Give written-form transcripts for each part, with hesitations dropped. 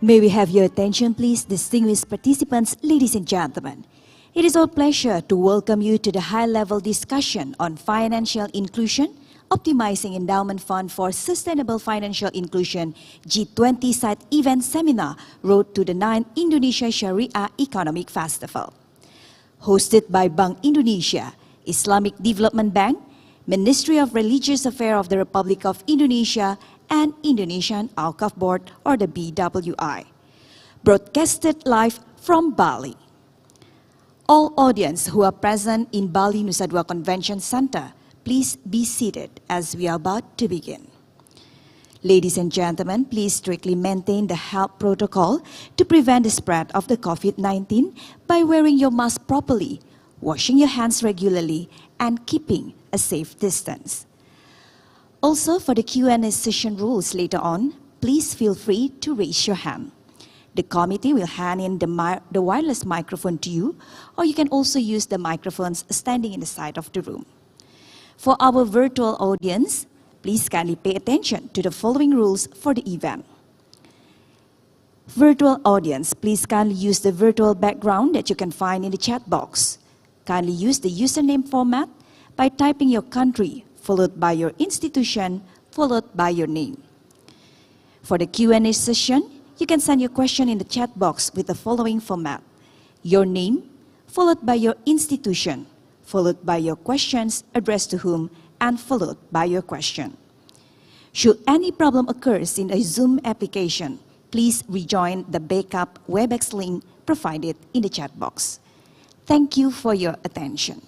May we have your attention, please, distinguished participants, ladies and gentlemen. It is our pleasure to welcome you to the high-level discussion on financial inclusion, optimizing endowment fund for sustainable financial inclusion G20 side event seminar, Road to the 9th Indonesia Sharia Economic Festival. Hosted by Bank Indonesia, Islamic Development Bank, Ministry of Religious Affairs of the Republic of Indonesia, and Indonesian Awqaf Board, or the BWI. Broadcasted live from Bali. All audience who are present in Bali Nusa Dua Convention Center, please be seated as we are about to begin. Ladies and gentlemen, please strictly maintain the health protocol to prevent the spread of the COVID-19 by wearing your mask properly, washing your hands regularly, and keeping a safe distance. Also, for the Q&A session rules later on, please feel free to raise your hand. The committee will hand in the wireless microphone to you, or you can also use the microphones standing in the side of the room. For our virtual audience, please kindly pay attention to the following rules for the event. Virtual audience, please kindly use the virtual background that you can find in the chat box. Kindly use the username format by typing your country, followed by your institution, followed by your name. For the Q&A session, you can send your question in the chat box with the following format: your name, followed by your institution, followed by your questions addressed to whom, and followed by your question. Should any problem occurs in a Zoom application, please rejoin the backup WebEx link provided in the chat box. Thank you for your attention.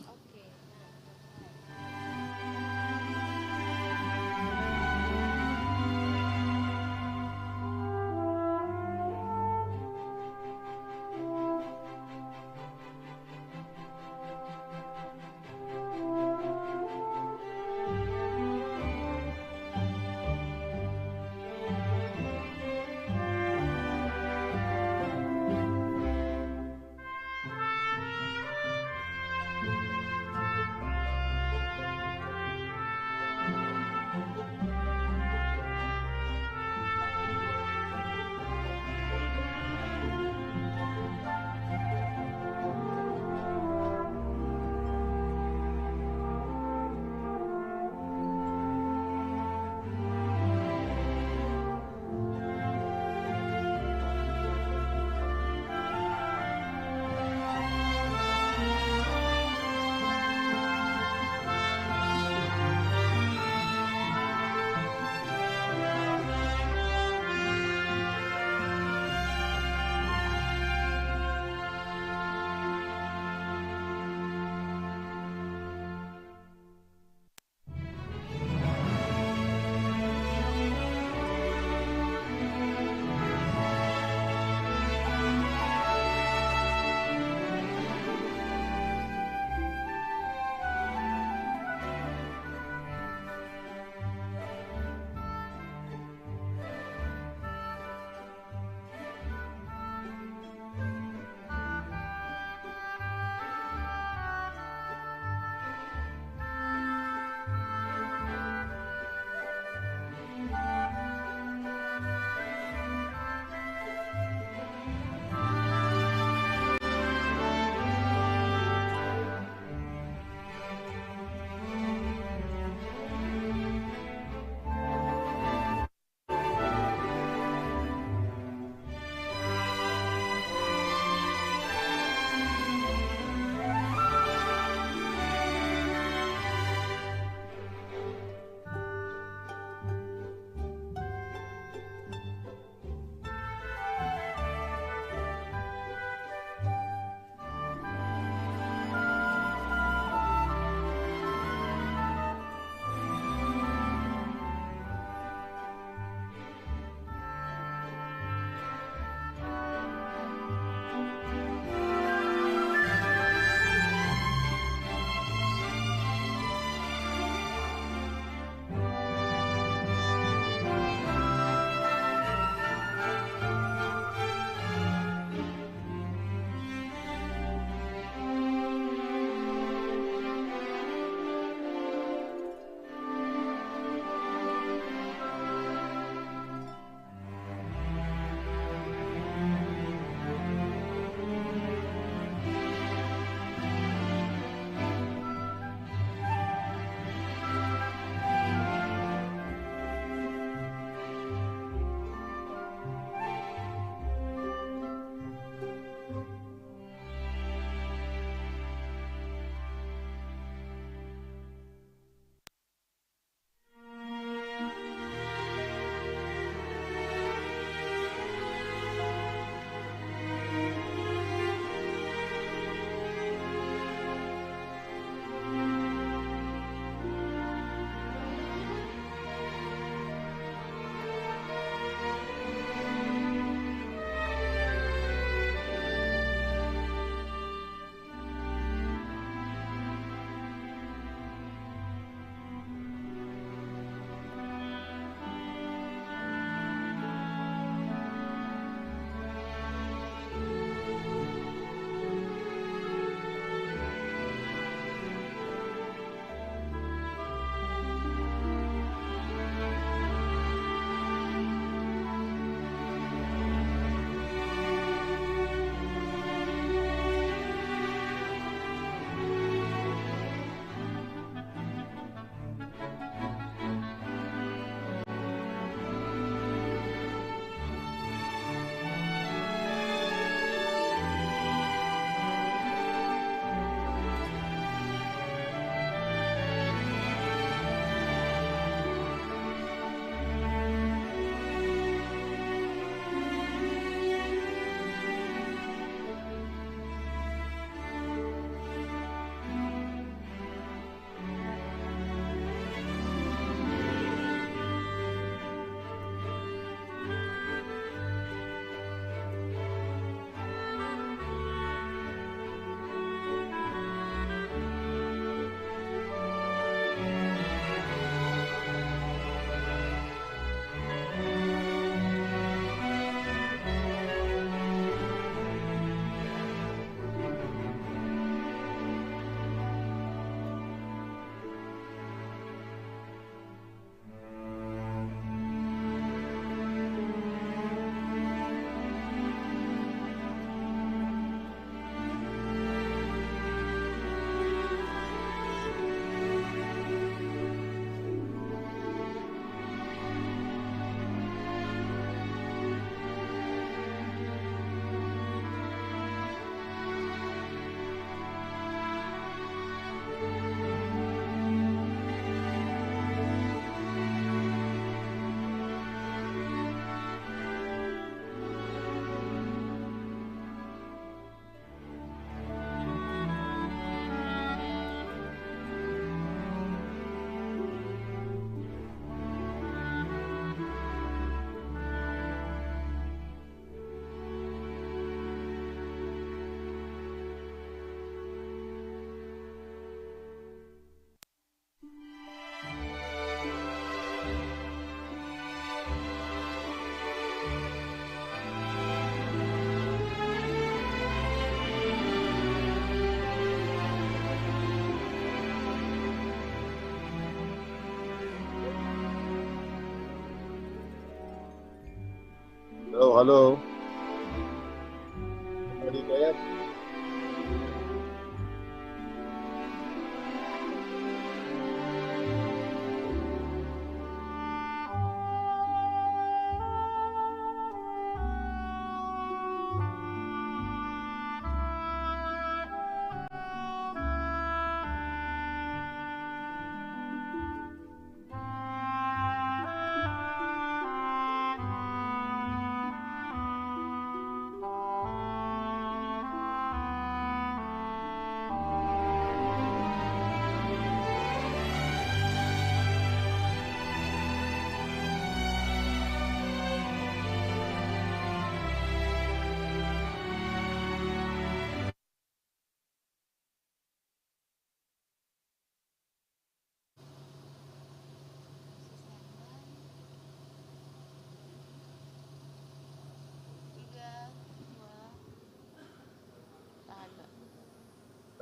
Halo, halo. Hidayat.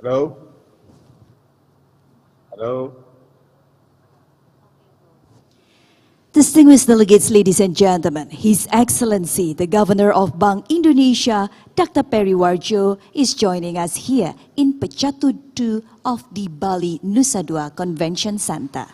Halo. Halo. Distinguished delegates, ladies and gentlemen, His Excellency, the Governor of Bank Indonesia, Dr. Periwarjo, is joining us here in Pecatu 2 of the Bali Nusa Dua Convention Center.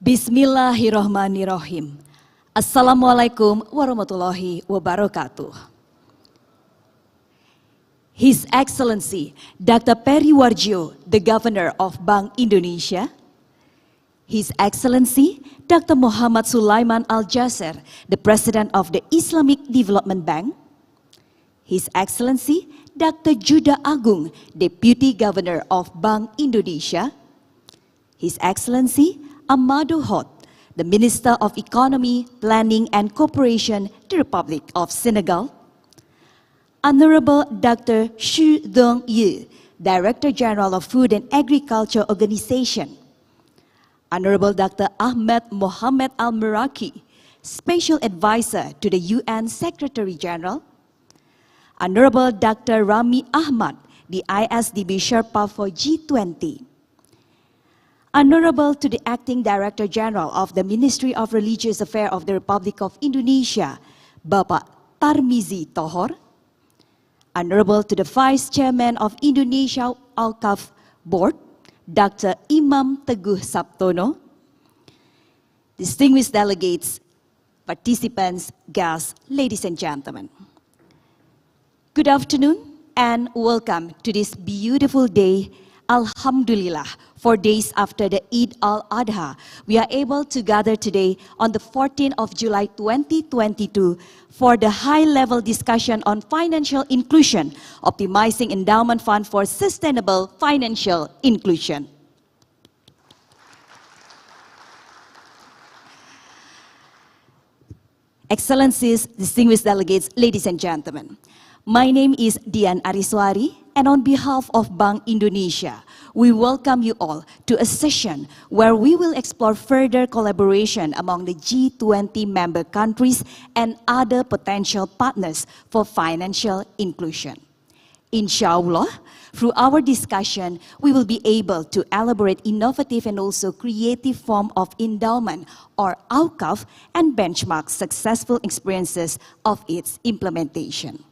Bismillahirrahmanirrahim. Assalamualaikum warahmatullahi wabarakatuh. His Excellency Dr. Periwarjo, the Governor of Bank Indonesia, His Excellency Dr. Muhammad Sulaiman Al-Jasser, the President of the Islamic Development Bank, His Excellency Dr. Juda Agung, Deputy Governor of Bank Indonesia, His Excellency Amadou Hott, the Minister of Economy, Planning and Cooperation, the Republic of Senegal, Honorable Dr. Xu Dong Yu, Director General of Food and Agriculture Organization, Honorable Dr. Ahmed Mohamed Al-Meraki, Special Advisor to the UN Secretary General, Honorable Dr. Rami Ahmad, the ISDB Sherpa for G20, Honorable to the Acting Director General of the Ministry of Religious Affairs of the Republic of Indonesia, Bapak Tarmizi Tohor, Honorable to the Vice Chairman of Indonesia Awqaf Board, Dr. Imam Teguh Sabtono, distinguished delegates, participants, guests, ladies and gentlemen. Good afternoon and welcome to this beautiful day. Alhamdulillah, 4 days after the Eid al-Adha, we are able to gather today on the 14th of July 2022 for the high-level discussion on financial inclusion, optimizing endowment fund for sustainable financial inclusion. Excellencies, distinguished delegates, ladies and gentlemen. My name is Dian Ariswari, and on behalf of Bank Indonesia, we welcome you all to a session where we will explore further collaboration among the G20 member countries and other potential partners for financial inclusion. Inshallah, through our discussion, we will be able to elaborate innovative and also creative form of endowment or awqaf and benchmark successful experiences of its implementation.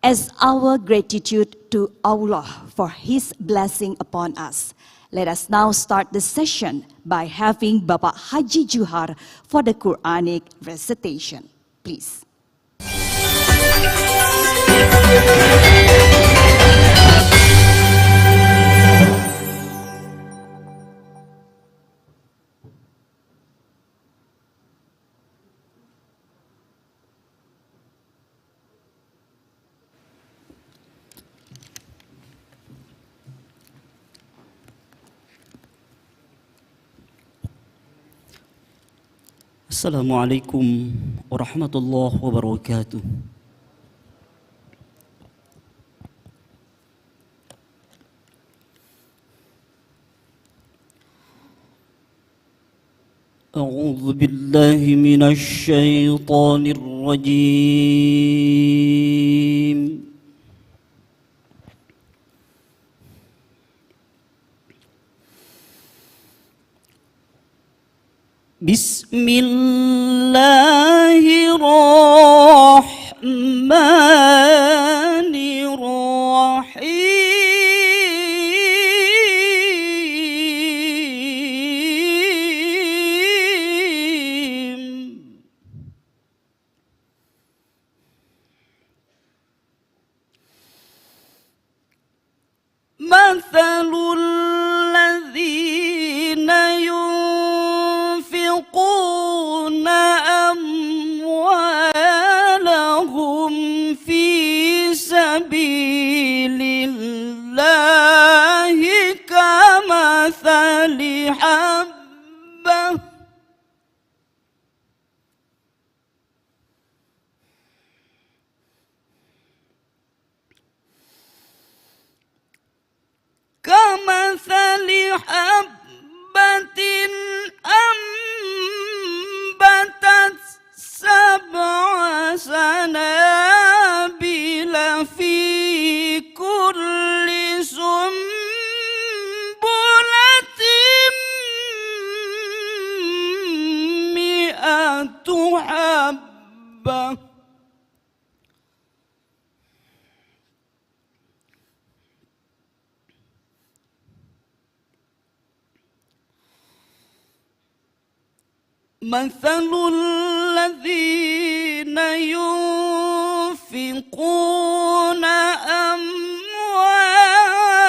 As our gratitude to Allah for His blessing upon us, let us now start the session by having Bapak Haji Juhar for the Quranic recitation. Please. Assalamualaikum warahmatullahi wabarakatuh. A'udzu billahi minasy syaithanir rajim. Bismillahirrahmanirrahim. Mathalul ladzina yunfiquna amwalahum fi sabilillahi kamathali habbah kamathali habbatin ambatat sab'a sanabila fi kulli sumbulatin mi'atu habbah. مثل الذين ينفقون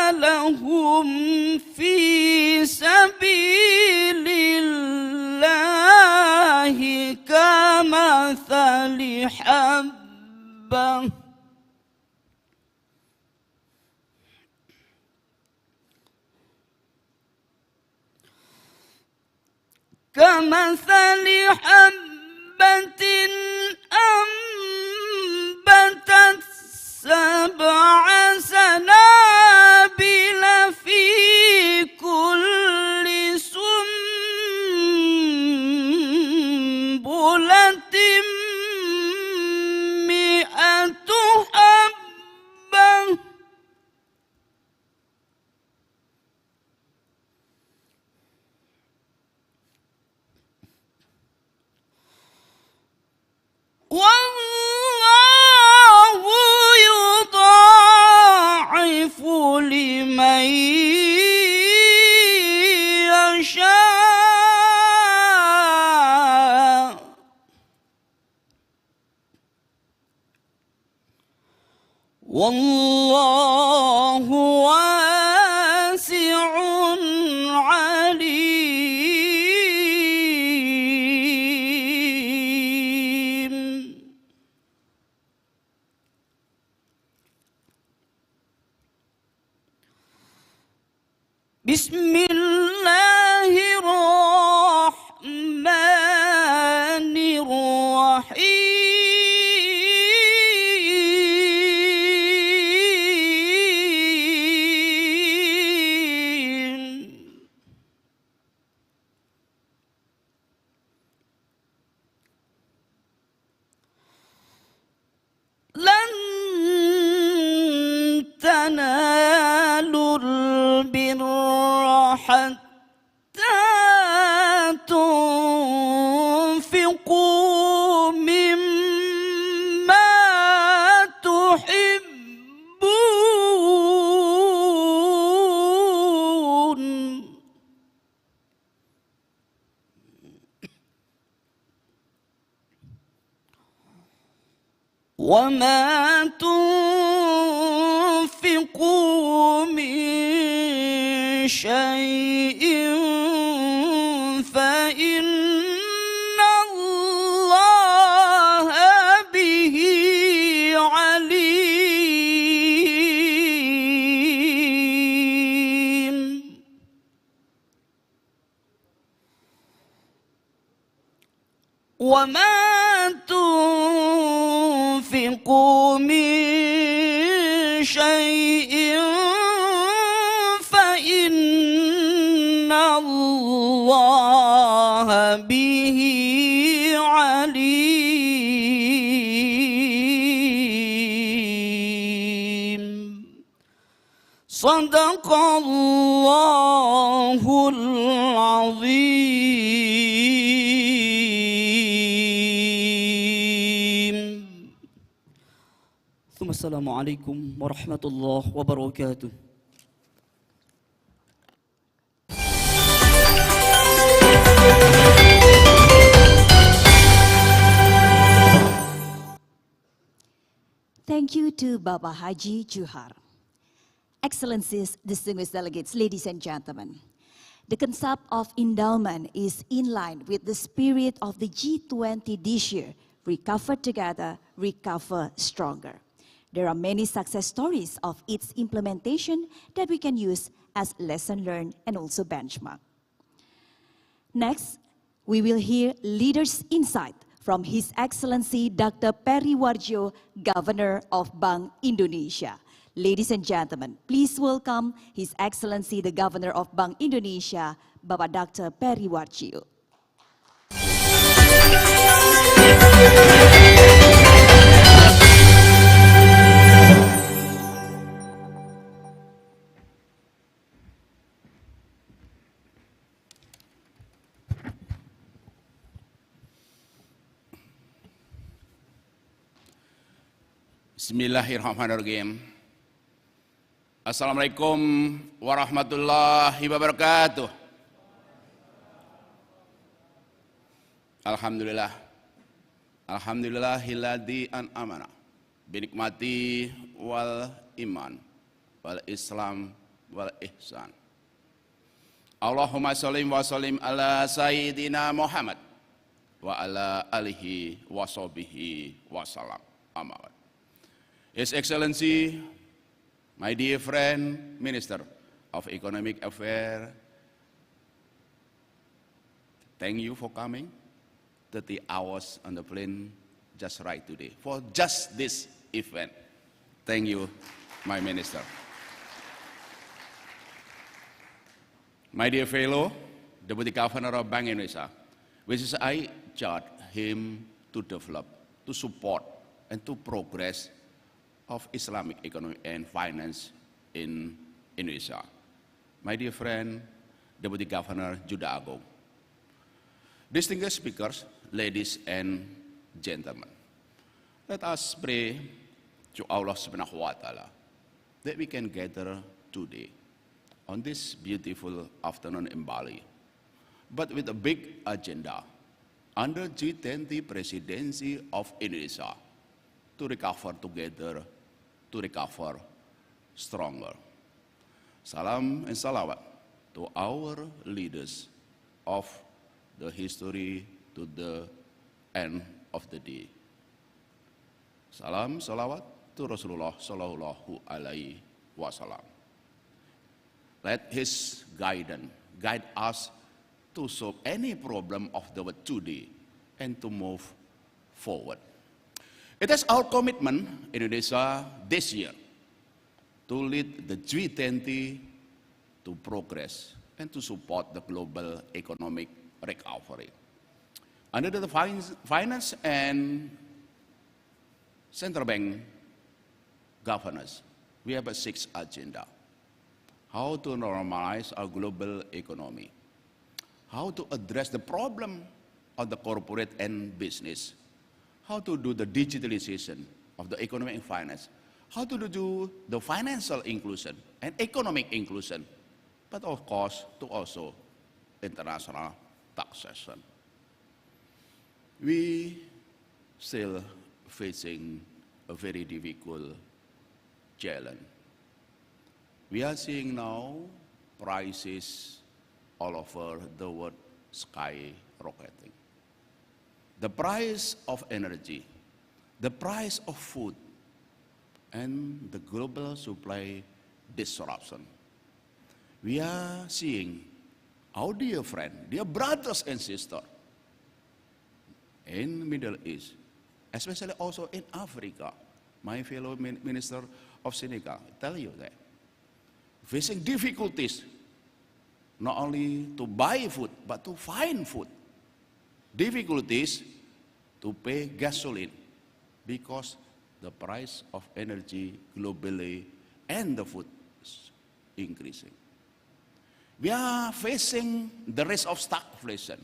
أموالهم في سبيل الله كمثل حبة كمثل حبة أنبتت سبع سنابل في كل سنبلة والله واسع عليم. بسم الله الرحمن الرحيم. لن تنالوا البر حتى تنفقوا مما تحبون وما تنفقوا من شيء فإن الله به عليم. وما تنفقوا من شيء فإن الله به عليم. صدق الله العظيم. ثم السلام عليكم ورحمة الله وبركاته. Thank you to Baba Haji Juhar. Excellencies, distinguished delegates, ladies and gentlemen, the concept of endowment is in line with the spirit of the G20 this year, recover together, recover stronger. There are many success stories of its implementation that we can use as lesson learned and also benchmark. Next, we will hear leaders' insight from His Excellency Dr. Periwarjo, Governor of Bank Indonesia. Ladies and gentlemen, please welcome His Excellency the Governor of Bank Indonesia, Bapak Dr. Periwarjo. Bismillahirrahmanirrahim. Assalamualaikum warahmatullahi wabarakatuh. Alhamdulillah. Alhamdulillahilladzi an'amana binikmati wal iman wal islam wal ihsan. Allahumma sholli wa sallim ala sayyidina Muhammad wa ala alihi wa sahbihi wa salam. Amin. His Excellency, my dear friend, Minister of Economic Affairs, thank you for coming 30 hours on the plane just right today for just this event. Thank you, my Minister. My dear fellow, Deputy Governor of Bank Indonesia, which is I charge him to develop, to support, and to progress of Islamic economy and finance in Indonesia. My dear friend, Deputy Governor Juda Agung, distinguished speakers, ladies and gentlemen, let us pray to Allah Subhanahu wa Ta'ala that we can gather today on this beautiful afternoon in Bali, but with a big agenda under G20 presidency of Indonesia to recover together, to recover stronger. Salam and salawat to our leaders of the history to the end of the day. Salam salawat to Rasulullah sallallahu alaihi wasallam. Let his guidance guide us to solve any problem of the world today and to move forward. It is our commitment, Indonesia, this year, to lead the G20 to progress and to support the global economic recovery. Under the finance and central bank governance, we have a sixth agenda. How to normalize our global economy. How to address the problem of the corporate and business. How to do the digitalization of the economic and finance. How to do the financial inclusion and economic inclusion. But of course, to also international taxation. We still facing a very difficult challenge. We are seeing now prices all over the world skyrocketing. The price of energy, the price of food, and the global supply disruption. We are seeing our dear friend, dear brothers and sisters in Middle East, especially also in Africa. My fellow minister of Senegal tell you that. Facing difficulties, not only to buy food, but to find food. Difficulties to pay gasoline because the price of energy globally and the food is increasing. We are facing the risk of stagflation,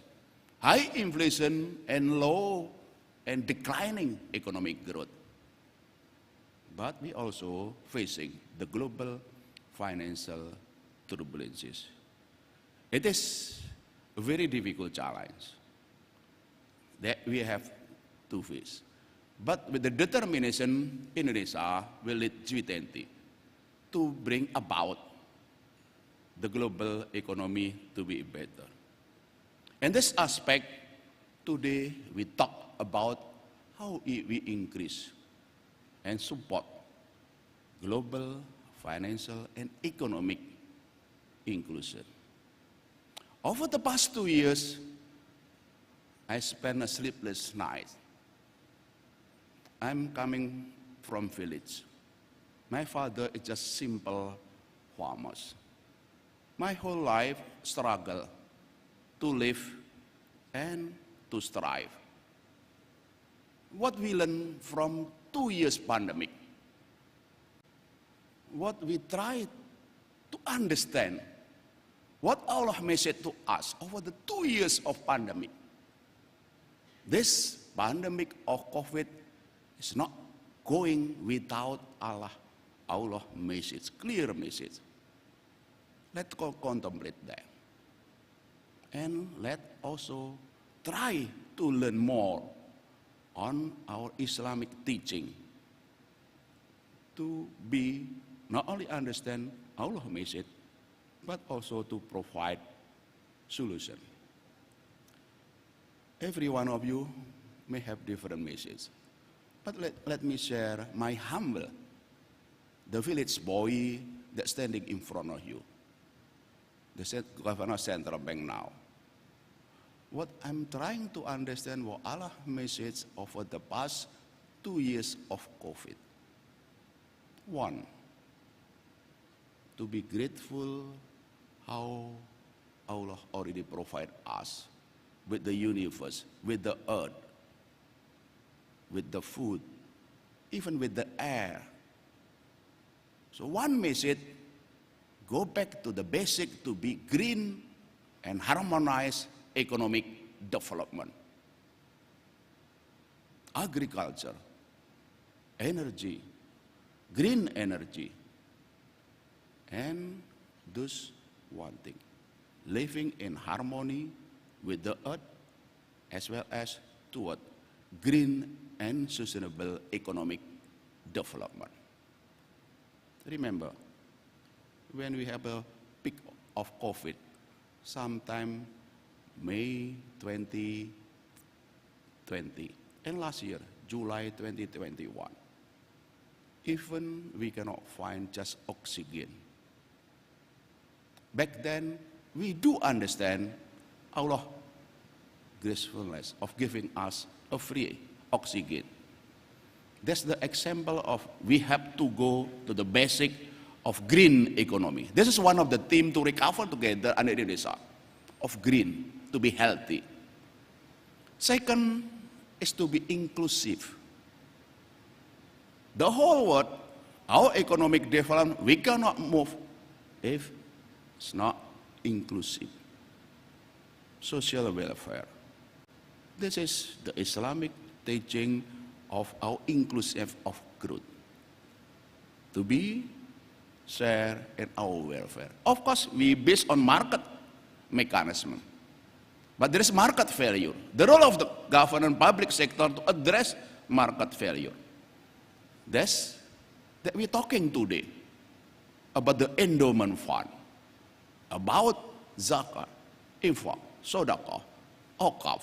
high inflation and low and declining economic growth. But we also facing the global financial turbulences. It is a very difficult challenge that we have to face. But with the determination, Indonesia will lead G20 to bring about the global economy to be better. In this aspect, today we talk about how we increase and support global financial and economic inclusion. Over the past 2 years, I spent a sleepless night. I'm coming from village. My father is just simple farmers. My whole life struggle to live and to strive. What we learn from 2 years pandemic, what we try to understand, what Allah message to us over the 2 years of pandemic. This pandemic of COVID is not going without Allah message, clear message. Let's contemplate that. And let also try to learn more on our Islamic teaching to be not only understand our message, but also to provide solution. Every one of you may have different messages, but let me share my humble, the village boy that's standing in front of you, the governor central bank now. What I'm trying to understand what Allah message over the past 2 years of COVID. One, to be grateful how Allah already provide us with the universe, with the earth, with the food, even with the air. So one message, go back to the basic to be green and harmonize economic development. Agriculture, energy, green energy, and thus one thing, living in harmony with the earth as well as toward green and sustainable economic development. Remember, when we have a peak of COVID, sometime May 2020, and last year, July 2021, even we cannot find just oxygen. Back then, we do understand Allah gracefulness of giving us a free oxygen. That's the example of we have to go to the basic of green economy. This is one of the themes to recover together under Indonesia, of green, to be healthy. Second is to be inclusive. The whole world, our economic development, we cannot move if it's not inclusive. Social welfare. This is the Islamic teaching of our inclusive of growth. To be share in our welfare. Of course, we based on market mechanism. But there is market failure. The role of the government public sector to address market failure. That's that we're talking today about the endowment fund, about zakat, infak, sodaqah, awqaf,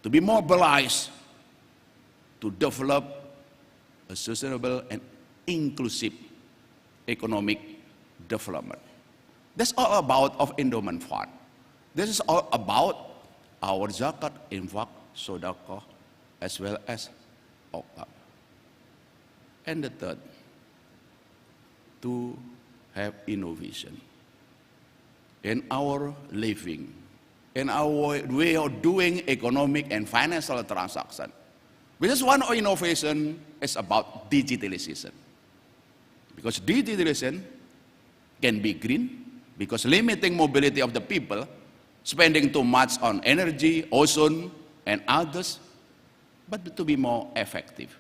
to be mobilized to develop a sustainable and inclusive economic development. That's all about of endowment fund. This is all about our zakat, infak, sodaqah, as well as awqaf. And the third, to have innovation in our living, in our way of doing economic and financial transaction. Because one innovation is about digitalization. Because digitalization can be green, because limiting mobility of the people, spending too much on energy, ozone, and others, but to be more effective.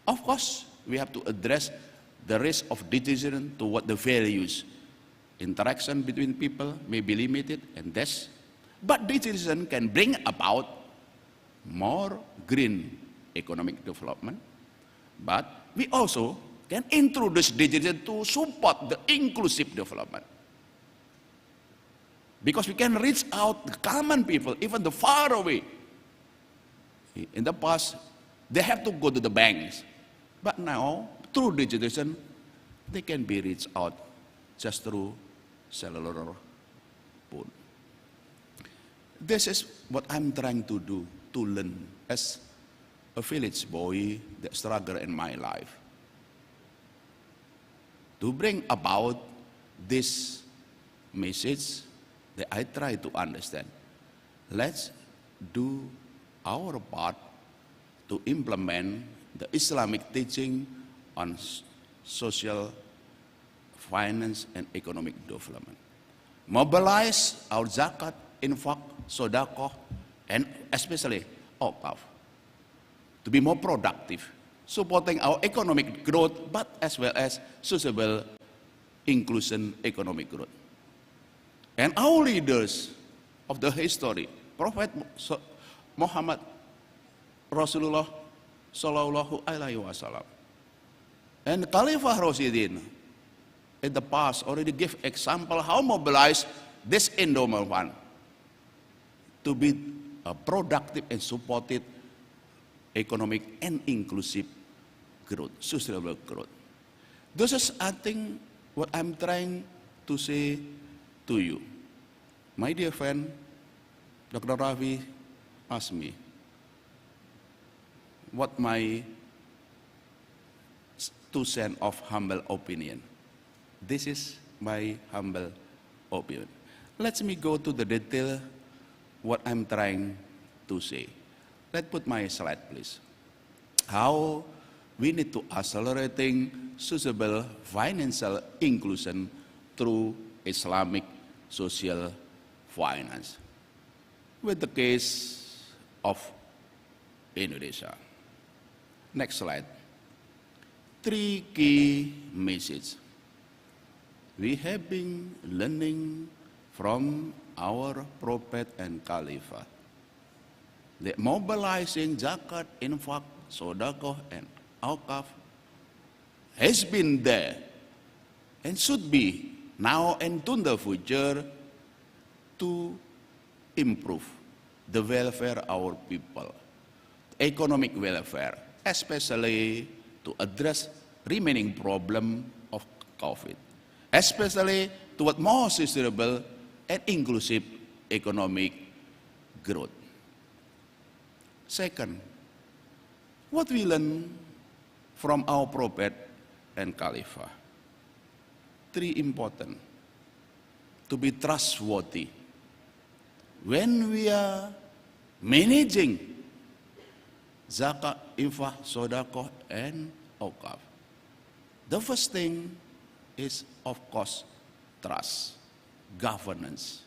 Of course, we have to address the risk of digitization to what the values. Interaction between people may be limited, and that's, but digitization can bring about more green economic development, but we also can introduce digitization to support the inclusive development. Because we can reach out the common people, even the far away. In the past, they have to go to the banks. But now, through digitization, they can be reached out just through cellular phone. This is what I'm trying to do, to learn as a village boy that struggled in my life. To bring about this message that I try to understand. Let's do our part to implement the Islamic teaching on social, finance, and economic development. Mobilize our zakat, infak, sodaqah, and especially awqaf to be more productive, supporting our economic growth, but as well as sustainable inclusion economic growth. And our leaders of the history, Prophet Muhammad Rasulullah Sallallahu Alaihi Wasallam, and Khalifah Rasidin in the past already give example how mobilize this endowment fund to be a productive and supported economic and inclusive growth, sustainable growth. This is, I think, what I'm trying to say to you. My dear friend, Dr. Ravi asked me what my 2 cents of humble opinion. This is my humble opinion. Let me go to the detail what I'm trying to say. Let's put my slide, please. How we need to accelerating sustainable financial inclusion through Islamic social finance. With the case of Indonesia. Next slide. 3 key messages. We have been learning from our Prophet and Caliphate that mobilizing zakat, infak, sodaqah, and awqaf has been there and should be now and to the future to improve the welfare of our people, economic welfare, especially to address remaining problem of COVID, especially toward more sustainable and inclusive economic growth. Second, what we learn from our prophet and Khalifah? Three important: to be trustworthy. When we are managing zakat, infak, sodakoh, and awqaf, the first thing is, of course, trust, governance.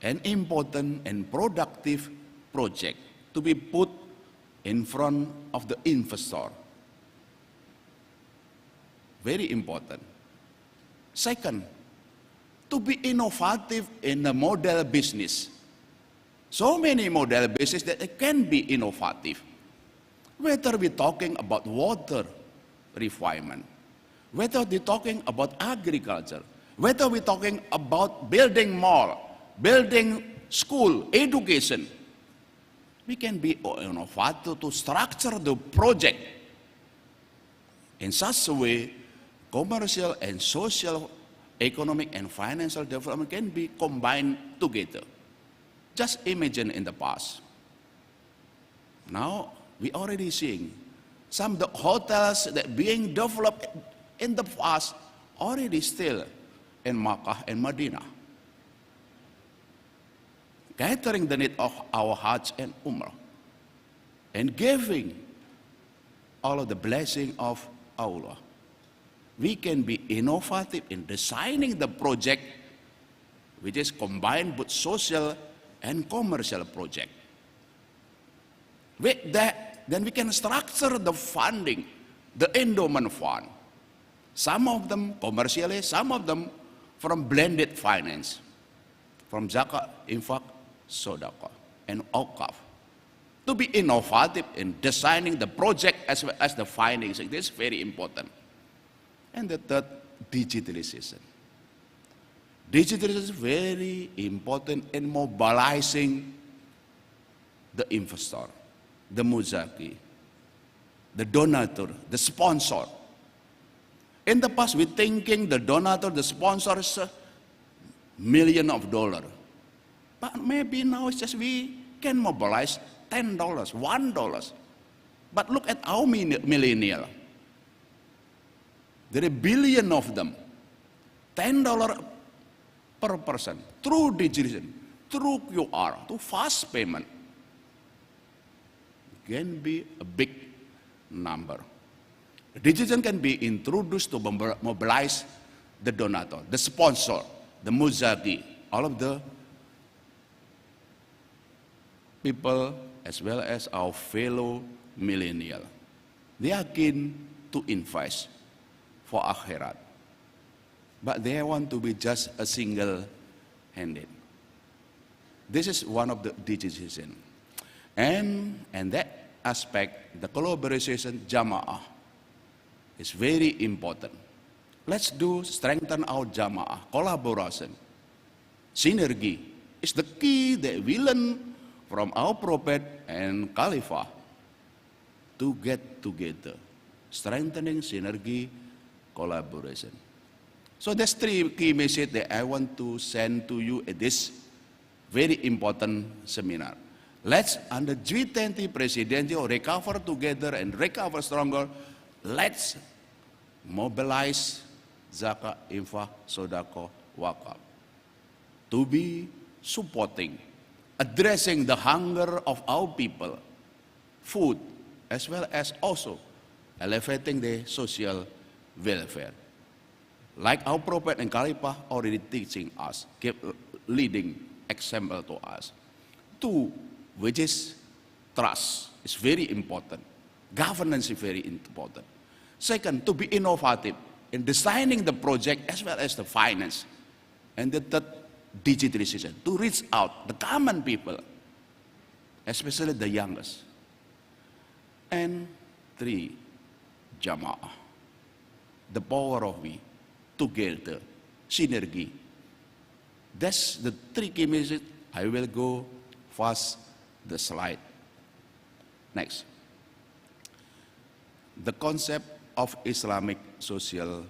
An important and productive project to be put in front of the investor. Very important. Second, to be innovative in the model business. So many model business that it can be innovative. Whether we're talking about water refinement, whether we're talking about agriculture, whether we're talking about building mall, building school, education, we can be innovative to structure the project in such a way commercial and social, economic and financial development can be combined together. Just imagine in the past. Now we already seeing some of the hotels that being developed in the past already still in Makkah and Medina, catering the need of our Hajj and Umrah, and giving all of the blessing of Allah. We can be innovative in designing the project, which is combined with social and commercial project. With that, then we can structure the funding, the endowment fund. Some of them commercially, some of them from blended finance, from zakat, infak, sodakoh, and awqaf. To be innovative in designing the project as well as the findings. This is very important. And the third, digitalization. Digitalization is very important in mobilizing the investor, the muzaki, the donator, the sponsor. In the past, we thinking the donator, the sponsor is $millions. But maybe now it's just we can mobilize $10, $1. But look at our millennial. There are billions of them. $10 per person through digitization, through QR, through fast payment. Can be a big number. Digitization can be introduced to mobilize the donator, the sponsor, the muzaki, all of the people as well as our fellow millennial. They are keen to invest for akhirat, but they want to be just a single-handed. This is one of the digitization. And that aspect, the collaboration jama'ah, is very important. Let's strengthen our jama'ah, collaboration. Synergy is the key that we learn from our prophet and Khalifah to get together. Strengthening synergy, collaboration. So there's three key messages that I want to send to you at this very important seminar. Let's, under G20 presidency, recover together and recover stronger. Let's mobilize zakat, infak, sodakoh, waqaf to be supporting, addressing the hunger of our people, food, as well as also elevating the social welfare. Like our prophet and Khalifah already teaching us, give leading example to us. Two, which is trust, is very important. Governance is very important. Second, to be innovative in designing the project as well as the finance. And the third, digitalization, to reach out the common people, especially the youngest. And three, Jama'ah. The power of we, together, synergy. That's the tricky message. I will go fast the slide. Next. The concept of Islamic social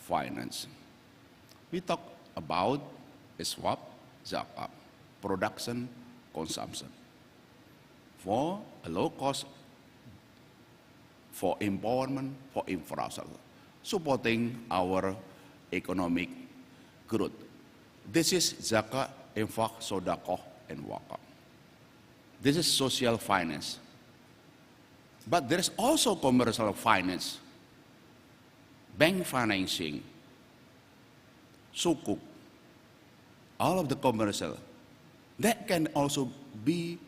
finance. We talk about swap, zakat, production, consumption. For a low cost, for empowerment, for infrastructure, supporting our economic growth. This is zakat, infak, sodakoh, and wakaf. This is social finance. But there is also commercial finance, bank financing, sukuk, all of the commercial. That can also be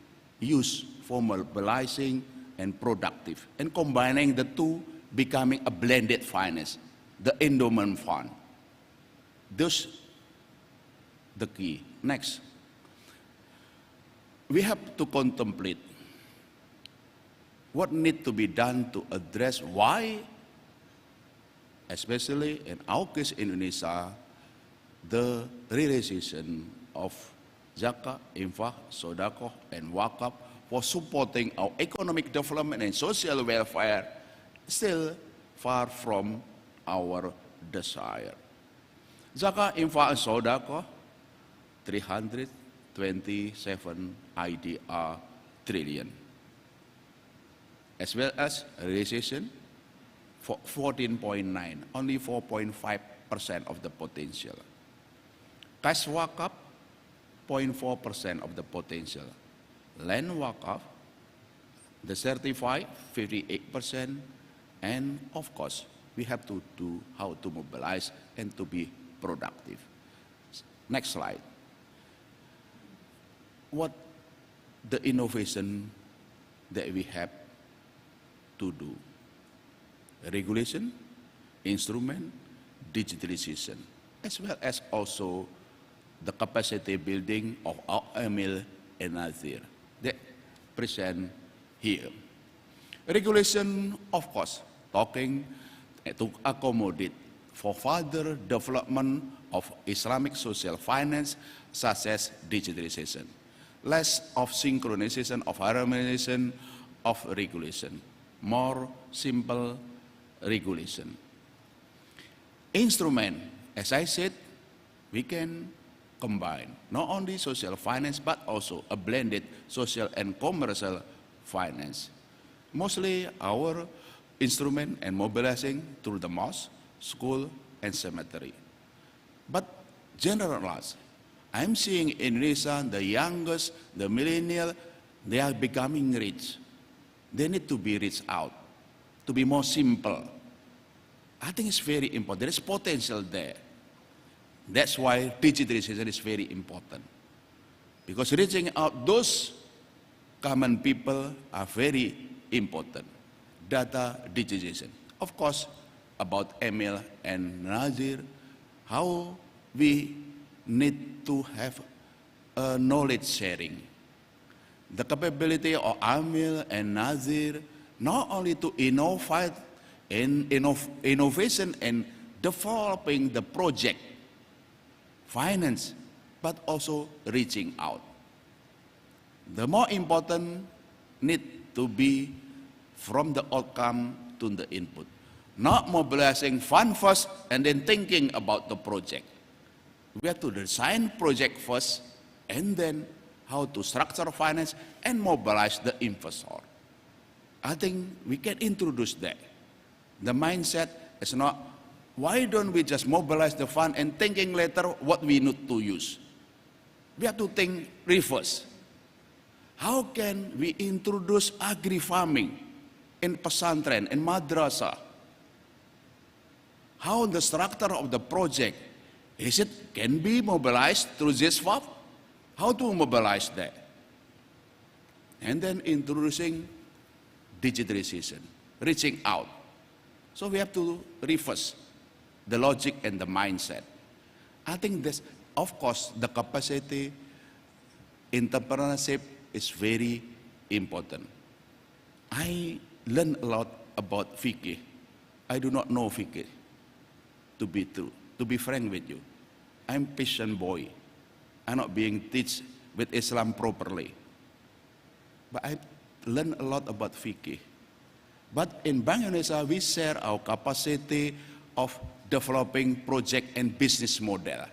used for mobilizing and productive, and combining the two, becoming a blended finance, the endowment fund. Those the key. Next, we have to contemplate what needs to be done to address why, especially in our case Indonesia, the realization of zakat, infak, sodakoh, and wakaf for supporting our economic development and social welfare still far from our desire. Zakat, infak, and sodakoh, 327 IDR trillion. As well as realization for 14.9, only 4.5% of the potential. Cash wakaf, 0.4% of the potential. Land wakaf, the certified, 58%, and of course, we have to do how to mobilize and to be productive. Next slide. What the innovation that we have to do? Regulation, instrument, digitalization, as well as also the capacity building of our Emil and Nazir that present here. Regulation, of course, talking to accommodate for further development of Islamic social finance, such as digitalization. Less of synchronization, of harmonization, of regulation. More simple regulation. Instrument, as I said, we can combine not only social finance but also a blended social and commercial finance. Mostly our instrument and mobilizing through the mosque, school, and cemetery. But generalized, I'm seeing in Indonesia, the youngest, the millennial, they are becoming rich. They need to be reached out, to be more simple. I think it's very important. There is potential there. That's why digitization is very important. Because reaching out those common people are very important. Data digitization. Of course, about Emil and Nazir, how we need to have a knowledge sharing. The capability of Emil and Nazir not only to innovate in innovation and developing the project, finance, but also reaching out. The more important need to be from the outcome to the input. Not mobilizing fund first and then thinking about the project. We have to design project first and then how to structure finance and mobilize the investor. I think we can introduce that. The mindset is not, why don't we just mobilize the fund and thinking later what we need to use? We have to think reverse. How can we introduce agri-farming in pesantren, in madrasah? How the structure of the project, is it can be mobilized through this fund? How to mobilize that? And then introducing digitalization, reaching out. So we have to reverse the logic and the mindset. I think this, of course, the capacity, entrepreneurship is very important. I learned a lot about fikih I do not know fikih, to be true, to be frank with you. I'm patient boy. I'm not being taught with Islam properly. But I learned a lot about fikih. But in Bank Indonesia, we share our capacity of developing project and business model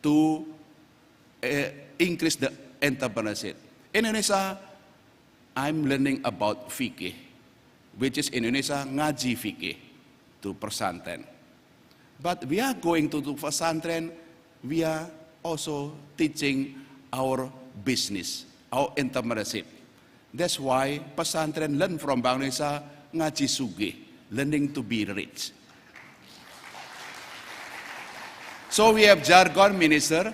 to increase the entrepreneurship. In Indonesia, I'm learning about fikih, which is in Indonesia ngaji fikih to pesantren. But we are going to pesantren, we are also teaching our business, our entrepreneurship. That's why pesantren learn from Bank Indonesia ngaji sugih, learning to be rich. So we have jargon minister,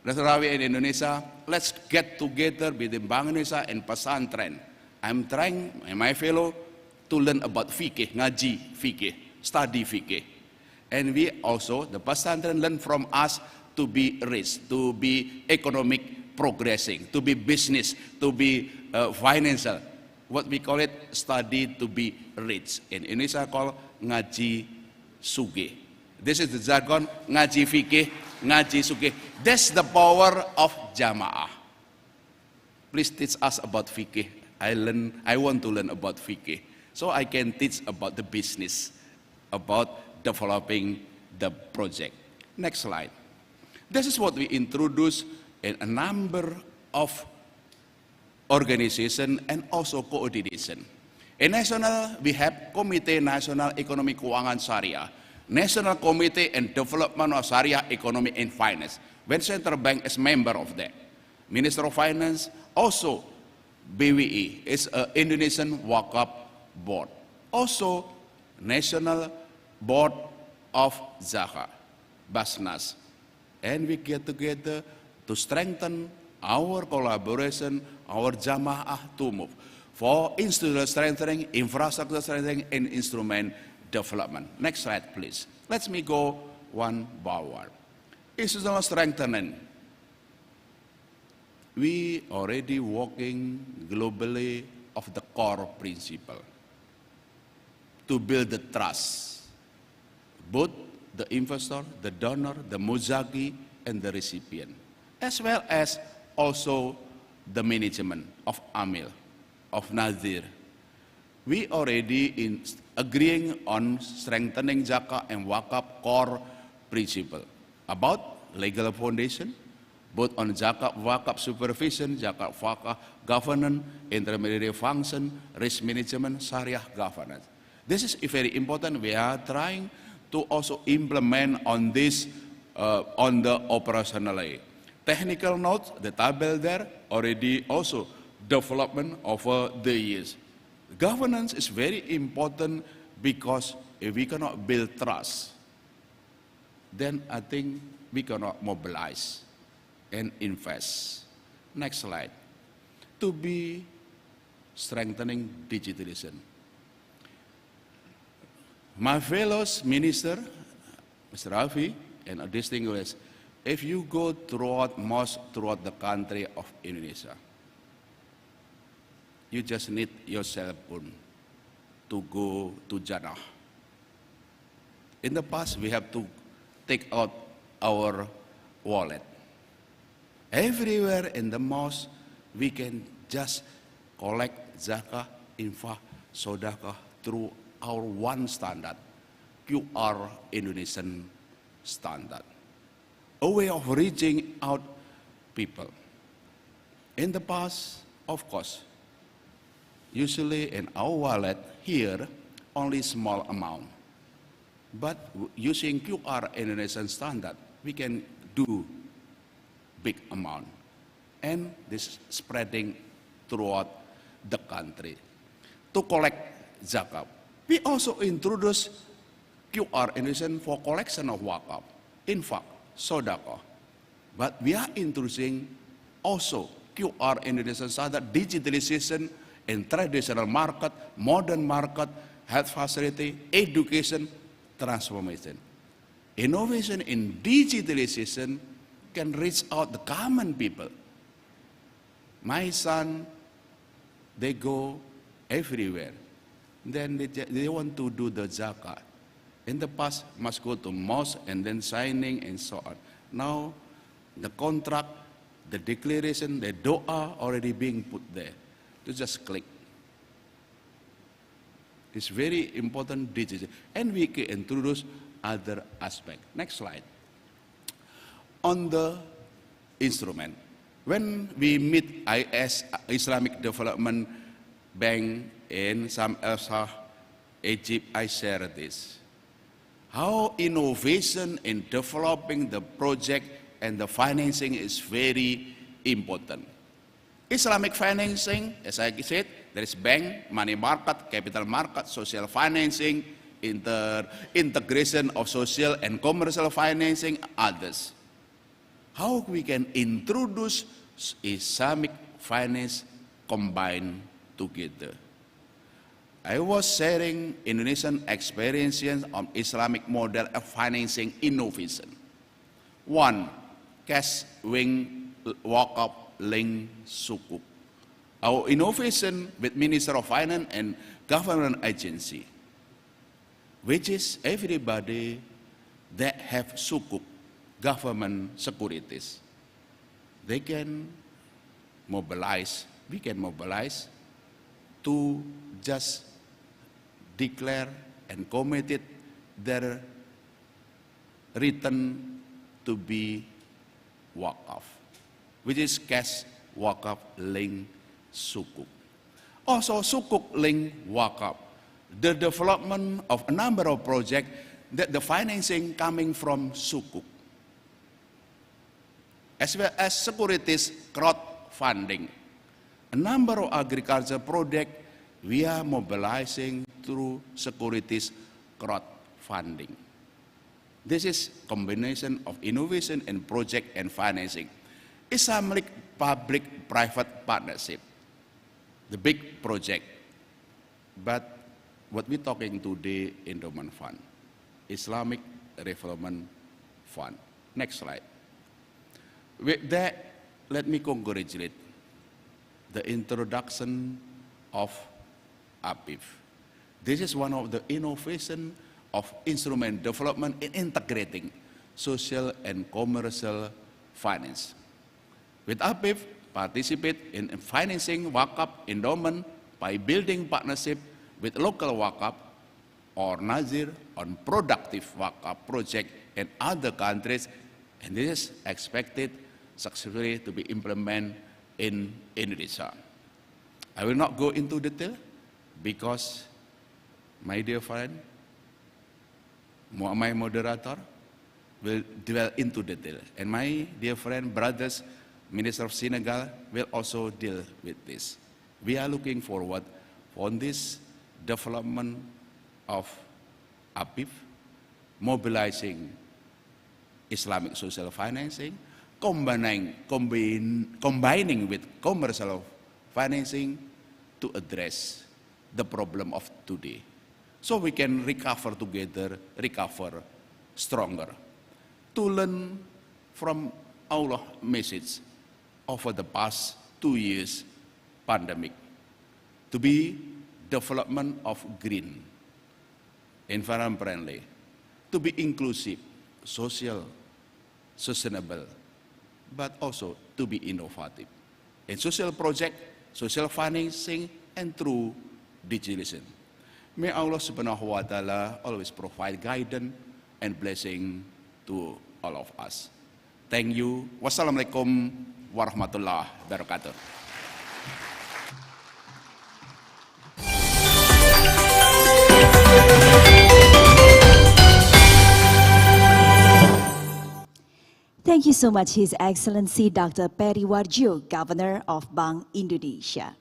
Rawi in Indonesia, let's get together between Bank Indonesia and pesantren. I'm trying, my fellow, to learn about fikih, ngaji fikih, study fikih. And we also, the pesantren learn from us to be rich, to be economic progressing, to be business, to be financial. What we call it, study to be rich. In Indonesia called ngaji sugih. This is the jargon, ngaji fikih, ngaji sugih. That's the power of jamaah. Please teach us about fikih. I want to learn about fikih, so I can teach about the business, about developing the project. Next slide. This is what we introduce in a number of organization and also coordination. In national, we have Komite Nasional Ekonomi Keuangan Syariah, National Committee and Development of Syariah Economy and Finance, when Central Bank is member of that. Minister of Finance, also BWI is an Indonesian Wakaf Board. Also, National Board of Zakat, Basnas. And we get together to strengthen our collaboration, our jamaah to move for institutional strengthening, infrastructure strengthening, and instrument development. Next slide, please. Let me go one by one. Institutional strengthening. We already working globally of the core principle to build the trust, both the investor, the donor, the muzaki, and the recipient, as well as also the management of Amil, of Nazir. We already agreeing on strengthening zakat and wakaf core principle about legal foundation, both on zakat wakaf supervision, zakat wakaf governance, intermediary function, risk management, syariah governance. This is very important. We are trying to also implement on this on the operationally. Technical notes, the table there, already also development over the years. Governance is very important because if we cannot build trust, then I think we cannot mobilize and invest. Next slide. To be strengthening digitalization. My fellow minister, Mr. Rafi, and a distinguished, if you go throughout the country of Indonesia, you just need your cell phone to go to Jannah. In the past, we have to take out our wallet. Everywhere in the mosque, we can just collect zakah, infak, sodakah through our one standard, QR Indonesian standard. A way of reaching out people. In the past, of course, usually in our wallet here, only small amount. But using QR Indonesian standard, we can do big amount. And this spreading throughout the country. To collect zakat. We also introduce QR Indonesian for collection of wakaf, infak, sodaqah. But we are introducing also QR Indonesian standard digitalization in traditional market, modern market, health facility, education, transformation. Innovation in digitalization can reach out the common people. My son, they go everywhere. then they want to do the zakat. In the past, must go to mosque and then signing and so on. Now, the contract, the declaration, the dua already being put there. To just click. It's very important digital. And we can introduce other aspect. Next slide. On the instrument, when we meet Islamic Development Bank in some elsewhere, Egypt, I share this. How innovation in developing the project and the financing is very important. Islamic financing, as I said, there is bank, money market, capital market, social financing, integration of social and commercial financing, others. How we can introduce Islamic finance combined together. I was sharing Indonesian experiences on Islamic model of financing innovation. One, cash wing walk-up link sukuk. Our innovation with Minister of Finance and government agency, which is everybody that have sukuk, government securities. They can mobilize, we can mobilize to just declare and committed their return to be wakaf, which is cash wakaf link sukuk. Also sukuk link wakaf, the development of a number of projects that the financing coming from sukuk, as well as securities crowdfunding. A number of agriculture projects we are mobilizing through securities crowdfunding. This is combination of innovation and project and financing. Islamic public-private partnership, the big project. But what we're talking today, Endowment Fund, Islamic Development Fund. Next slide. With that, let me congratulate the introduction of APIF. This is one of the innovation of instrument development in integrating social and commercial finance. With APIF, participate in financing wakaf endowment by building partnership with local wakaf or nazir on productive wakaf project in other countries, and this is expected successfully to be implemented in Indonesia. I will not go into detail because my dear friend, my moderator, will dwell into detail. And my dear friend, brothers, Minister of Senegal will also deal with this. We are looking forward on this development of APIF, mobilizing Islamic social financing, combining with commercial financing to address the problem of today. So we can recover together, recover stronger. To learn from Allah's message over the past 2 years pandemic, to be development of green, environment friendly, to be inclusive, social, sustainable, but also to be innovative. In social project, social financing, and through digitization. May Allah subhanahu wa ta'ala always provide guidance and blessing to all of us. Thank you. Wassalamualaikum warahmatullahi wabarakatuh. Thank you so much, His Excellency Dr. Peri Warjio, Governor of Bank Indonesia.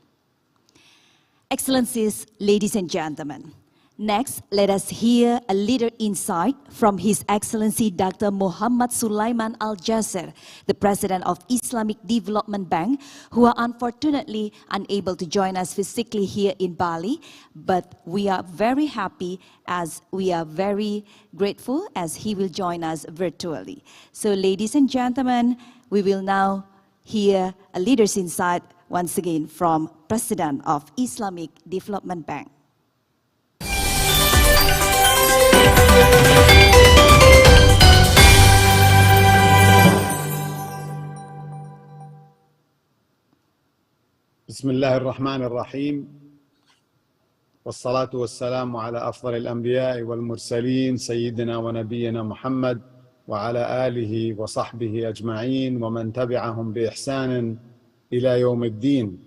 Excellencies, ladies and gentlemen, next let us hear a little insight from His Excellency Dr. Muhammad Sulaiman Al-Jasser, the President of Islamic Development Bank, who are unfortunately unable to join us physically here in Bali, but we are very happy as we are very grateful as he will join us virtually. So ladies and gentlemen, we will now hear a leader's insight once again from President of Islamic Development Bank. بسم الله الرحمن الرحيم والصلاة والسلام على أفضل الأنبياء والمرسلين سيدنا ونبينا محمد وعلى آله وصحبه أجمعين ومن تبعهم بإحسان إلى يوم الدين.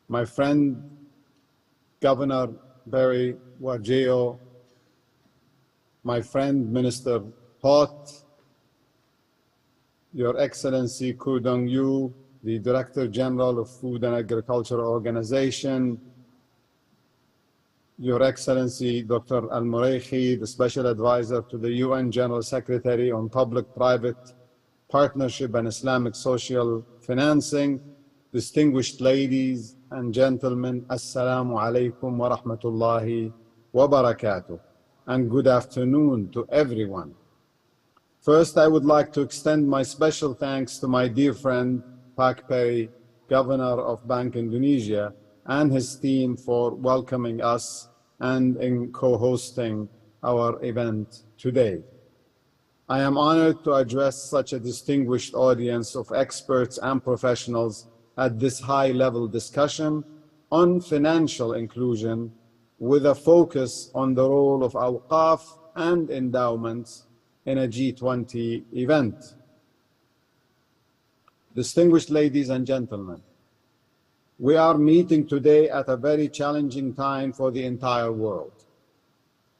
My friend Governor Barry Wajeo, my friend Minister Pot, Your Excellency Koo Dong-yu, the Director General of Food and Agriculture Organization, Your Excellency Dr. Al-Muraikhi, the Special Advisor to the UN General Secretary on Public-Private Partnership and Islamic Social Financing, distinguished ladies and gentlemen, Assalamu alaikum wa rahmatullahi wa barakatuh, and good afternoon to everyone. First, I would like to extend my special thanks to my dear friend, Pak Perry, Governor of Bank Indonesia, and his team for welcoming us and in co-hosting our event today. I am honored to address such a distinguished audience of experts and professionals at this high-level discussion on financial inclusion with a focus on the role of awqaf and endowments in a G20 event. Distinguished ladies and gentlemen, we are meeting today at a very challenging time for the entire world.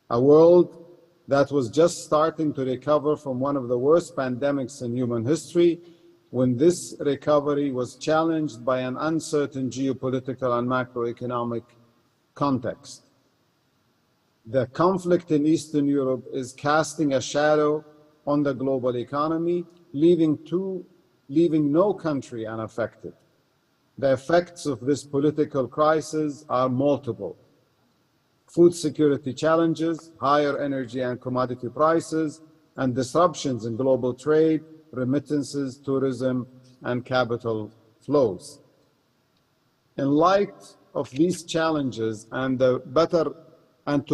A world that was just starting to recover from one of the worst pandemics in human history, when this recovery was challenged by an uncertain geopolitical and macroeconomic context. The conflict in Eastern Europe is casting a shadow on the global economy, leaving no country unaffected. The effects of this political crisis are multiple. Food security challenges, higher energy and commodity prices, and disruptions in global trade, remittances, tourism, and capital flows. In light of these challenges and to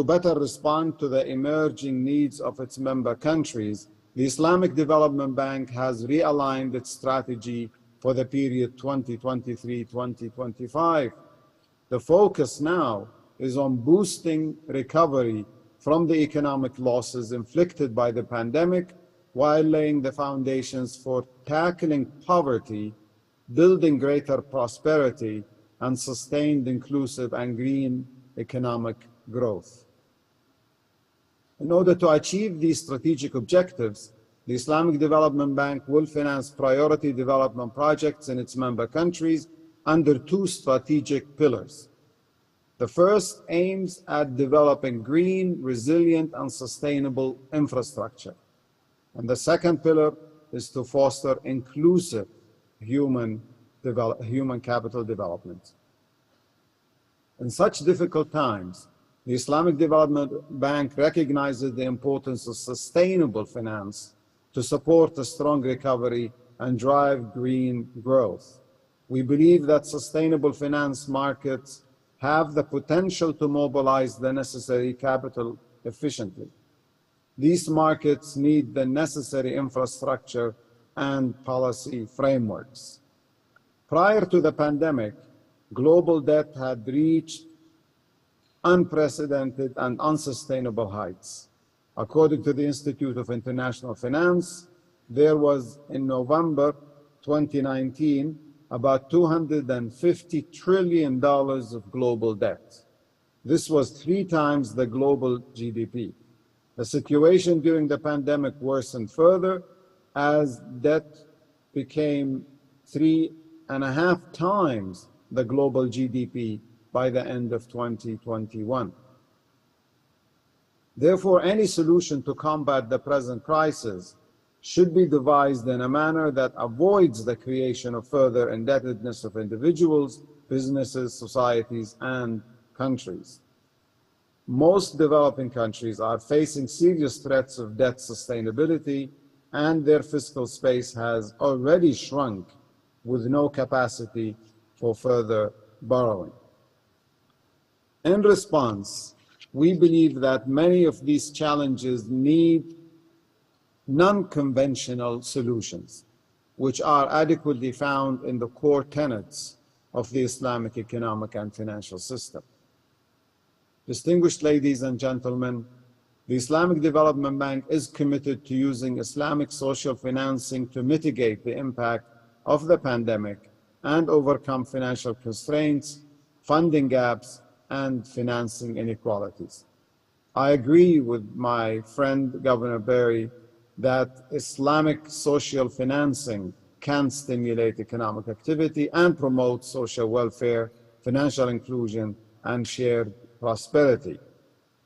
better respond to the emerging needs of its member countries, the Islamic Development Bank has realigned its strategy for the period 2023-2025. The focus now is on boosting recovery from the economic losses inflicted by the pandemic, while laying the foundations for tackling poverty, building greater prosperity, and sustained inclusive and green economic growth. In order to achieve these strategic objectives, the Islamic Development Bank will finance priority development projects in its member countries under two strategic pillars. The first aims at developing green, resilient, and sustainable infrastructure. And the second pillar is to foster inclusive human capital development. In such difficult times, the Islamic Development Bank recognizes the importance of sustainable finance to support a strong recovery and drive green growth. We believe that sustainable finance markets have the potential to mobilize the necessary capital efficiently. These markets need the necessary infrastructure and policy frameworks. Prior to the pandemic, global debt had reached unprecedented and unsustainable heights. According to the Institute of International Finance, there was in November 2019 about $250 trillion of global debt. This was 3 times the global GDP. The situation during the pandemic worsened further as debt became 3.5 times the global GDP by the end of 2021. Therefore, any solution to combat the present crisis should be devised in a manner that avoids the creation of further indebtedness of individuals, businesses, societies, and countries. Most developing countries are facing serious threats of debt sustainability, and their fiscal space has already shrunk with no capacity for further borrowing. In response, we believe that many of these challenges need non-conventional solutions, which are adequately found in the core tenets of the Islamic economic and financial system. Distinguished ladies and gentlemen, the Islamic Development Bank is committed to using Islamic social financing to mitigate the impact of the pandemic and overcome financial constraints, funding gaps, and financing inequalities. I agree with my friend Governor Berry that Islamic social financing can stimulate economic activity and promote social welfare, financial inclusion, and shared prosperity.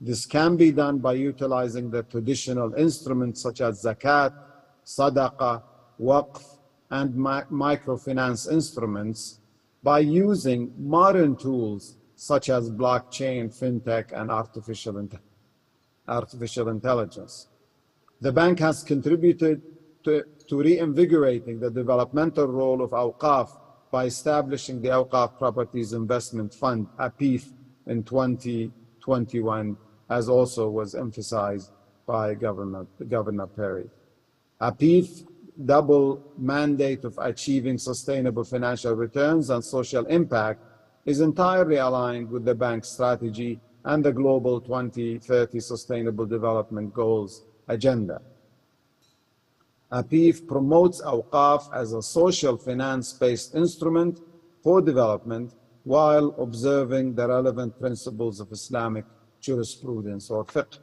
This can be done by utilizing the traditional instruments such as zakat, sadaqah, waqf, and microfinance instruments, by using modern tools such as blockchain, fintech, and artificial intelligence. The bank has contributed to reinvigorating the developmental role of Awqaf by establishing the Awqaf Properties Investment Fund, APIF, in 2021, as also was emphasized by Governor Perry. APIF double mandate of achieving sustainable financial returns and social impact is entirely aligned with the bank's strategy and the Global 2030 Sustainable Development Goals agenda. APIF promotes Awqaf as a social finance-based instrument for development while observing the relevant principles of Islamic jurisprudence or fiqh.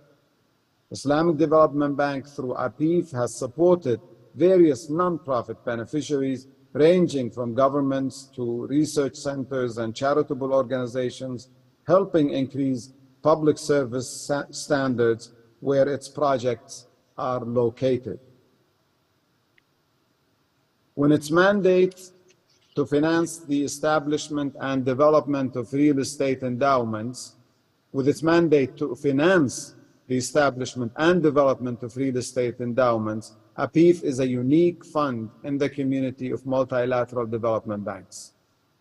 Islamic Development Bank through APIF has supported various non-profit beneficiaries ranging from governments to research centers and charitable organizations, helping increase public service standards where its projects are located. When its mandate to finance the establishment and development of real estate endowments, with its mandate to finance the establishment and development of real estate endowments, APIF is a unique fund in the community of multilateral development banks,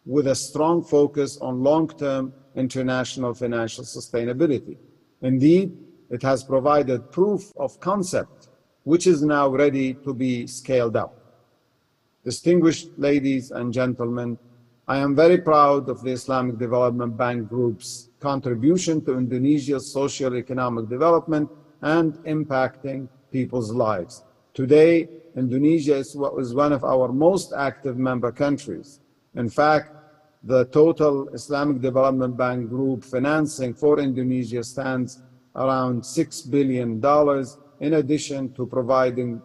with a strong focus on long-term international financial sustainability. Indeed, it has provided proof of concept, which is now ready to be scaled up. Distinguished ladies and gentlemen, I am very proud of the Islamic Development Bank Group's contribution to Indonesia's socio-economic development and impacting people's lives. Today, Indonesia is one of our most active member countries. In fact, the total Islamic Development Bank Group financing for Indonesia stands around $6 billion, in addition to providing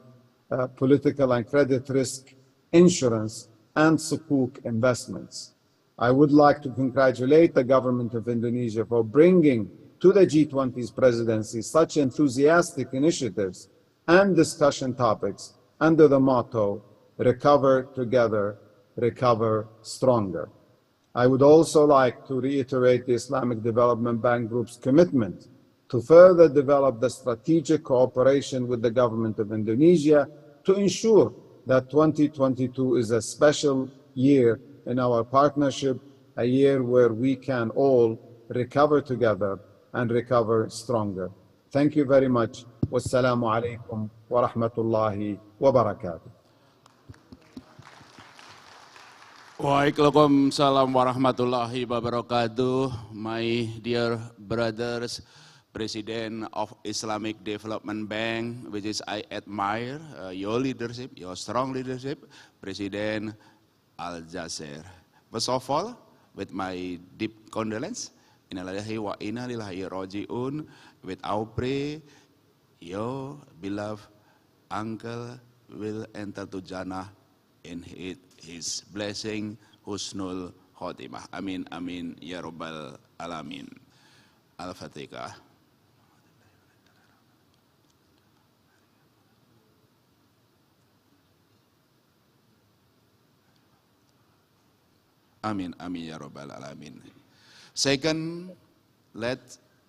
political and credit risk insurance and sukuk investments. I would like to congratulate the government of Indonesia for bringing to the G20's presidency such enthusiastic initiatives and discussion topics under the motto, recover together, recover stronger. I would also like to reiterate the Islamic Development Bank Group's commitment to further develop the strategic cooperation with the government of Indonesia to ensure that 2022 is a special year in our partnership, a year where we can all recover together and recover stronger. Thank you very much. Wassalamu alaikum wa rahmatullahi wa barakatuh. Waalaikumsalam warahmatullahi wabarakatuh. My dear brothers, President of Islamic Development Bank, which is I admire your leadership, your strong leadership, President Al-Jazeera. First of all, with my deep condolence, innalillahi wa inna ilaihi raji'un, with our prayer, your beloved uncle will enter to Jannah in his blessing, husnul khotimah. Amin, amin, ya rabbal alamin. Al-Fatihah. Amin, amin, ya rabbal alamin. Second,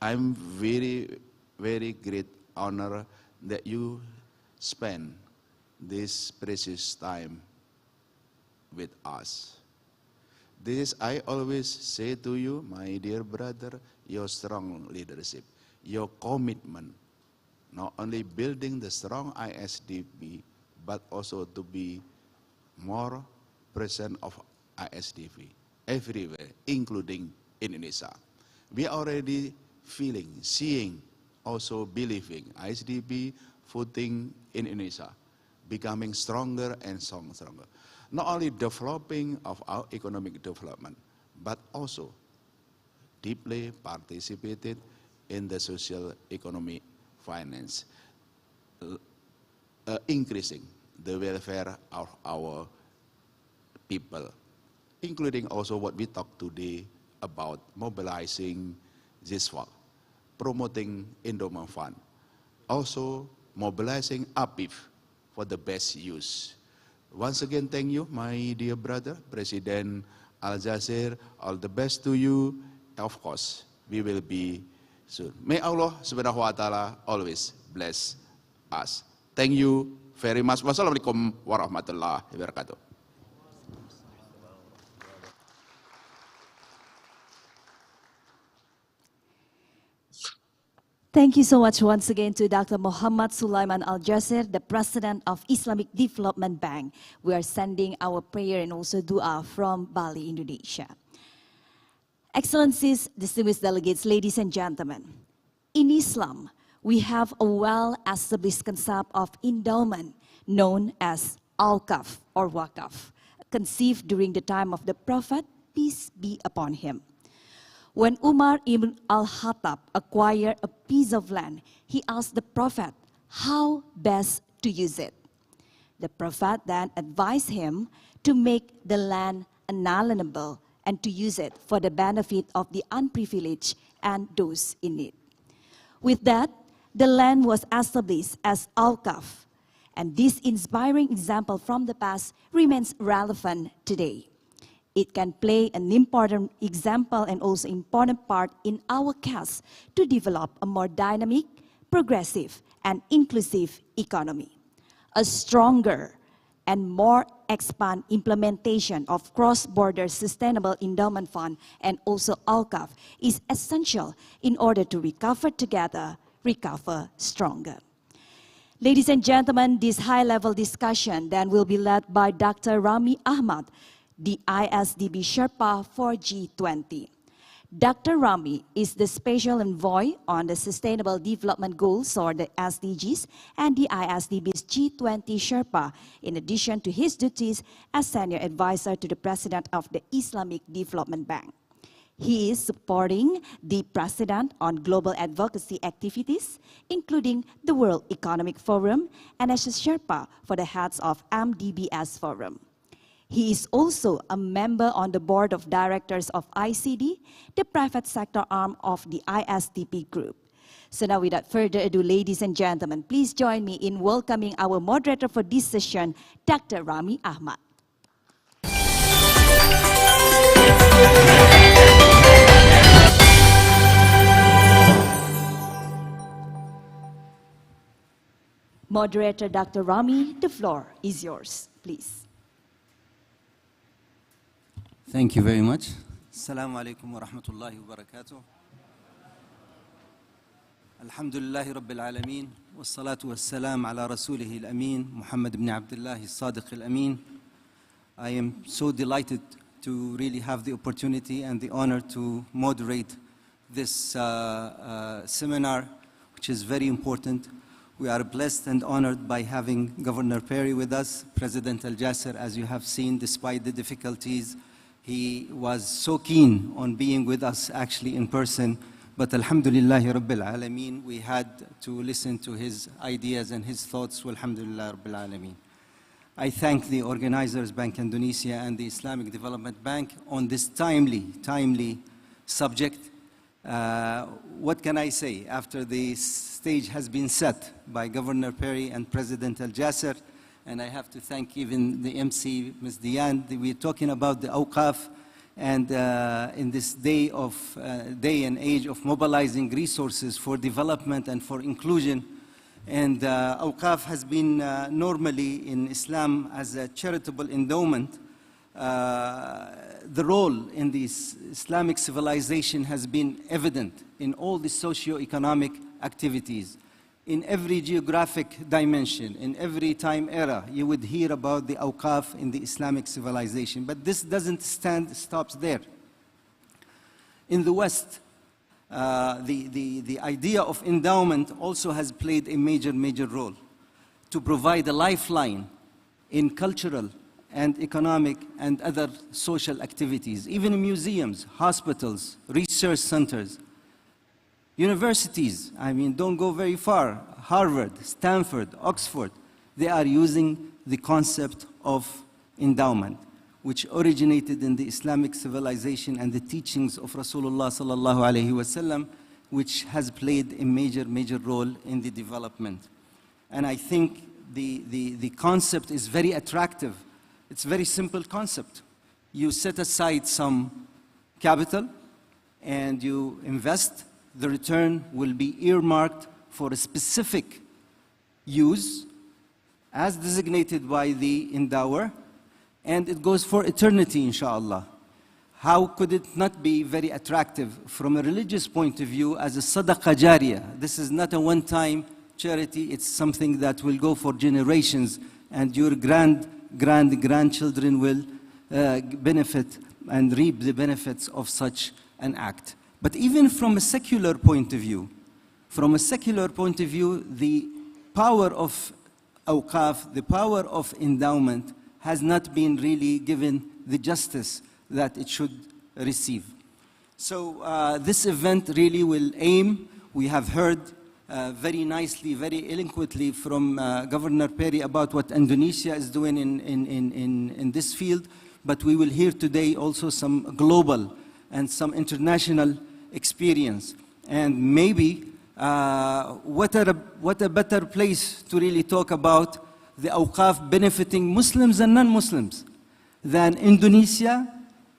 I'm very, very great honor that you spend this precious time with us. This is, I always say to you, my dear brother, your strong leadership, your commitment, not only building the strong ISDB, but also to be more present of ISDB. everywhere, including Indonesia. We are already feeling, seeing, also believing ISDB footing in Indonesia, becoming stronger and stronger. Not only developing of our economic development, but also deeply participated in the social economic finance, increasing the welfare of our people, including also what we talked today about mobilizing this work, promoting endowment fund, also mobilizing APIF for the best use. Once again, thank you, my dear brother, President Al-Jazeera. All the best to you. Of course, we will be soon. May Allah subhanahu wa ta'ala always bless us. Thank you very much. Wassalamualaikum warahmatullahi wabarakatuh. Thank you so much once again to Dr. Muhammad Sulaiman Al-Jazeera, the President of Islamic Development Bank. We are sending our prayer and also dua from Bali, Indonesia. Excellencies, distinguished delegates, ladies and gentlemen, in Islam, we have a well-established concept of endowment known as al-kaf or wakaf, conceived during the time of the Prophet, peace be upon him. When Umar ibn al-Khattab acquired a piece of land, he asked the Prophet how best to use it. The Prophet then advised him to make the land unalienable and to use it for the benefit of the unprivileged and those in need. With that, the land was established as al-kaf, and this inspiring example from the past remains relevant today. It can play an important example and also important part in our case to develop a more dynamic, progressive, and inclusive economy. A stronger and more expand implementation of cross-border sustainable endowment fund and also al-kaf is essential in order to recover together, recover stronger. Ladies and gentlemen, this high-level discussion then will be led by Dr. Rami Ahmad, the ISDB Sherpa for G20. Dr. Rami is the Special Envoy on the Sustainable Development Goals, or the SDGs, and the ISDB's G20 Sherpa, in addition to his duties as Senior Advisor to the President of the Islamic Development Bank. He is supporting the President on global advocacy activities, including the World Economic Forum, and as a Sherpa for the heads of MDBS Forum. He is also a member on the board of directors of ICD, the private sector arm of the ISDP group. So now without further ado, ladies and gentlemen, please join me in welcoming our moderator for this session, Dr. Rami Ahmad. Moderator Dr. Rami, the floor is yours, please. Thank you very much. Assalamu alaikum wa rahmatullahi wa barakatuh. Alhamdulillahi Rabbil Alameen. Wassalatu wassalam ala Rasulihi al-Amin, Muhammad ibn Abdullah al-Sadiq al-Amin. I am so delighted to really have the opportunity and the honor to moderate this seminar, which is very important. We are blessed and honored by having Governor Perry with us, President Al-Jazeera, as you have seen, despite the difficulties. He was so keen on being with us actually in person, but alhamdulillahi rabbil alameen, we had to listen to his ideas and his thoughts, walhamdulillah rabbil alameen. I thank the organizers, Bank Indonesia and the Islamic Development Bank on this timely subject. What can I say? After the stage has been set by Governor Perry and President Al-Jazeera, and I have to thank even the MC, Ms. Diane. We're talking about the awqaf, and in this day and age of mobilizing resources for development and for inclusion. And awqaf has been normally in Islam as a charitable endowment. The role in this Islamic civilization has been evident in all the socio-economic activities. in every geographic dimension, in every time era, you would hear about the awqaf in the Islamic civilization. But this doesn't stops there. In the West, the idea of endowment also has played a major role to provide a lifeline in cultural and economic and other social activities, even in museums, hospitals, research centers, universities. I mean, don't go very far. Harvard, Stanford, Oxford, they are using the concept of endowment, which originated in the Islamic civilization and the teachings of Rasulullah sallallahu alaihi wasallam, which has played a major role in the development. And I think the concept is very attractive. It's a very simple concept. You set aside some capital and you invest. The return will be earmarked for a specific use as designated by the endower, and it goes for eternity, inshallah. How could it not be very attractive from a religious point of view as a sadaqah jariyah? This is not a one-time charity, it's something that will go for generations, and your grandchildren will benefit and reap the benefits of such an act. But even from a secular point of view, the power of awqaf, the power of endowment has not been really given the justice that it should receive. So this event really will aim, we have heard very nicely, very eloquently from Governor Perry about what Indonesia is doing in this field, but we will hear today also some global and some international experience. And maybe what a better place to really talk about the awqaf benefiting Muslims and non-Muslims than Indonesia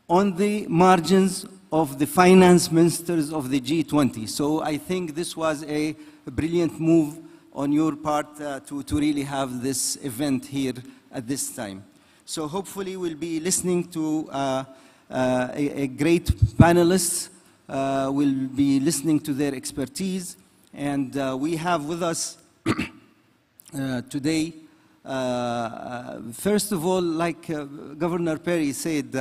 on the margins of the finance ministers of the G20. So I think this was a brilliant move on your part to really have this event here at this time. So hopefully we'll be listening to a great panelist. We'll be listening to their expertise. And we have with us today, first of all, like Governor Perry said,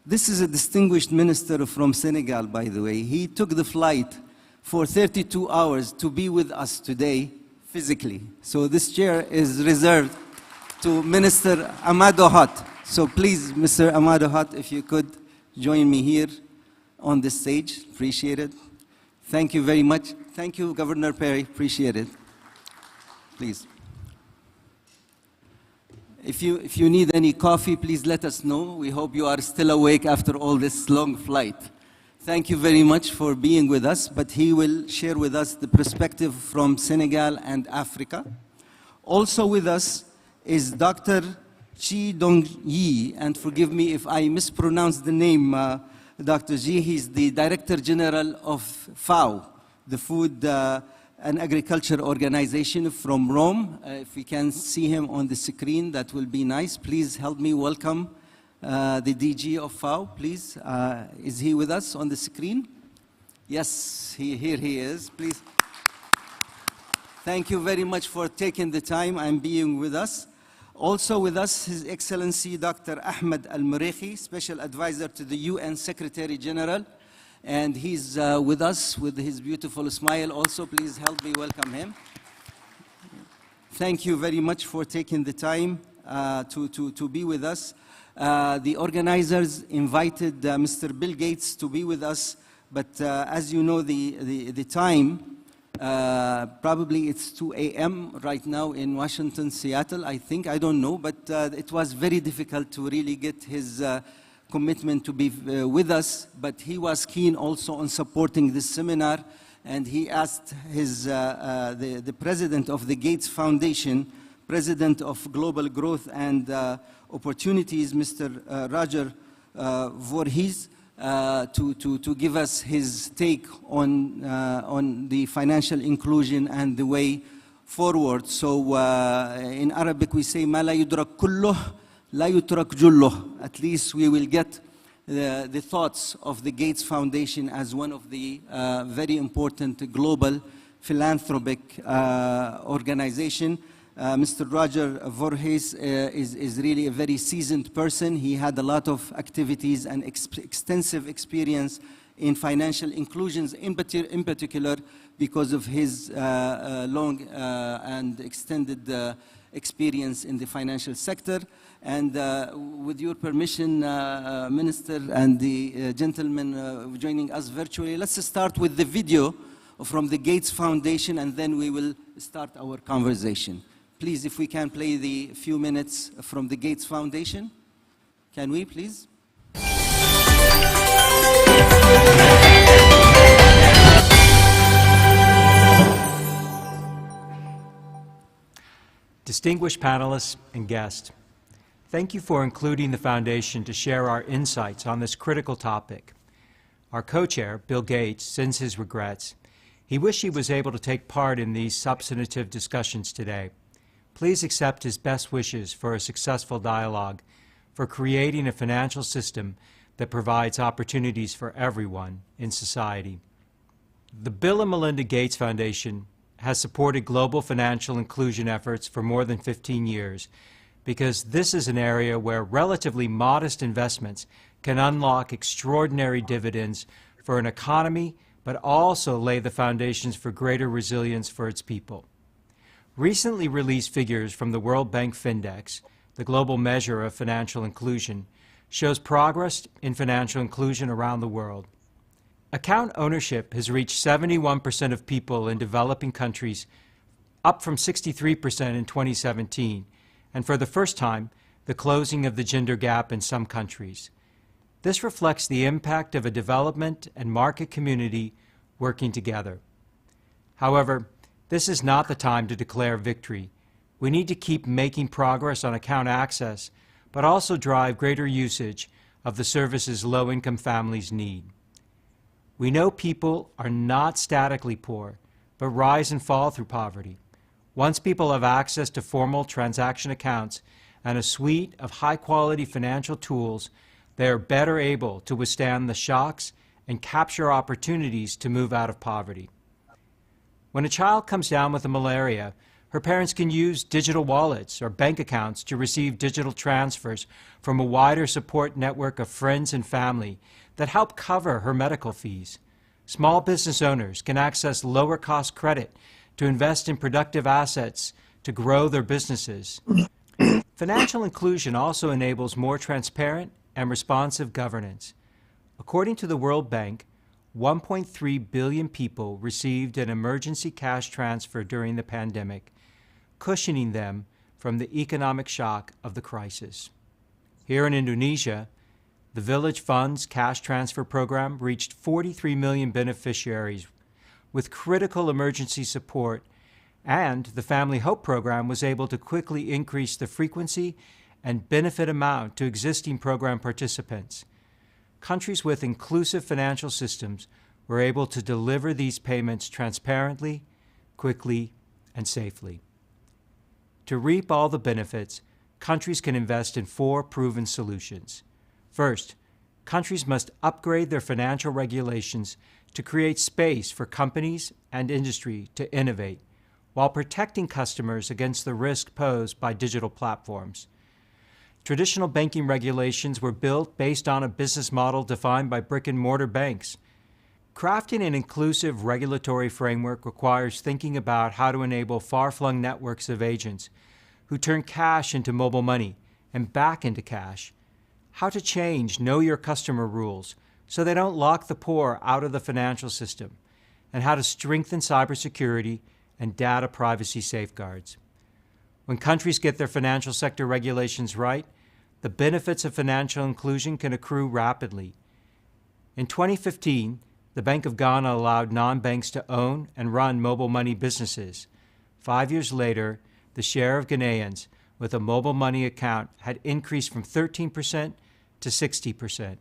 this is a distinguished minister from Senegal, by the way. He took the flight for 32 hours to be with us today physically. So this chair is reserved to Minister Amadou Hott. So please, Mr. Amadou Hott, if you could join me here on the stage, appreciate it. Thank you very much. Thank you, Governor Perry, appreciate it. Please. If you need any coffee, please let us know. We hope you are still awake after all this long flight. Thank you very much for being with us, but he will share with us the perspective from Senegal and Africa. Also with us is Dr. Chi Dong Yi, and forgive me if I mispronounce the name, Dr. Ji. He's the Director General of FAO, the Food and Agriculture Organization from Rome. If we can see him on the screen, that will be nice. Please help me welcome the DG of FAO, please. Is he with us on the screen? Yes, here he is, please. Thank you very much for taking the time and being with us. Also with us, His Excellency Dr. Ahmed Al-Muriqi, Special Advisor to the UN Secretary General. And he's with us with his beautiful smile also. Please help me welcome him. Thank you very much for taking the time to be with us. The organizers invited Mr. Bill Gates to be with us, but as you know, the time, probably it's 2 a.m. right now in Washington, Seattle, I think, I don't know, but it was very difficult to really get his commitment to be with us, but he was keen also on supporting this seminar, and he asked the president of the Gates Foundation, president of Global Growth and Opportunities, Mr. Roger Voorhees, to give us his take on the financial inclusion and the way forward. So in Arabic we say, "Ma la yudrak kulluh, la yutrak julluh." At least we will get the thoughts of the Gates Foundation as one of the very important global philanthropic organization. Mr. Roger Voorhees is really a very seasoned person. He had a lot of activities and extensive experience in financial inclusions, in particular because of his long and extended experience in the financial sector. And with your permission, Minister and the gentleman joining us virtually, let's start with the video from the Gates Foundation, and then we will start our conversation. Please, if we can play the few minutes from the Gates Foundation. Can we, please? Distinguished panelists and guests, thank you for including the Foundation to share our insights on this critical topic. Our co-chair, Bill Gates, sends his regrets. He wished he was able to take part in these substantive discussions today. Please accept his best wishes for a successful dialogue, for creating a financial system that provides opportunities for everyone in society. The Bill and Melinda Gates Foundation has supported global financial inclusion efforts for more than 15 years because this is an area where relatively modest investments can unlock extraordinary dividends for an economy, but also lay the foundations for greater resilience for its people. Recently released figures from the World Bank Findex, the global measure of financial inclusion, shows progress in financial inclusion around the world. Account ownership has reached 71% of people in developing countries, up from 63% in 2017, and for the first time, the closing of the gender gap in some countries. This reflects the impact of a development and market community working together. However, this is not the time to declare victory. We need to keep making progress on account access, but also drive greater usage of the services low-income families need. We know people are not statically poor, but rise and fall through poverty. Once people have access to formal transaction accounts and a suite of high-quality financial tools, they are better able to withstand the shocks and capture opportunities to move out of poverty. When a child comes down with a malaria, her parents can use digital wallets or bank accounts to receive digital transfers from a wider support network of friends and family that help cover her medical fees. Small business owners can access lower-cost credit to invest in productive assets to grow their businesses. Financial inclusion also enables more transparent and responsive governance. According to the World Bank, 1.3 billion people received an emergency cash transfer during the pandemic, cushioning them from the economic shock of the crisis. Here in Indonesia, the Village Funds Cash Transfer Program reached 43 million beneficiaries with critical emergency support, and the Family Hope Program was able to quickly increase the frequency and benefit amount to existing program participants. Countries with inclusive financial systems were able to deliver these payments transparently, quickly, and safely. To reap all the benefits, countries can invest in 4 proven solutions. First, countries must upgrade their financial regulations to create space for companies and industry to innovate, while protecting customers against the risk posed by digital platforms. Traditional banking regulations were built based on a business model defined by brick-and-mortar banks. Crafting an inclusive regulatory framework requires thinking about how to enable far-flung networks of agents who turn cash into mobile money and back into cash, how to change know-your-customer rules so they don't lock the poor out of the financial system, and how to strengthen cybersecurity and data privacy safeguards. When countries get their financial sector regulations right, the benefits of financial inclusion can accrue rapidly. In 2015, the Bank of Ghana allowed non-banks to own and run mobile money businesses. 5 years later, the share of Ghanaians with a mobile money account had increased from 13% to 60%.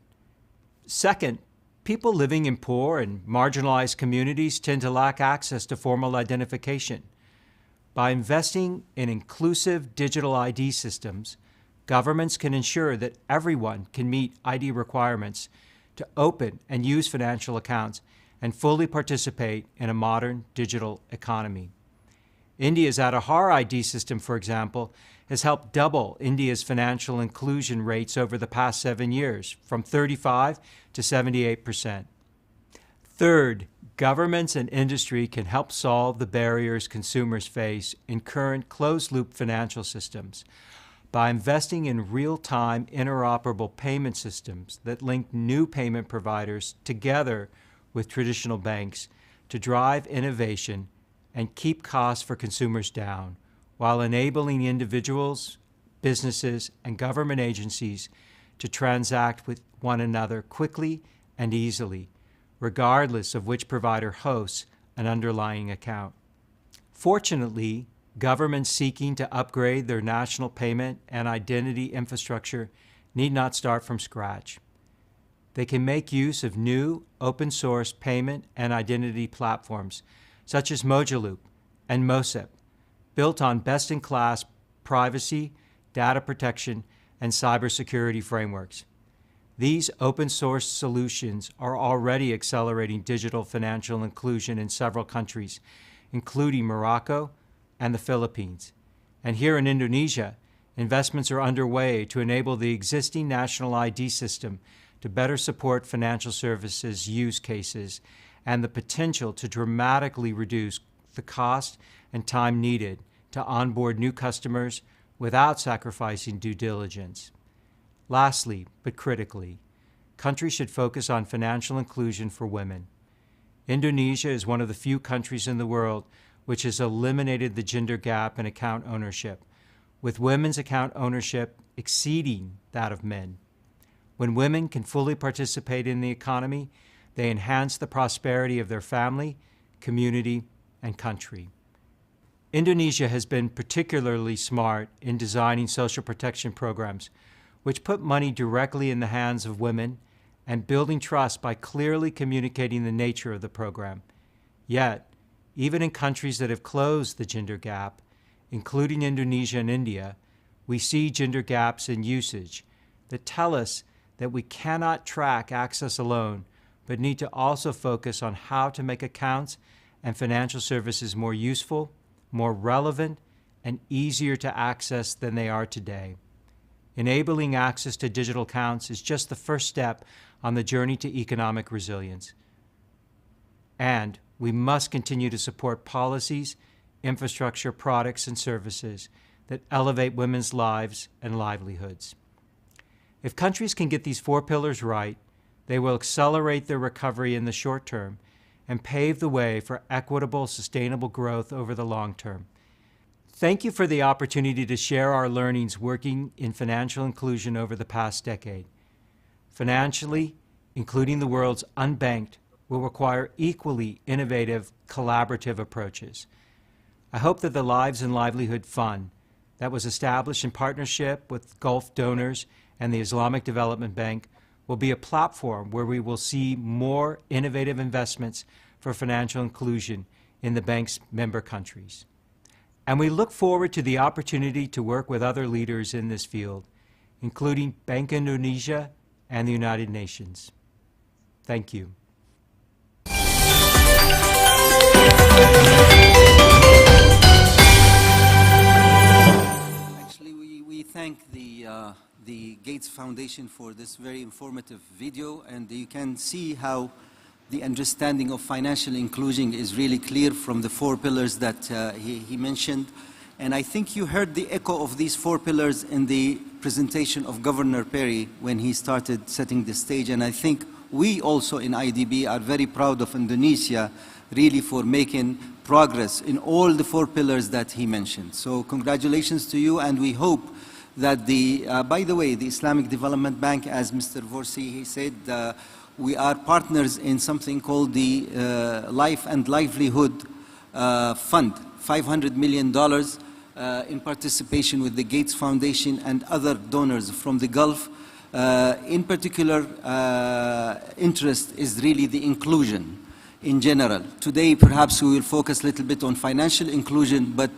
Second, people living in poor and marginalized communities tend to lack access to formal identification. By investing in inclusive digital ID systems, governments can ensure that everyone can meet ID requirements to open and use financial accounts and fully participate in a modern digital economy. India's Aadhaar ID system, for example, has helped double India's financial inclusion rates over the past 7 years, from 35 to 78%. Third, governments and industry can help solve the barriers consumers face in current closed-loop financial systems by investing in real-time interoperable payment systems that link new payment providers together with traditional banks to drive innovation and keep costs for consumers down, while enabling individuals, businesses, and government agencies to transact with one another quickly and easily, regardless of which provider hosts an underlying account. Fortunately, governments seeking to upgrade their national payment and identity infrastructure need not start from scratch. They can make use of new open-source payment and identity platforms such as Mojaloop and Mosep, built on best-in-class privacy, data protection, and cybersecurity frameworks. These open-source solutions are already accelerating digital financial inclusion in several countries, including Morocco and the Philippines. And here in Indonesia, investments are underway to enable the existing national ID system to better support financial services use cases and the potential to dramatically reduce the cost and time needed to onboard new customers without sacrificing due diligence. Lastly, but critically, countries should focus on financial inclusion for women. Indonesia is one of the few countries in the world which has eliminated the gender gap in account ownership, with women's account ownership exceeding that of men. When women can fully participate in the economy, they enhance the prosperity of their family, community, and country. Indonesia has been particularly smart in designing social protection programs, which put money directly in the hands of women and building trust by clearly communicating the nature of the program. Yet, even in countries that have closed the gender gap, including Indonesia and India, we see gender gaps in usage that tell us that we cannot track access alone, but need to also focus on how to make accounts and financial services more useful, more relevant, and easier to access than they are today. Enabling access to digital accounts is just the first step on the journey to economic resilience. And we must continue to support policies, infrastructure, products, and services that elevate women's lives and livelihoods. If countries can get these 4 pillars right, they will accelerate their recovery in the short term and pave the way for equitable, sustainable growth over the long term. Thank you for the opportunity to share our learnings working in financial inclusion over the past decade. Financially, including the world's unbanked, will require equally innovative, collaborative approaches. I hope that the Lives and Livelihood Fund that was established in partnership with Gulf donors and the Islamic Development Bank will be a platform where we will see more innovative investments for financial inclusion in the bank's member countries. And we look forward to the opportunity to work with other leaders in this field, including Bank Indonesia and the United Nations. Thank you. Actually, we thank the Gates Foundation for this very informative video, and you can see how the understanding of financial inclusion is really clear from the 4 pillars that he mentioned. And I think you heard the echo of these 4 pillars in the presentation of Governor Perry when he started setting the stage. And I think we also in IDB are very proud of Indonesia really for making progress in all the 4 pillars that he mentioned. So congratulations to you, and we hope that by the way, the Islamic Development Bank, as Mr. Vorsi he said, we are partners in something called the Life and Livelihood Fund, $500 million in participation with the Gates Foundation and other donors from the Gulf. In particular, interest is really the inclusion in general. Today, perhaps we will focus a little bit on financial inclusion, but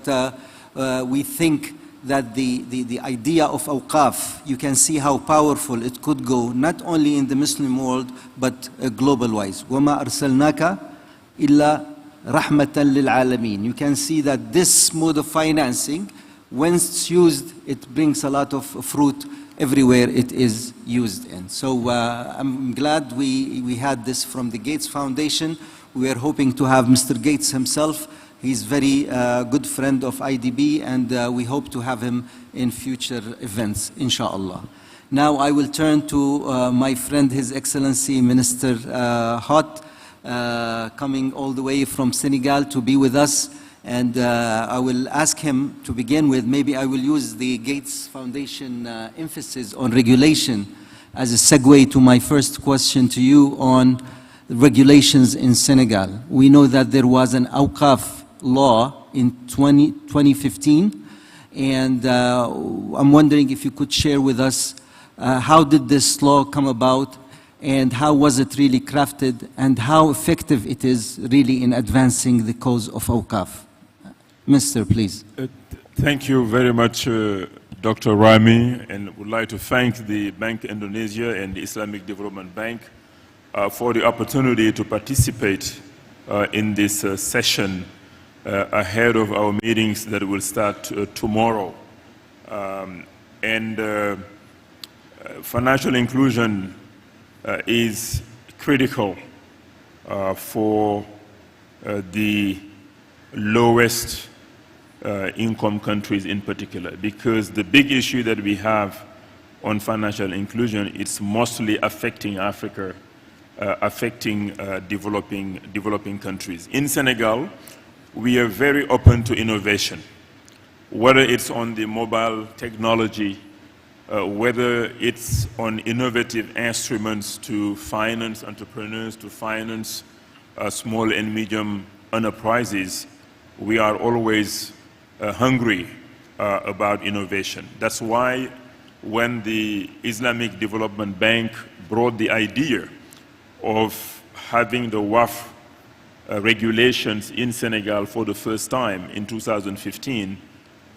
we think that the idea of awqaf, you can see how powerful it could go, not only in the Muslim world, but global-wise. وَمَا أَرْسَلْنَاكَ إِلَّا رَحْمَةً لِلْعَالَمِينَ. You can see that this mode of financing, when it's used, it brings a lot of fruit everywhere it is used in. So I'm glad we had this from the Gates Foundation. We are hoping to have Mr. Gates himself. He's very good friend of IDB, and we hope to have him in future events, inshallah. Now I will turn to my friend, His Excellency Minister Hott, coming all the way from Senegal to be with us. And I will ask him to begin with, maybe I will use the Gates Foundation emphasis on regulation as a segue to my first question to you on regulations in Senegal. We know that there was an awqaf law in 2015, and I'm wondering if you could share with us how did this law come about, and how was it really crafted, and how effective it is really in advancing the cause of awqaf. Minister, please. Thank you very much, Dr. Rami, and would like to thank the Bank Indonesia and the Islamic Development Bank for the opportunity to participate in this session ahead of our meetings that will start tomorrow. Financial inclusion is critical for the lowest income countries in particular, because the big issue that we have on financial inclusion is mostly affecting Africa, affecting developing countries. In Senegal, we are very open to innovation, whether it's on the mobile technology, whether it's on innovative instruments to finance entrepreneurs, to finance small and medium enterprises. We are always hungry about innovation. That's why when the Islamic Development Bank brought the idea of having the WAF regulations in Senegal for the first time in 2015,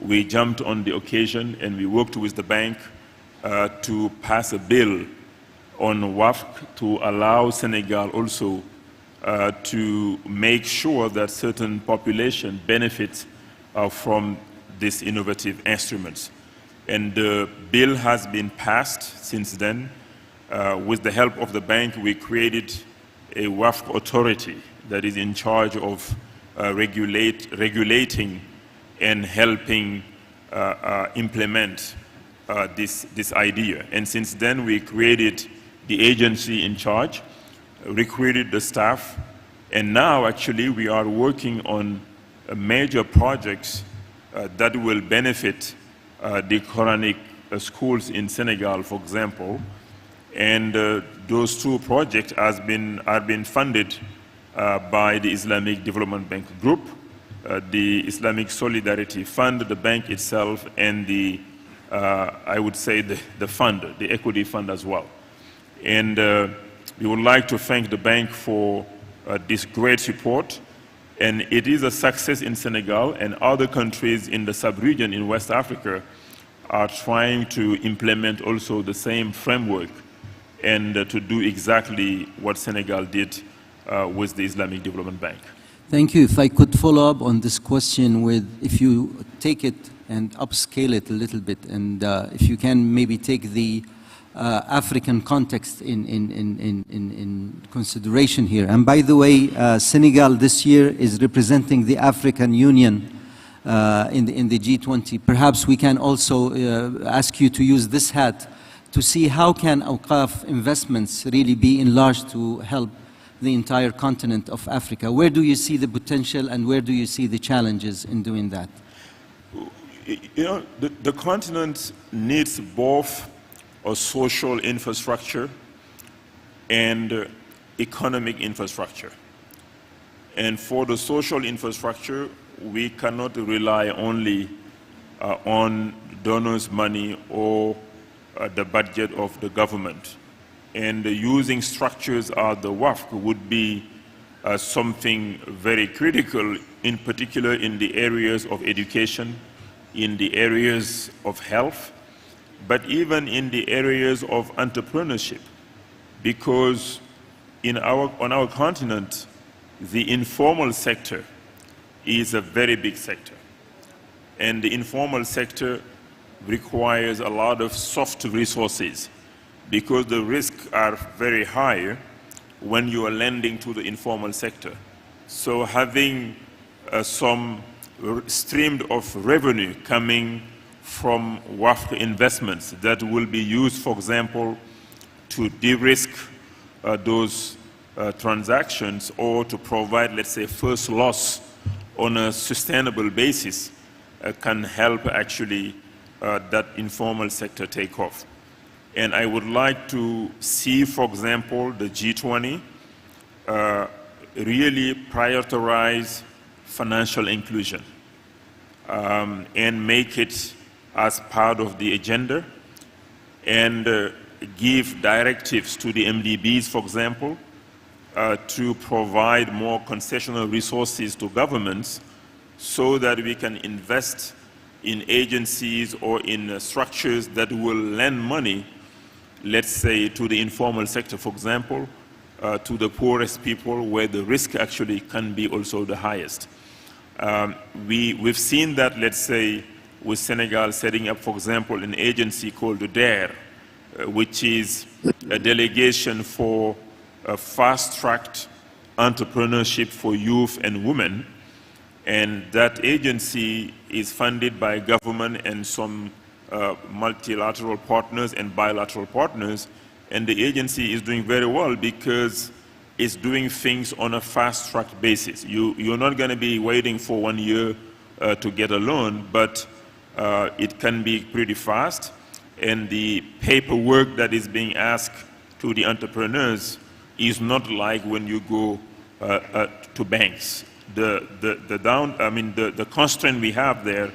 we jumped on the occasion and we worked with the bank to pass a bill on WAF to allow Senegal also to make sure that certain population benefits from these innovative instruments. And the bill has been passed since then. With the help of the bank, we created a WAF authority that is in charge of regulating and helping implement this idea. And since then, we created the agency in charge, recruited the staff, and now actually we are working on major projects that will benefit the Quranic schools in Senegal, for example. And those two projects are being funded by the Islamic Development Bank Group, the Islamic Solidarity Fund, the bank itself, and the, I would say, the fund, the equity fund as well. And we would like to thank the bank for this great support. And it is a success in Senegal, and other countries in the sub-region in West Africa are trying to implement also the same framework and to do exactly what Senegal did with the Islamic Development Bank. Thank you. If I could follow up on this question with, if you take it and upscale it a little bit, and if you can maybe take the African context in consideration here. And by the way, Senegal this year is representing the African Union in the G20. Perhaps we can also ask you to use this hat to see how can awqaf investments really be enlarged to help the entire continent of Africa. Where do you see the potential, and where do you see the challenges in doing that? You know, the continent needs both a social infrastructure and economic infrastructure. And for the social infrastructure, we cannot rely only on donors' money or the budget of the government. And using structures as the WAF would be something very critical, in particular in the areas of education, in the areas of health, but even in the areas of entrepreneurship, because on our continent, the informal sector is a very big sector. And the informal sector requires a lot of soft resources because the risks are very high when you are lending to the informal sector. So having some stream of revenue coming from WAFC investments that will be used, for example, to de-risk those transactions or to provide, let's say, first loss on a sustainable basis can help actually that informal sector take off. And I would like to see, for example, the G20 really prioritize financial inclusion and make it as part of the agenda and give directives to the MDBs, for example, to provide more concessional resources to governments so that we can invest in agencies or in structures that will lend money, let's say, to the informal sector, for example, to the poorest people where the risk actually can be also the highest. We've seen that, let's say, with Senegal setting up, for example, an agency called dari, which is a delegation for fast-tracked entrepreneurship for youth and women. And that agency is funded by government and some multilateral partners and bilateral partners. And the agency is doing very well because it's doing things on a fast-track basis. You're not going to be waiting for 1 year to get a loan, but it can be pretty fast. And the paperwork that is being asked to the entrepreneurs is not like when you go to banks. The constraint we have there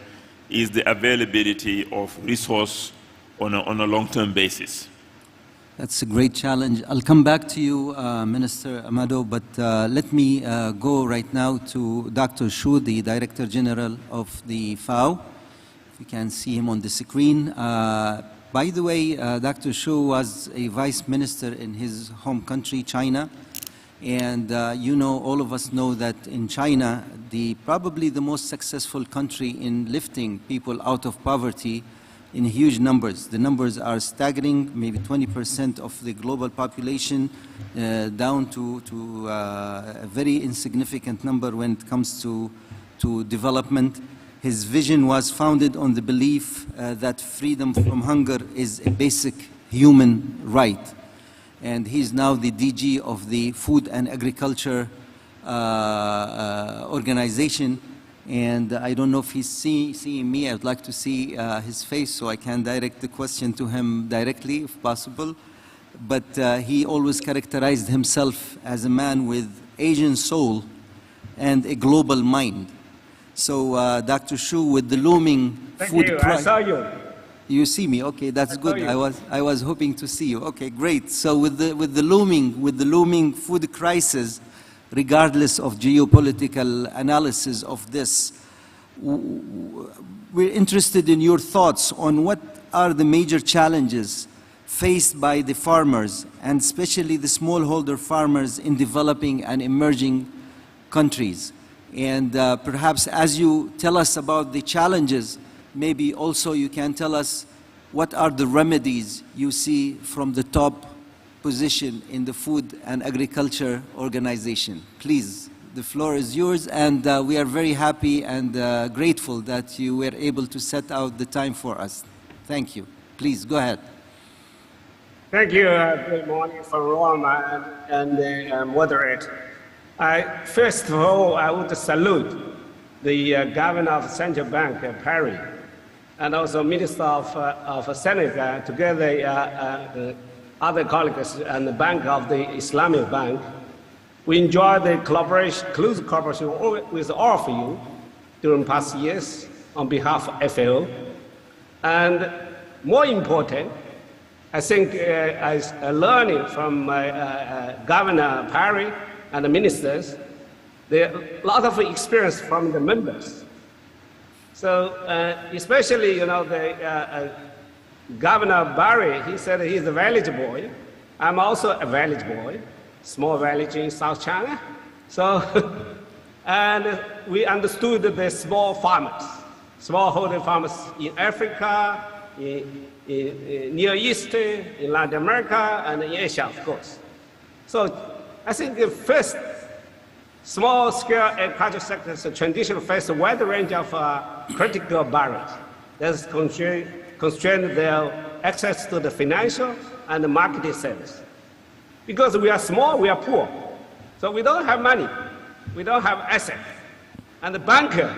is the availability of resource on a long-term basis. That's a great challenge. I'll come back to you, Minister Amado, but let me go right now to Dr. Shu, the Director General of the FAO. If you can see him on the screen. By the way, Dr. Shu was a vice minister in his home country, China. And you know, all of us know that in China, probably the most successful country in lifting people out of poverty in huge numbers. The numbers are staggering, maybe 20% of the global population down to a very insignificant number when it comes to development. His vision was founded on the belief that freedom from hunger is a basic human right. And he's now the DG of the Food and Agriculture organization. And I don't know if he's seeing me. I'd like to see his face so I can direct the question to him directly, if possible. But he always characterized himself as a man with Asian soul and a global mind. So, Dr. Shu, with the looming food crisis. I saw you. You see me? Okay, that's good. I was hoping to see you. Okay, great. So, with the looming food crisis, regardless of geopolitical analysis of this, we're interested in your thoughts on what are the major challenges faced by the farmers, and especially the smallholder farmers in developing and emerging countries. And perhaps as you tell us about the challenges, maybe also you can tell us what are the remedies you see from the top position in the Food and Agriculture Organization. Please, the floor is yours, and we are very happy and grateful that you were able to set out the time for us. Thank you. Please, go ahead. Thank you. Good morning from Rome and the moderator. First of all, I would salute the Governor of Central Bank, Perry, and also Minister of Senegal, together other colleagues and the Bank of the Islamic Bank. We enjoy the close cooperation with all of you during past years on behalf of FAO. And more important, I think as learning from Governor Perry and the ministers, there are a lot of experience from the members. So especially, the Governor Barry, he said he's a village boy. I'm also a village boy, small village in South China. So, and we understood the small farmers, smallholder farmers in Africa, in Near East, in Latin America, and in Asia, of course. So I think the first small-scale agriculture sectors traditionally face a wide range of critical barriers that constrain their access to the financial and the marketing service. Because we are small, we are poor. So we don't have money, we don't have assets. And the banker,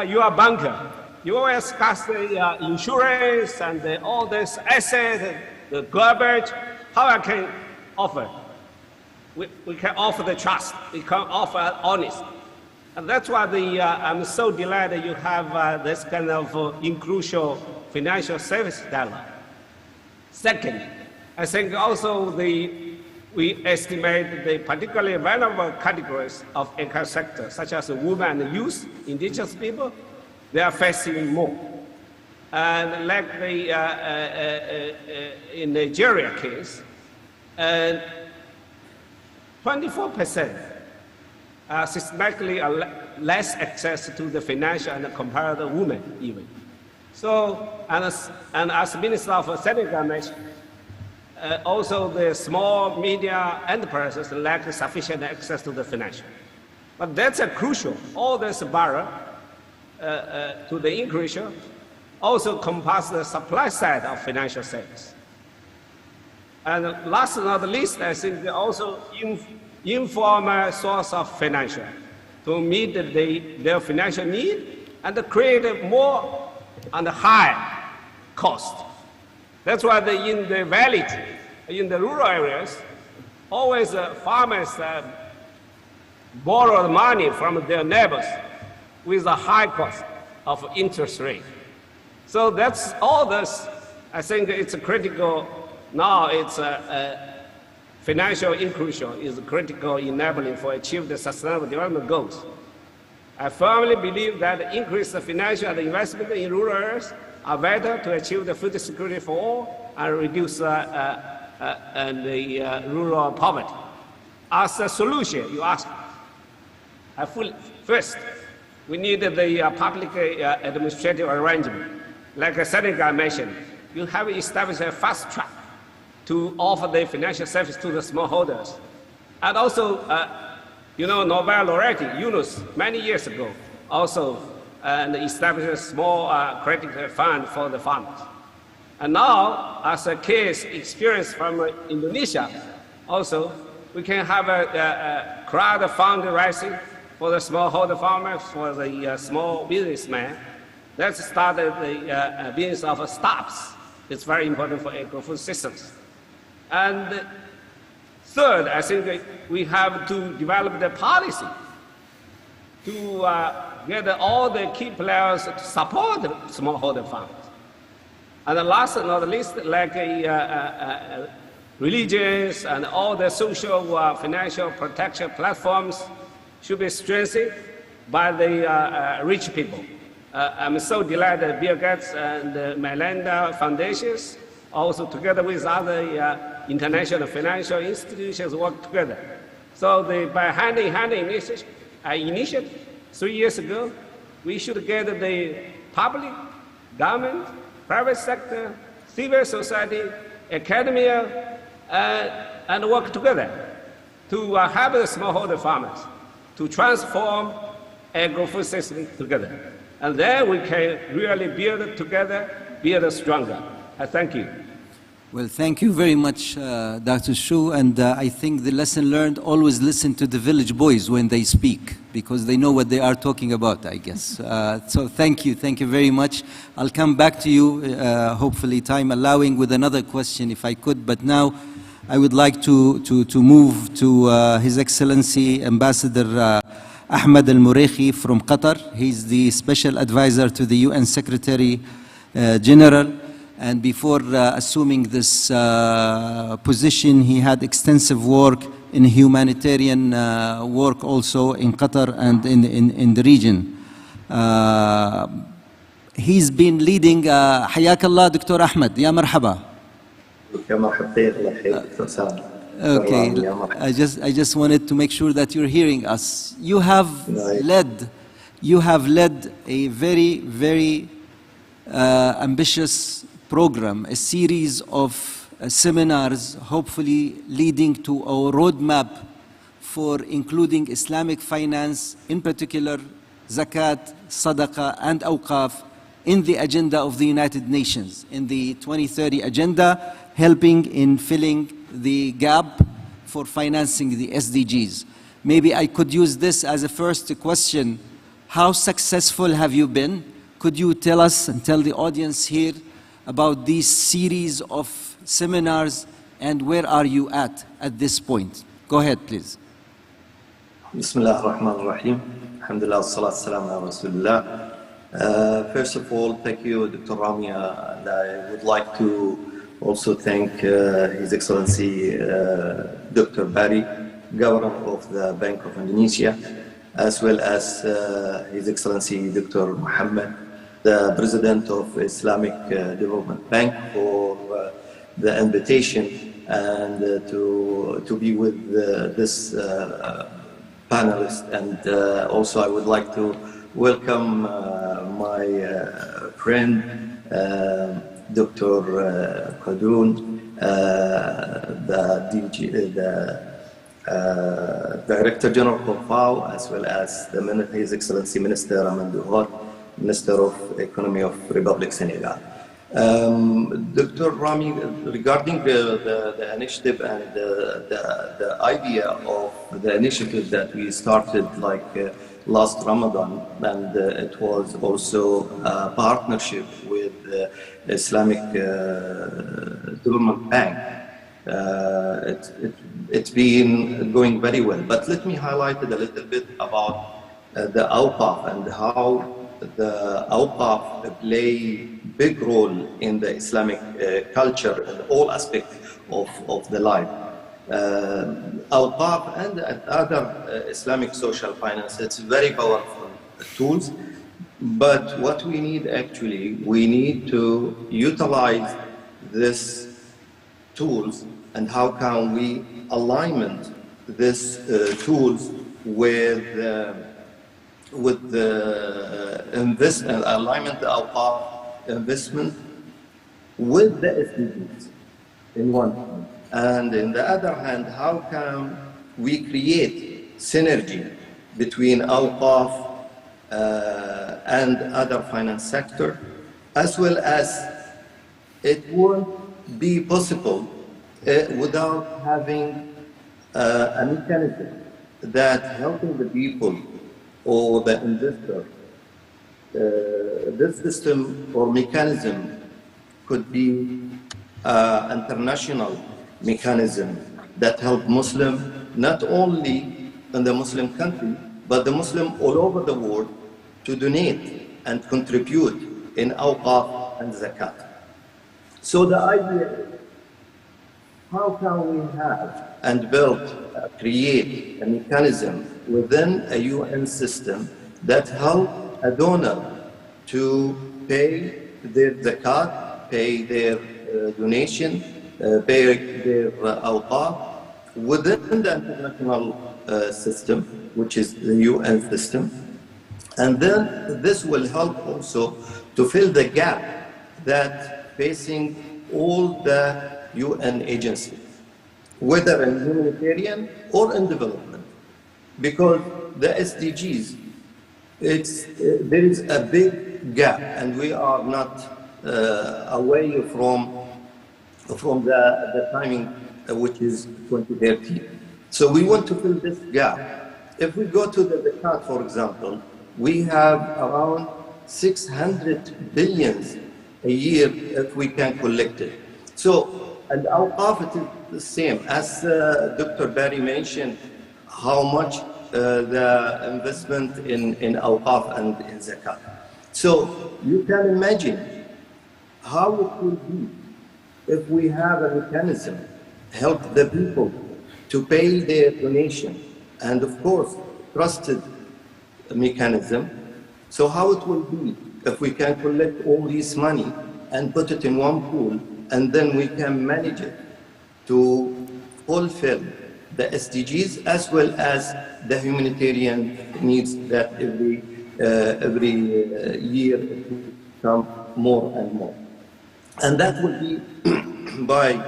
you are a banker, you always cost the insurance and all this asset, the garbage. How I can offer? We can offer the trust, we can offer honest. And that's why I'm so delighted you have this kind of inclusive financial service dialogue. Second, I think also we estimate the particularly vulnerable categories of agriculture sector, such as women and youth, indigenous people, they are facing more. And like in Nigeria case, 24% are systematically less access to the financial and compared to women even. So, and as Minister of Senegal mentioned, also the small media enterprises lack sufficient access to the financial. But that's a crucial. All this barrier to the increase also compass the supply side of financial service. And last but not least, I think also informal source of financial to meet their financial need and to create more and high cost. That's why in the valley, in the rural areas, always farmers borrow money from their neighbors with a high cost of interest rate. So that's all this. I think it's critical. Now it's financial inclusion is critical enabling for achieve the sustainable development goals. I firmly believe that increased financial and investment in rural areas are vital to achieve the food security for all and reduce rural poverty. As a solution, you ask, first, we need the public administrative arrangement. Like Senegal mentioned, you have established a fast track to offer the financial service to the smallholders. And also, Nobel laureate Yunus, many years ago, also established a small credit fund for the farmers. And now, as a case experience from Indonesia, also, we can have a crowd fundraising for the smallholder farmers, for the small businessmen. Let's start the business of startups. It's very important for agro-food systems. And third, I think we have to develop the policy to get all the key players to support the smallholder farmers. And last but not least, like religions and all the social financial protection platforms should be strengthened by the rich people. I'm so delighted that Bill Gates and Melinda Foundations, also together with other international financial institutions, work together. So by hand-in-hand initiative 3 years ago, we should get the public, government, private sector, civil society, academia, and work together to help the smallholder farmers to transform agro-food system together. And then we can really build together, build stronger. I thank you. Well, thank you very much, Dr. Shu, and I think the lesson learned, always listen to the village boys when they speak, because they know what they are talking about, I guess. So thank you very much. I'll come back to you, hopefully time allowing, with another question if I could, but now I would like to move to His Excellency Ambassador Ahmed Al-Murekhi from Qatar. He's the Special Advisor to the UN Secretary General. And before assuming this position, he had extensive work in humanitarian work also in Qatar and in the region. he's been leading حياك الله دكتور أحمد يا مرحبا. يا مرحبتين الله يحييك دكتور سامي. Okay, I just wanted to make sure that you're hearing us. You have led a very, very ambitious program, a series of seminars, hopefully leading to a roadmap for including Islamic finance, in particular zakat, sadaqah, and awqaf, in the agenda of the United Nations, in the 2030 agenda, helping in filling the gap for financing the SDGs. Maybe I could use this as a first question. How successful have you been? Could you tell us and tell the audience here about these series of seminars and where are you at this point? Go ahead, please. Bismillah ar-Rahman ar-Rahim. Alhamdulillah, wassalat salam ala Rasulullah. First of all, thank you, Dr. Ramia, and I would like to also thank His Excellency Dr. Bari, Governor of the Bank of Indonesia, as well as His Excellency Dr. Muhammad, the President of Islamic Development Bank, for the invitation and to be with this panelist. And also I would like to welcome my friend Dr. Qadoon, the Director General of FAO, as well as His Excellency Minister Amanduhar, Minister of Economy of Republic Senegal. Dr. Rami, regarding the initiative and the idea of the initiative that we started like last Ramadan, and it was also a partnership with the Islamic Development Bank. It's been going very well, but let me highlight it a little bit about the awqaf and how the awqaf play big role in the Islamic culture and all aspects of the life. Awqaf and other Islamic social finance, it's very powerful tools, but what we need actually, we need to utilize these tools, and how can we alignment these tools with the investment, alignment of our investment with the SDGs in one hand. And in the other hand, how can we create synergy between awqaf and other finance sector, as well as it won't be possible without having a mechanism that helping the people or the investor. This system or mechanism could be international mechanism that help Muslim not only in the Muslim country, but the Muslim all over the world to donate and contribute in awqaf and zakat. So the idea is, how can we have and build, create a mechanism within a UN system that help a donor to pay their zakat, pay their donation, pay their awqaf within the international system, which is the UN system. And then this will help also to fill the gap that facing all the UN agencies, whether in humanitarian or in development. Because the SDGs, there is a big gap, and we are not away from the timing, which is 2030. So we want to fill this gap. If we go to the zakat, for example, we have around 600 billions a year if we can collect it. So, and awqaf, it is the same. As Dr. Bari mentioned, how much the investment in awqaf and in zakat. So you can imagine how it will be if we have a mechanism help the people to pay their donation, and of course trusted mechanism. So how it will be if we can collect all this money and put it in one pool, and then we can manage it to fulfill the SDGs as well as the humanitarian needs that every year become more and more. And that will be by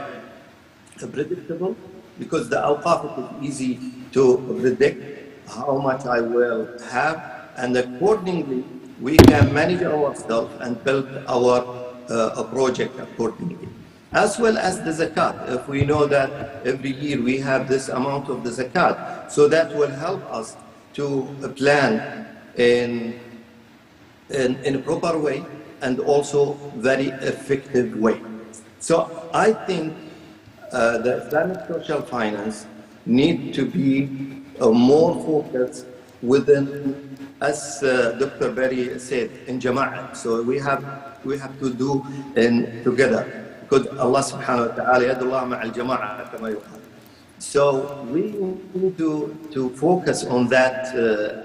predictable, because the awqaf is easy to predict how much I will have, and accordingly we can manage ourselves and build our project accordingly. As well as the zakat, if we know that every year we have this amount of the zakat, so that will help us to plan in a proper way and also very effective way. So I think the Islamic social finance need to be more focused within, as Dr. Berry said, in Jama'ah. So we have to do together. Because Allah subhanahu wa ta'ala, yadullah ma'al jama'ah, kama yuqal. So we need to focus on that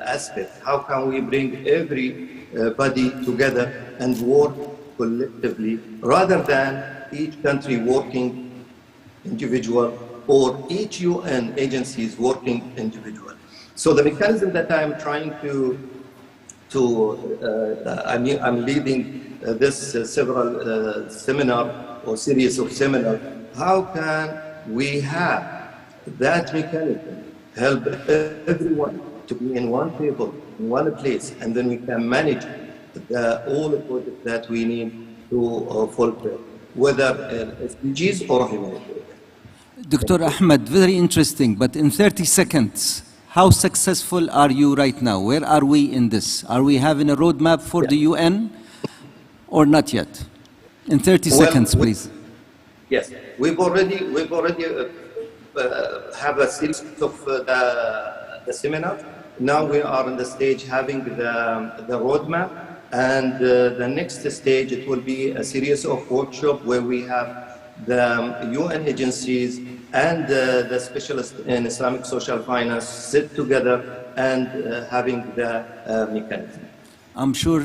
aspect. How can we bring everybody together and work collectively, rather than each country working individual or each UN agencies working individual. So the mechanism that I'm trying I'm leading this several seminar or series of seminars. How can we have that mechanism help everyone to be in one table, in one place, and then we can manage all the projects that we need to fulfill, whether SDGs or humanitarian. Dr. Ahmed, very interesting, but in 30 seconds, how successful are you right now? Where are we in this? Are we having a roadmap for the UN or not yet? In 30 seconds, please. Yes, we've already have a series of the seminar. Now we are in the stage having the roadmap, and the next stage it will be a series of workshops where we have the UN agencies and the specialists in Islamic social finance sit together and having the mechanism. I'm sure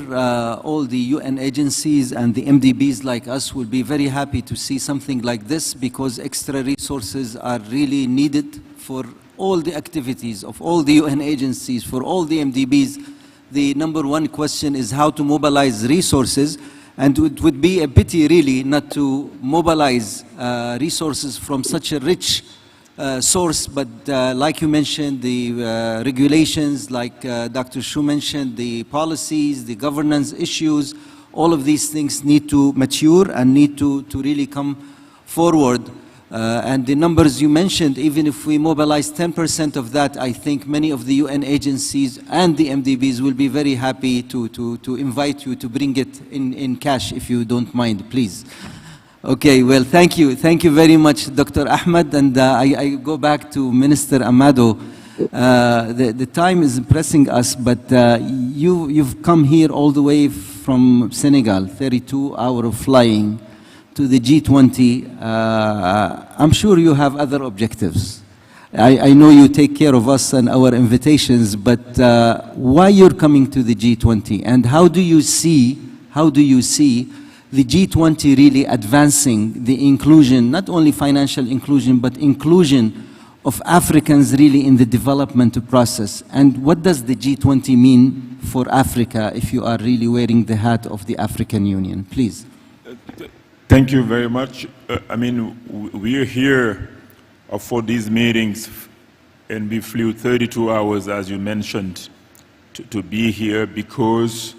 all the UN agencies and the MDBs like us will be very happy to see something like this, because extra resources are really needed for all the activities of all the UN agencies, for all the MDBs. The number one question is how to mobilize resources, and it would be a pity really not to mobilize resources from such a rich source, but like you mentioned, the regulations, like Dr. Shu mentioned, the policies, the governance issues, all of these things need to mature and need to really come forward. And the numbers you mentioned, even if we mobilize 10% of that, I think many of the UN agencies and the MDBs will be very happy to invite you to bring it in cash, if you don't mind, please. Okay, well, thank you. Thank you very much, Dr. Ahmed. And I go back to Minister Amado. The time is pressing us, but you've come here all the way from Senegal, 32-hour of flying, to the G20. I'm sure you have other objectives. I know you take care of us and our invitations, but why you're coming to the G20, and how do you see the G20 really advancing the inclusion, not only financial inclusion, but inclusion of Africans really in the development process? And what does the G20 mean for Africa if you are really wearing the hat of the African Union? Please. Thank you very much. I mean, we're here for these meetings, and we flew 32 hours, as you mentioned, to be here because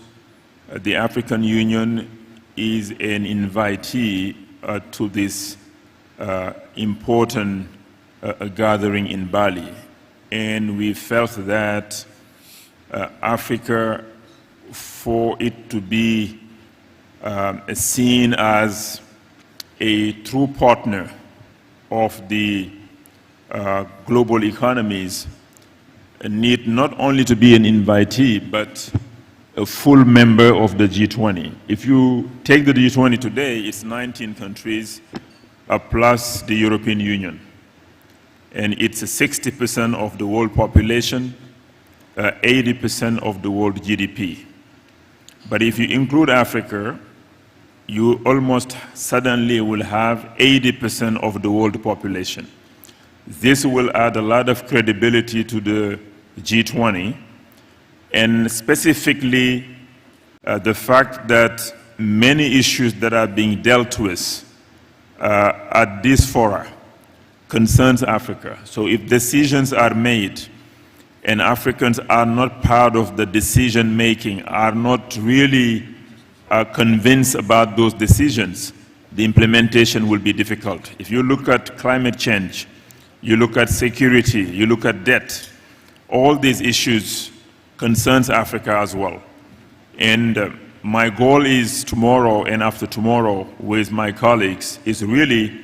the African Union is an invitee to this important gathering in Bali. And we felt that Africa, for it to be seen as a true partner of the global economies, need not only to be an invitee, but a full member of the G20. If you take the G20 today, it's 19 countries plus the European Union. And it's 60% of the world population, 80% of the world GDP. But if you include Africa, you almost suddenly will have 80% of the world population. This will add a lot of credibility to the G20, and specifically the fact that many issues that are being dealt with at this fora concerns Africa. So if decisions are made and Africans are not part of the decision making, are not really convinced about those decisions, the implementation will be difficult. If you look at climate change, you look at security, you look at debt, all these issues concerns Africa as well. And my goal is tomorrow and after tomorrow with my colleagues is really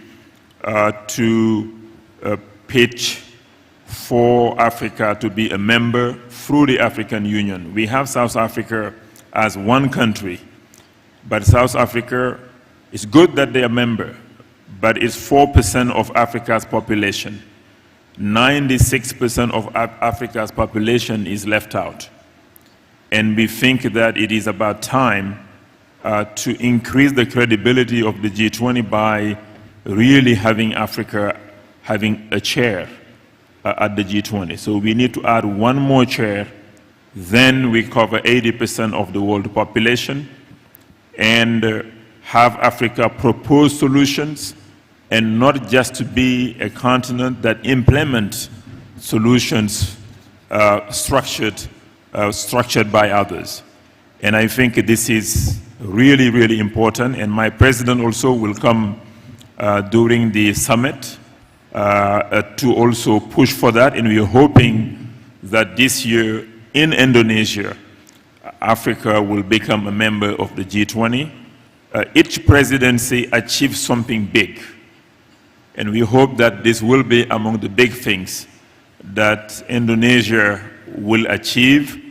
to pitch for Africa to be a member through the African Union. We have South Africa as one country, but South Africa, it's good that they are a member, but it's 4% of Africa's population. 96% of Africa's population is left out. And we think that it is about time to increase the credibility of the G20 by really having Africa having a chair at the G20. So we need to add one more chair, then we cover 80% of the world population, and have Africa propose solutions, and not just to be a continent that implements solutions structured by others. And I think this is really, really important, and my president also will come during the summit to also push for that, and we are hoping that this year in Indonesia, Africa will become a member of the G20. Each presidency achieves something big, and we hope that this will be among the big things that Indonesia will achieve,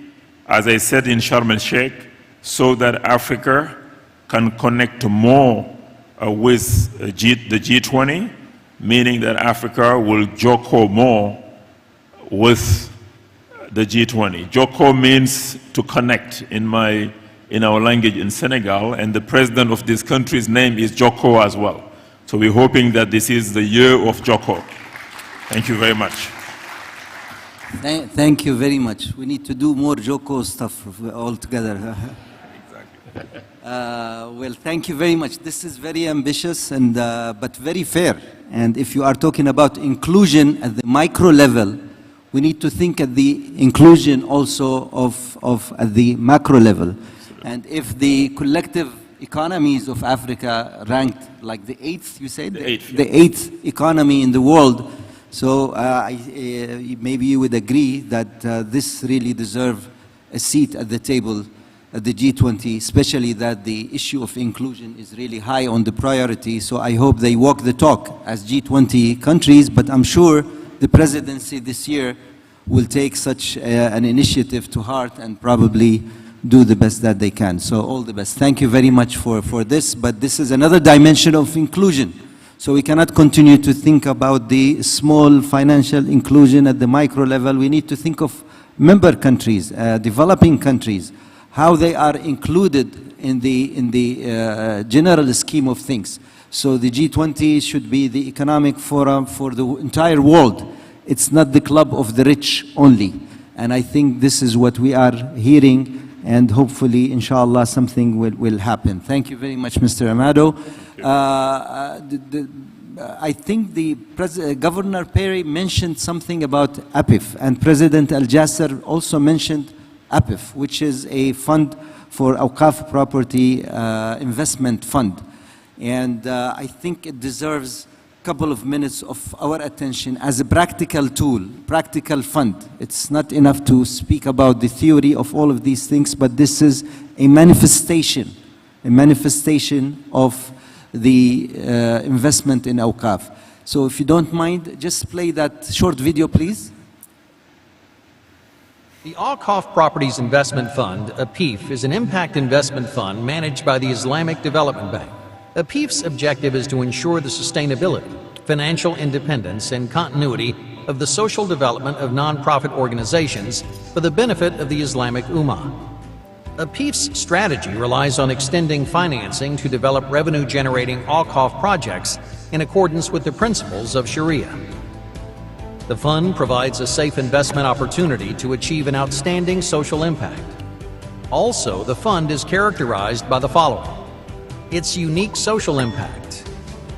as I said in Sharm el-Sheikh, so that Africa can connect more with the G20, meaning that Africa will joko more with the G20. Joko means to connect in our language in Senegal, and the president of this country's name is Joko as well. So we're hoping that this is the year of Joko. Thank you very much. Thank you very much. We need to do more Joko stuff all together. Exactly. Well, thank you very much. This is very ambitious and but very fair. And if you are talking about inclusion at the micro level, we need to think at the inclusion also of at the macro level. And if the collective economies of Africa ranked like the 8th, you said? The 8th economy in the world. So maybe you would agree that this really deserves a seat at the table at the G20, especially that the issue of inclusion is really high on the priority. So I hope they walk the talk as G20 countries, but I'm sure the presidency this year will take such an initiative to heart and probably do the best that they can. So all the best. Thank you very much for this, but this is another dimension of inclusion. So we cannot continue to think about the small financial inclusion at the micro level. We need to think of member countries, developing countries, how they are included in the general scheme of things. So the G20 should be the economic forum for the entire world. It's not the club of the rich only. And I think this is what we are hearing, and hopefully, inshallah, something will happen. Thank you very much, Mr. Amado. I think Governor Perry mentioned something about APIF, and President Al-Jasser also mentioned APIF, which is a fund for Awqaf property investment fund. And I think it deserves a couple of minutes of our attention as a practical tool, practical fund. It's not enough to speak about the theory of all of these things, but this is a manifestation of the investment in Awqaf. So if you don't mind, just play that short video, please. The Awqaf Properties Investment Fund, APIF, is an impact investment fund managed by the Islamic Development Bank. APIF's objective is to ensure the sustainability, financial independence, and continuity of the social development of nonprofit organizations for the benefit of the Islamic Ummah. APIF's strategy relies on extending financing to develop revenue-generating Awqaf projects in accordance with the principles of Sharia. The fund provides a safe investment opportunity to achieve an outstanding social impact. Also, the fund is characterized by the following: its unique social impact,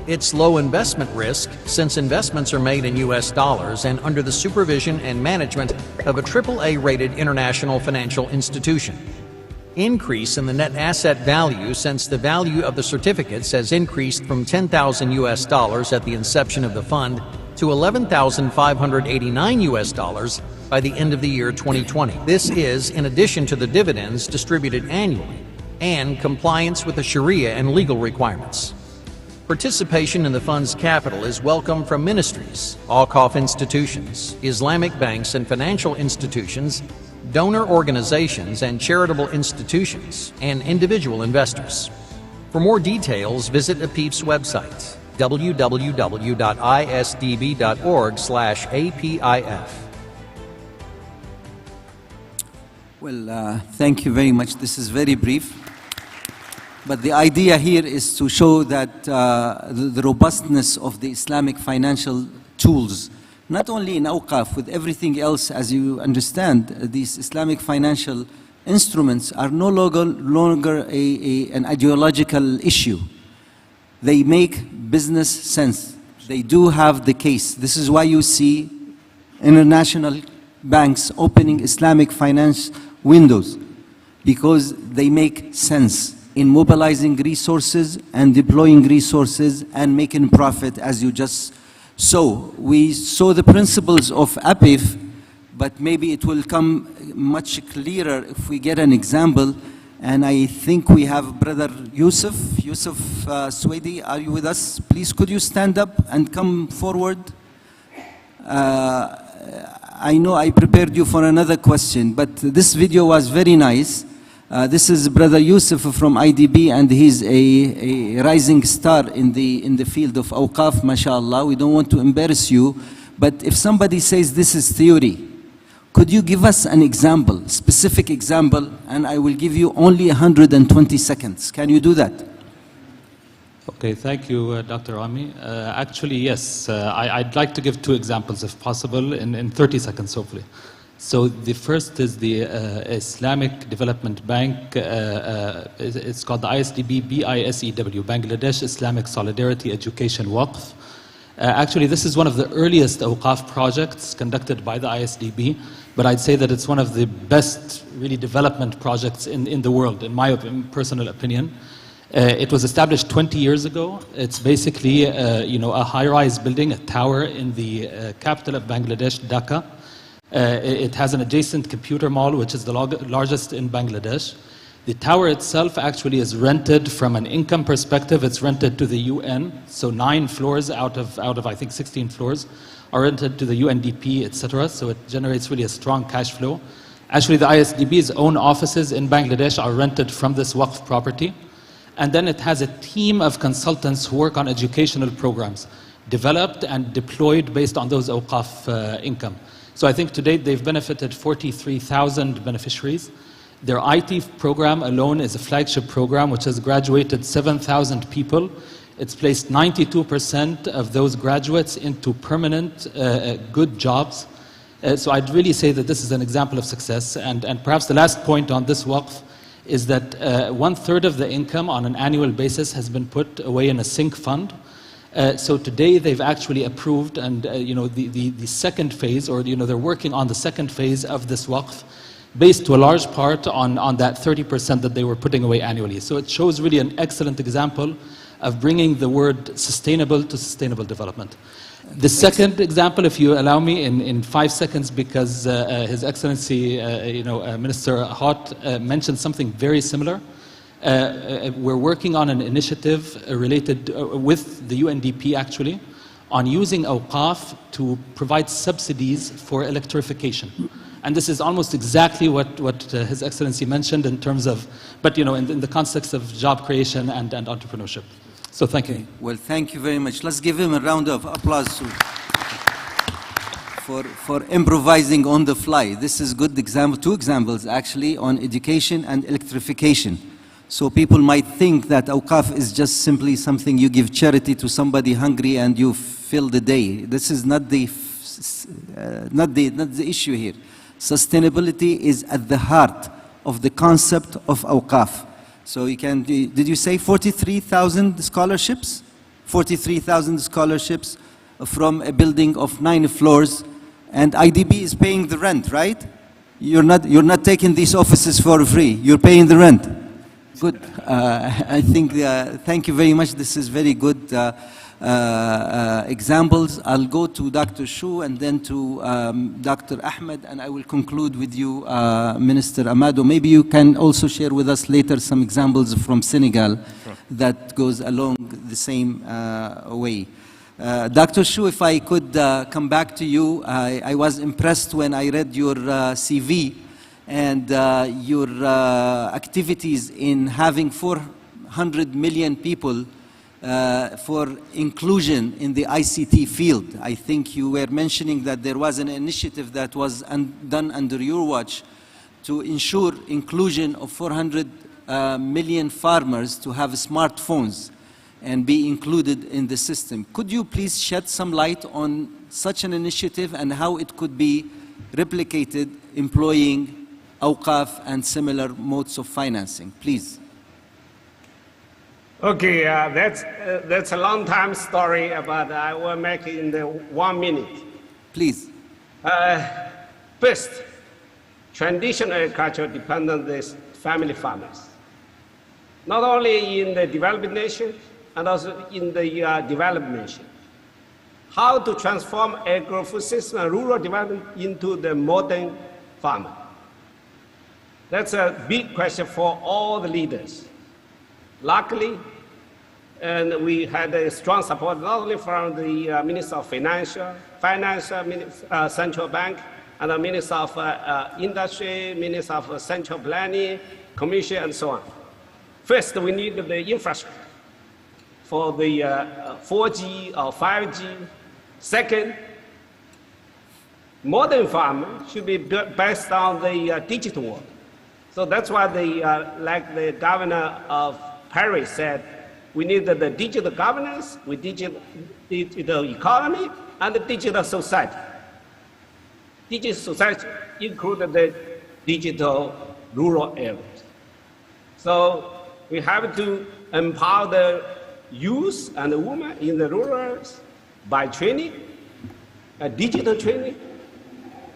its low investment risk since investments are made in US dollars and under the supervision and management of a AAA-rated international financial institution, increase in the net asset value since the value of the certificates has increased from 10,000 US dollars at the inception of the fund to 11,589 US dollars by the end of the year 2020. This is in addition to the dividends distributed annually and compliance with the Sharia and legal requirements. Participation in the fund's capital is welcome from ministries, Awqaf institutions, Islamic banks and financial institutions, donor organizations and charitable institutions, and individual investors. For more details, visit APIF's website, www.isdb.org/APIF. Well, thank you very much. This is very brief. But the idea here is to show that the robustness of the Islamic financial tools, not only in Awqaf, with everything else, as you understand, these Islamic financial instruments are no longer an ideological issue. They make business sense. They do have the case. This is why you see international banks opening Islamic finance windows, because they make sense in mobilizing resources and deploying resources and making profit, as you just saw. We saw the principles of APIF, but maybe it will come much clearer if we get an example. And I think we have Brother Yusuf Swedi. Are you with us? Please, could you stand up and come forward? I know I prepared you for another question, but this video was very nice. This is Brother Yusuf from IDB, and he's a rising star in the field of Awqaf, mashallah. We don't want to embarrass you, but if somebody says this is theory, could you give us an example, specific example, and I will give you only 120 seconds. Can you do that? Okay, thank you, Dr. Rami. Actually, yes, I'd like to give two examples, if possible, in 30 seconds, hopefully. So the first is the Islamic Development Bank. It's called the ISDB BISEW, Bangladesh Islamic Solidarity Education Waqf. Actually, this is one of the earliest Awqaf projects conducted by the ISDB, but I'd say that it's one of the best, really, development projects in the world, in my personal opinion. It was established 20 years ago. It's basically, a high-rise building, a tower in the capital of Bangladesh, Dhaka. It has an adjacent computer mall, which is the largest in Bangladesh. The tower itself actually is rented from an income perspective. It's rented to the UN, so 9 floors out of I think 16 floors are rented to the UNDP, etc. So it generates really a strong cash flow. Actually, the ISDB's own offices in Bangladesh are rented from this Waqf property. And then it has a team of consultants who work on educational programs, developed and deployed based on those Awqaf income. So I think to date they've benefited 43,000 beneficiaries. Their IT program alone is a flagship program which has graduated 7,000 people. It's placed 92% of those graduates into permanent, good jobs. So I'd really say that this is an example of success. And perhaps the last point on this Waqf is that 1/3 of the income on an annual basis has been put away in a sync fund. So today they've actually approved, and the second phase, or they're working on the second phase of this Waqf, based to a large part on that 30% that they were putting away annually. So it shows really an excellent example of bringing the word sustainable to sustainable development. The second example, if you allow me, in 5 seconds, because His Excellency, Minister Hott mentioned something very similar. We're working on an initiative related with the UNDP, actually, on using Awqaf to provide subsidies for electrification. And this is almost exactly what His Excellency mentioned in terms of, but in the context of job creation and entrepreneurship. So thank you. Well, thank you very much. Let's give him a round of applause for improvising on the fly. This is good example, two examples actually on education and electrification. So people might think that awqaf is just simply something you give charity to somebody hungry and you fill the day. This is not the issue here. Sustainability is at the heart of the concept of awqaf. So you can, did you say 43,000 scholarships? 43,000 scholarships from a building of 9 floors, and IDB is paying the rent, right? You're not taking these offices for free. You're paying the rent. Good. I think, thank you very much. This is very good examples. I'll go to Dr. Shu and then to Dr. Ahmed, and I will conclude with you, Minister Amado. Maybe you can also share with us later some examples from Senegal that goes along the same way. Dr. Shu, if I could come back to you, I was impressed when I read your CV and your activities in having 400 million people for inclusion in the ICT field. I think you were mentioning that there was an initiative that was done under your watch to ensure inclusion of 400 million farmers to have smartphones and be included in the system. Could you please shed some light on such an initiative and how it could be replicated employing awqaf and similar modes of financing, please? Okay, that's a long time story, but I will make it in the 1 minute. Please. First, traditional agriculture depends on these family farmers. Not only in the developing nation, and also in the developed nation. How to transform agro-food system and rural development into the modern farmer? That's a big question for all the leaders. Luckily, and we had a strong support not only from the Minister of Finance, Central Bank, and the Minister of Industry, Minister of Central Planning, Commission, and so on. First, we need the infrastructure for the 4G or 5G. Second, modern farming should be based on the digital world. So that's why like the governor of Paris said, we need the digital governance, with digital economy, and the digital society. Digital society included the digital rural areas. So we have to empower the youth and the women in the rural areas by training, digital training,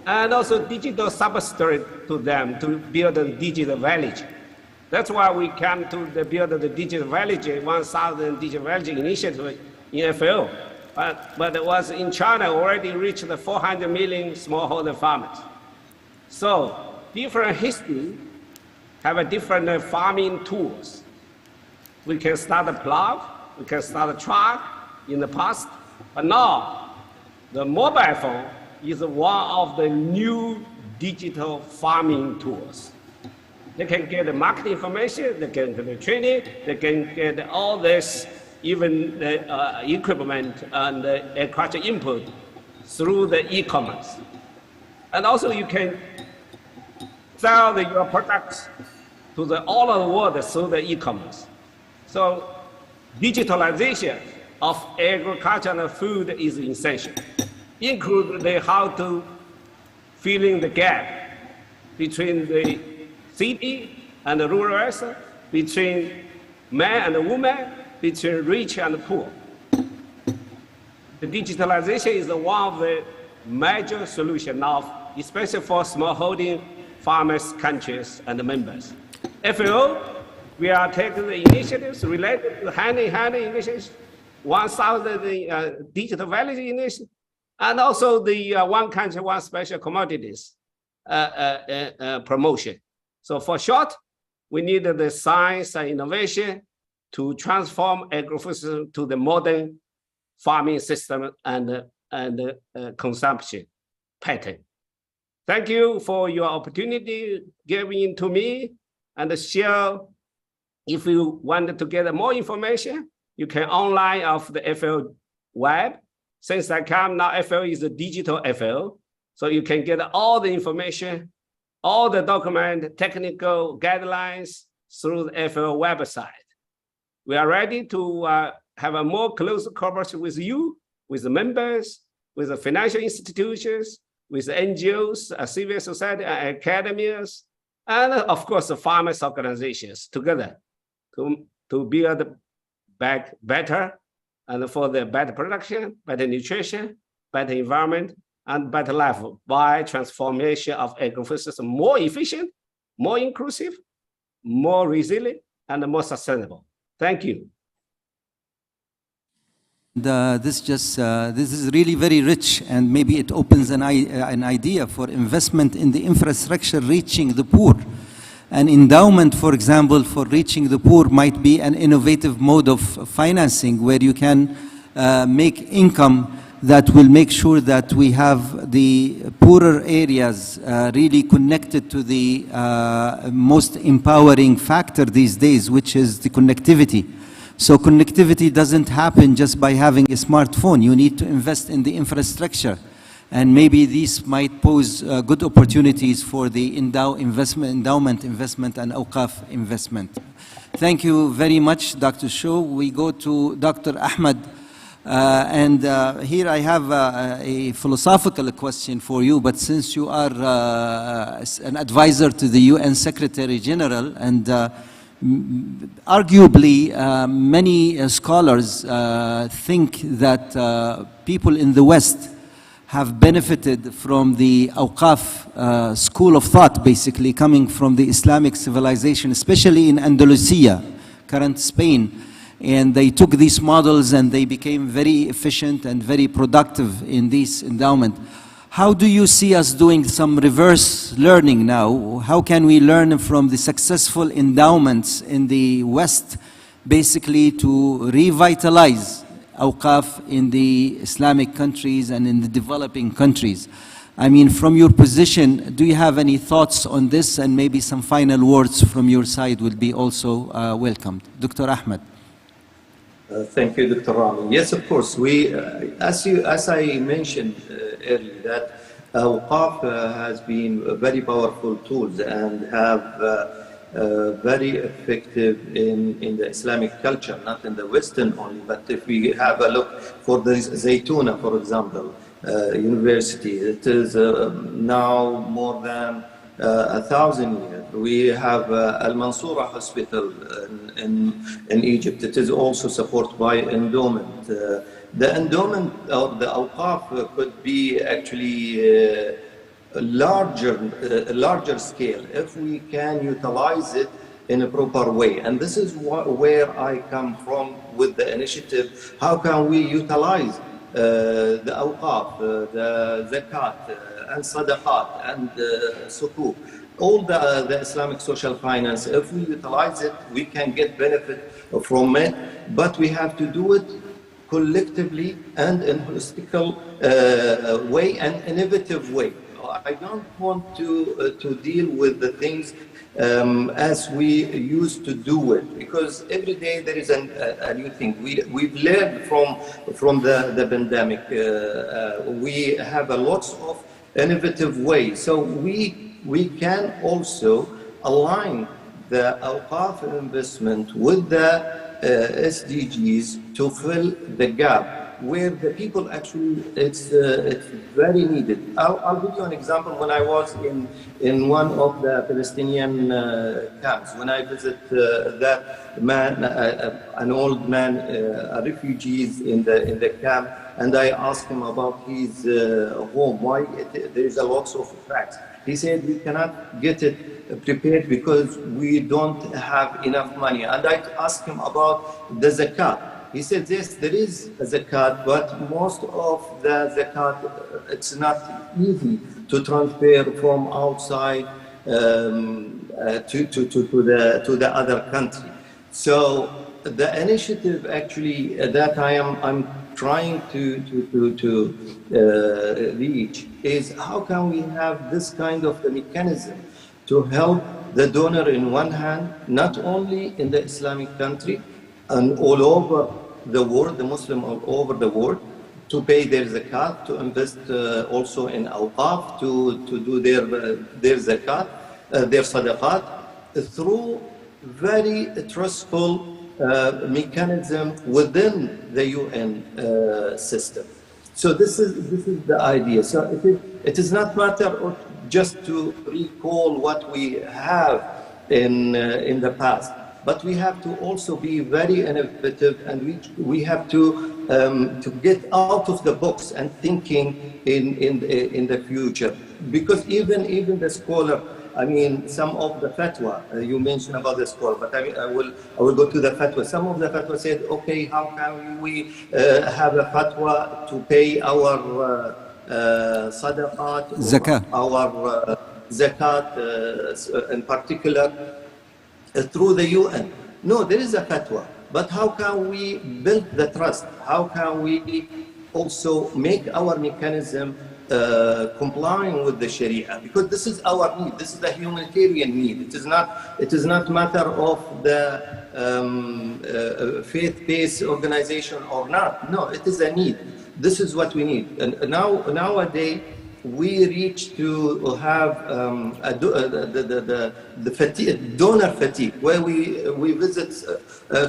and also digital substrate to them to build a digital village. That's why we came to build the digital village, 1,000 digital village initiative in FAO. But it was in China already reached the 400 million smallholder farmers. So different history have a different farming tools. We can start a plow, we can start a truck in the past, but now the mobile phone is one of the new digital farming tools. They can get the market information, they can get the training, they can get all this, even the equipment and the agriculture input through the e-commerce. And also you can sell your products to all of the world through the e-commerce. So digitalization of agriculture and food is essential, including how to fill in the gap between the city and the rural area, between man and woman, between rich and poor. The digitalization is one of the major solutions now, especially for smallholding farmers, countries, and members. FAO, we are taking the initiatives related to hand-in-hand initiatives, 1,000 digital village initiatives, and also the one country, one special commodities promotion. So for short, we need the science and innovation to transform agriculture to the modern farming system and consumption pattern. Thank you for your opportunity giving to me and share. If you want to get more information, you can online of the FAO web. Since I come now, FAO is a digital FAO. So you can get all the information, all the document, technical guidelines through the FAO website. We are ready to have a more close cooperation with you, with the members, with the financial institutions, with the NGOs, civil society, academies, and of course the farmers organizations together to build back better and for the better production, better nutrition, better environment, and better life by transformation of agricultural system more efficient, more inclusive, more resilient, and more sustainable. Thank you. This is really very rich, and maybe it opens an idea for investment in the infrastructure reaching the poor. An endowment, for example, for reaching the poor might be an innovative mode of financing where you can make income that will make sure that we have the poorer areas really connected to the most empowering factor these days, which is the connectivity. So connectivity doesn't happen just by having a smartphone. You need to invest in the infrastructure. And maybe these might pose good opportunities for the endowment investment and awqaf investment. Thank you very much, Dr. Sho. We go to Dr. Ahmed. Here I have a philosophical question for you, but since you are an advisor to the UN Secretary General, and arguably many scholars think that people in the West have benefited from the awqaf school of thought, basically coming from the Islamic civilization, especially in Andalusia, current Spain. And they took these models and they became very efficient and very productive in this endowment. How do you see us doing some reverse learning now? How can we learn from the successful endowments in the West, basically to revitalize awqaf in the Islamic countries and in the developing countries? I mean, from your position, do you have any thoughts on this? And maybe some final words from your side would be also welcomed. Dr. Ahmed. Thank you, Dr. Rami. Yes, of course. We, as I mentioned earlier, that awqaf has been very powerful tools and have very effective in the Islamic culture, not in the Western only. But if we have a look for the Zaytuna, for example, university, it is now more than 1,000 years. We have Al-Mansoura Hospital in Egypt. It is also supported by Endowment. The endowment or the awqaf could be actually a larger scale if we can utilize it in a proper way. And this is where I come from with the initiative. How can we utilize the awqaf, the zakat, and sadaqat, and sukuk, all the Islamic social finance? If we utilize it, we can get benefit from it, but we have to do it collectively and in a holistical way and innovative way. I don't want to deal with the things as we used to do it, because every day there is a new thing. We've learned from the pandemic. We have a lots of innovative ways. So we can also align the awqaf investment with the SDGs to fill the gap where the people actually, it's very needed. I'll give you an example. When I was in one of the Palestinian camps, when I visit that man, an old man, refugees in the camp, and I asked him about his home, why there is a lot of cracks. He said, we cannot get it prepared because we don't have enough money. And I asked him about the zakat. He said, yes, there is a zakat, but most of the zakat, it's not easy to transfer from outside to the other country. So the initiative actually that I'm trying to reach is how can we have this kind of a mechanism to help the donor in one hand, not only in the Islamic country and all over the world, the Muslim all over the world, to pay their zakat, to invest also in awqaf, to do their zakat, their sadaqat, through very trustful mechanism within the UN system. So this is the idea. So it is not matter of just to recall what we have in the past, but we have to also be very innovative, and we have to get out of the box and thinking in the future. Because even the scholar, I mean, some of the fatwa you mentioned about the scholar, but I will go to the fatwa. Some of the fatwa said, okay, how can we have a fatwa to pay our sadaqat, Zakat, our zakat in particular, through the UN? No, there is a fatwa. But how can we build the trust? How can we also make our mechanism complying with the Sharia? Because this is our need. This is a humanitarian need. It is not matter of the faith-based organization or not. No, it is a need. This is what we need. And nowadays, we reach to have the fatigue, donor fatigue, where we visit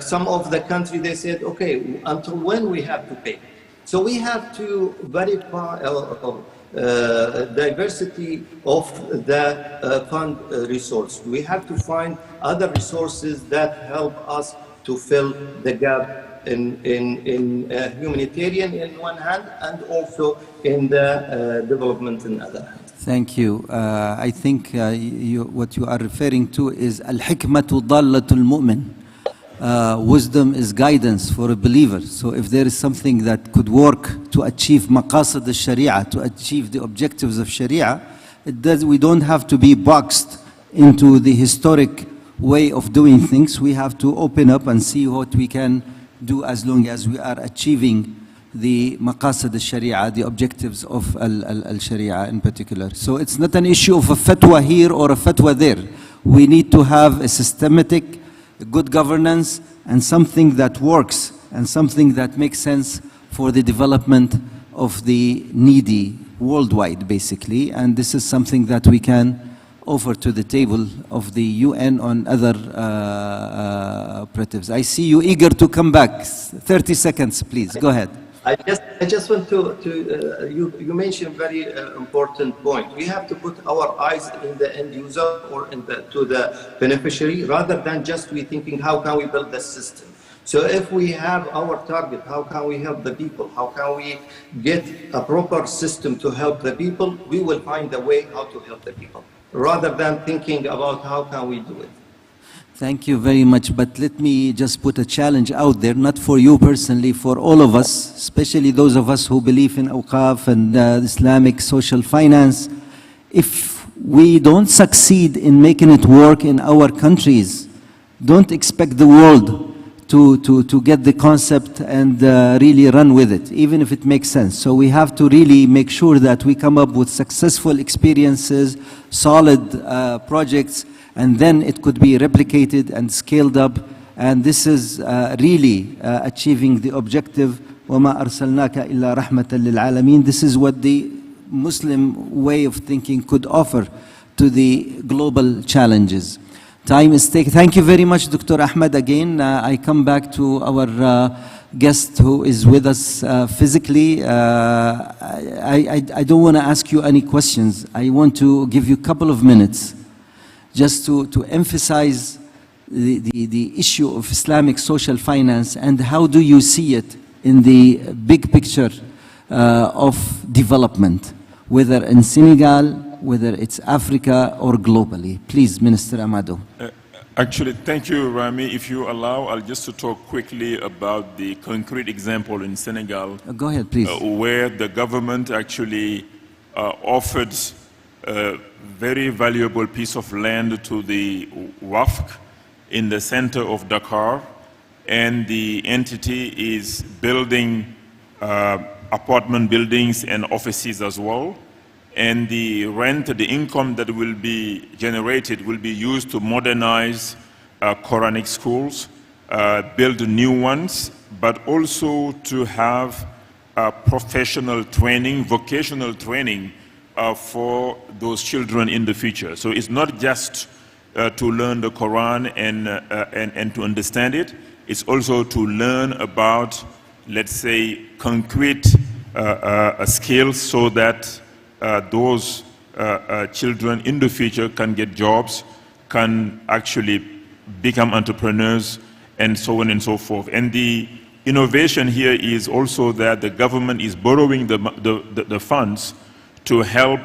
some of the country. They said, okay, until when we have to pay? So we have to verify diversity of the fund resource. We have to find other resources that help us to fill the gap in humanitarian in one hand, and also in the development in the other hand. Thank you. I think what you are referring to is al-hikmatu dallatul mu'min. Wisdom is guidance for a believer. So if there is something that could work to achieve maqasid al-sharia, to achieve the objectives of sharia, we don't have to be boxed into the historic way of doing things. We have to open up and see what we can do as long as we are achieving the maqasid al-sharia, the objectives of al-sharia in particular. So it's not an issue of a fatwa here or a fatwa there. We need to have a systematic, good governance, and something that works, and something that makes sense for the development of the needy worldwide, basically. And this is something that we can offer to the table of the UN on other operatives. I see you eager to come back. 30 seconds, please. Go ahead. I just want to you mentioned very important point. We have to put our eyes in the end user or to the beneficiary, rather than just we thinking how can we build the system. So if we have our target, how can we help the people? How can we get a proper system to help the people? We will find a way how to help the people, rather than thinking about how can we do it. Thank you very much, but let me just put a challenge out there, not for you personally, for all of us, especially those of us who believe in awqaf and Islamic social finance. If we don't succeed in making it work in our countries, don't expect the world to get the concept and really run with it, even if it makes sense. So we have to really make sure that we come up with successful experiences, solid projects, and then it could be replicated and scaled up. And this is really achieving the objective, وَمَا أَرْسَلْنَاكَ إِلَّا رَحْمَةً لِلْعَالَمِينَ. This is what the Muslim way of thinking could offer to the global challenges. Time is taken. Thank you very much, Dr. Ahmed. Again, I come back to our guest who is with us physically. I don't want to ask you any questions. I want to give you a couple of minutes just to emphasize the issue of Islamic social finance, and how do you see it in the big picture of development, whether in Senegal, whether it's Africa or globally. Please, Minister Amado. Actually, thank you, Rami. If you allow, I'll just to talk quickly about the concrete example in Senegal. Go ahead, please. Where the government actually offered a very valuable piece of land to the Wafq in the center of Dakar, and the entity is building apartment buildings and offices as well. And the rent, the income that will be generated will be used to modernize Quranic schools, build new ones, but also to have professional training, vocational training for those children in the future. So it's not just to learn the Quran and to understand it. It's also to learn about, let's say, concrete skills so that those children in the future can get jobs, can actually become entrepreneurs, and so on and so forth. And the innovation here is also that the government is borrowing the funds to help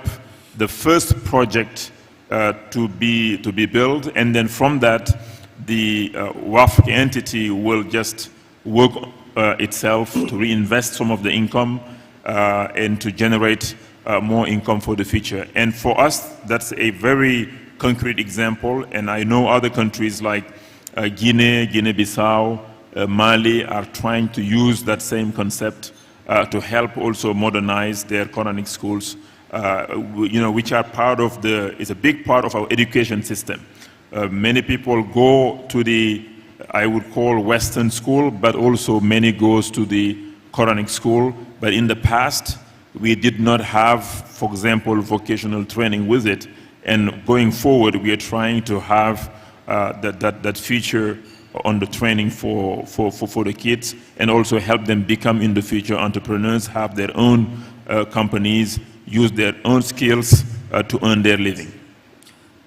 the first project to be built, and then from that, the WAFC entity will just work itself to reinvest some of the income and to generate more income for the future. And for us, that's a very concrete example, and I know other countries like Guinea, Guinea-Bissau, Mali are trying to use that same concept to help also modernize their Quranic schools, which are part of it's a big part of our education system. Many people go to the, I would call Western school, but also many goes to the Quranic school. But in the past, we did not have, for example, vocational training with it. And going forward, we are trying to have that feature on the training for the kids, and also help them become in the future entrepreneurs, have their own companies, use their own skills to earn their living.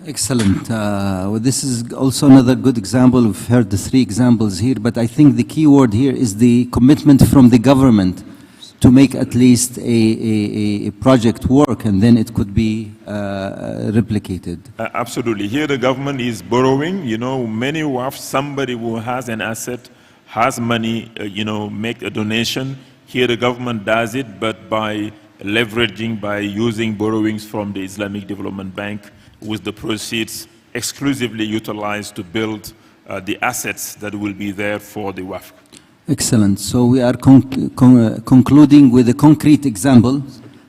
Excellent. Well, this is also another good example. We've heard the 3 examples here, but I think the key word here is the commitment from the government to make at least a project work, and then it could be replicated. Absolutely. Here the government is borrowing. Many WAF, somebody who has an asset, has money, make a donation. Here the government does it, but by leveraging, by using borrowings from the Islamic Development Bank, with the proceeds exclusively utilized to build the assets that will be there for the WAF. Excellent. So we are concluding with a concrete example.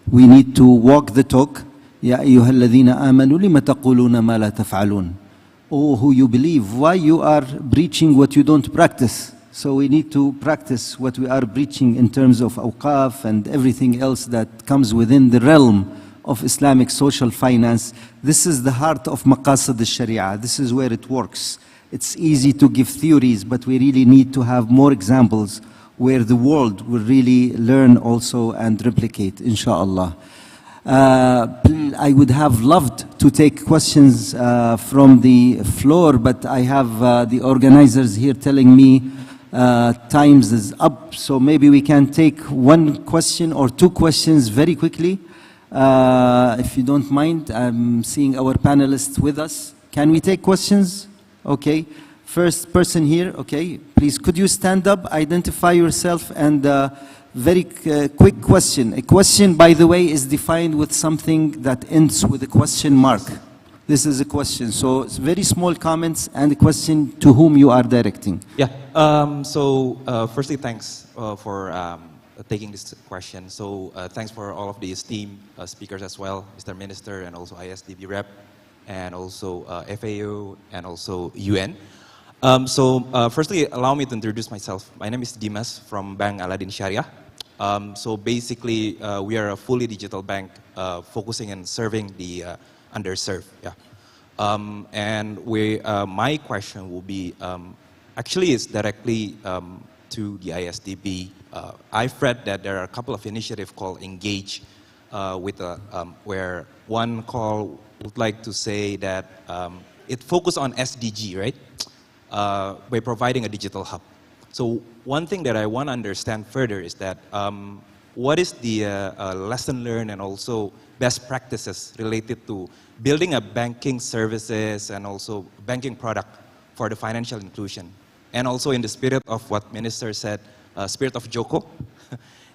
We need to walk the talk. يا أيها الذين آمنوا لما تقولون ما لا تفعلون. Oh, who you believe, why you are preaching what you don't practice? So we need to practice what we are preaching in terms of awqaf and everything else that comes within the realm of Islamic social finance. This is the heart of maqasid al-sharia. This is where it works. It's easy to give theories, but we really need to have more examples where the world will really learn also and replicate, inshallah. I would have loved to take questions from the floor, but I have the organizers here telling me times is up, so maybe we can take 1 question or 2 questions very quickly. If you don't mind, I'm seeing our panelists with us. Can we take questions? Okay. First person here, okay. Please, could you stand up, identify yourself, and very quick question. A question, by the way, is defined with something that ends with a question mark. This is a question. So it's very small comments and a question to whom you are directing. Yeah. Firstly, thanks for taking this question. So thanks for all of the esteemed speakers as well, Mr. Minister, and also ISDB rep, and also FAO, and also UN. Firstly, allow me to introduce myself. My name is Dimas from Bank Aladdin Syariah. So basically, we are a fully digital bank focusing on serving the underserved. Yeah. And my question will be, actually it's directly to the ISDB. I've read that there are a couple of initiatives called Engage, where one call would like to say that it focuses on SDG, right? By providing a digital hub. So one thing that I want to understand further is that what is the lesson learned and also best practices related to building a banking services and also banking product for the financial inclusion? And also in the spirit of what Minister said, spirit of Joko,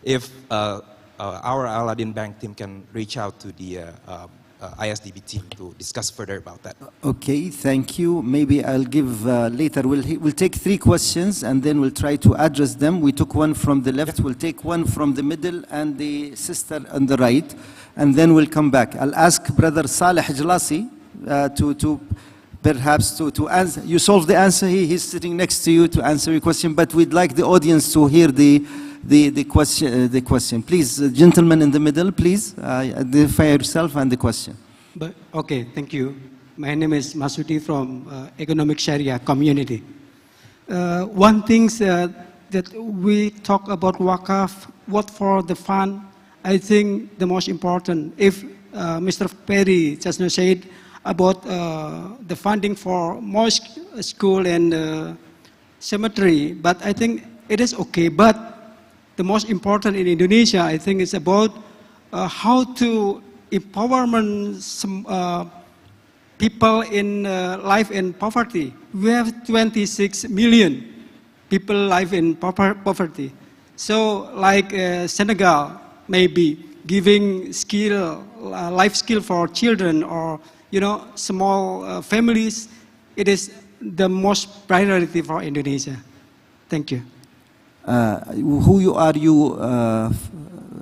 if our Aladdin Bank team can reach out to the ISDB team to discuss further about that. Okay, thank you. Maybe I'll give later. We'll take 3 questions and then we'll try to address them. We took one from the left, we'll take one from the middle and the sister on the right, and then we'll come back. I'll ask Brother Saleh Jalasi to perhaps to answer. You solved the answer. He's sitting next to you to answer your question, but we'd like the audience to hear the the question. Please, gentleman in the middle, please identify yourself and the question. Okay, thank you. My name is Masuti from Economic Sharia Community. One thing that we talk about Wakaf, what for the fund, I think the most important, if Mr. Perry just now said about the funding for mosque, school, and cemetery, but I think it is okay. But the most important in Indonesia, I think, is about how to empowerment some people in life in poverty. We have 26 million people live in poverty. So, like Senegal, maybe giving skill, life skill for children, or small families, it is the most priority for Indonesia. Thank you. Who are you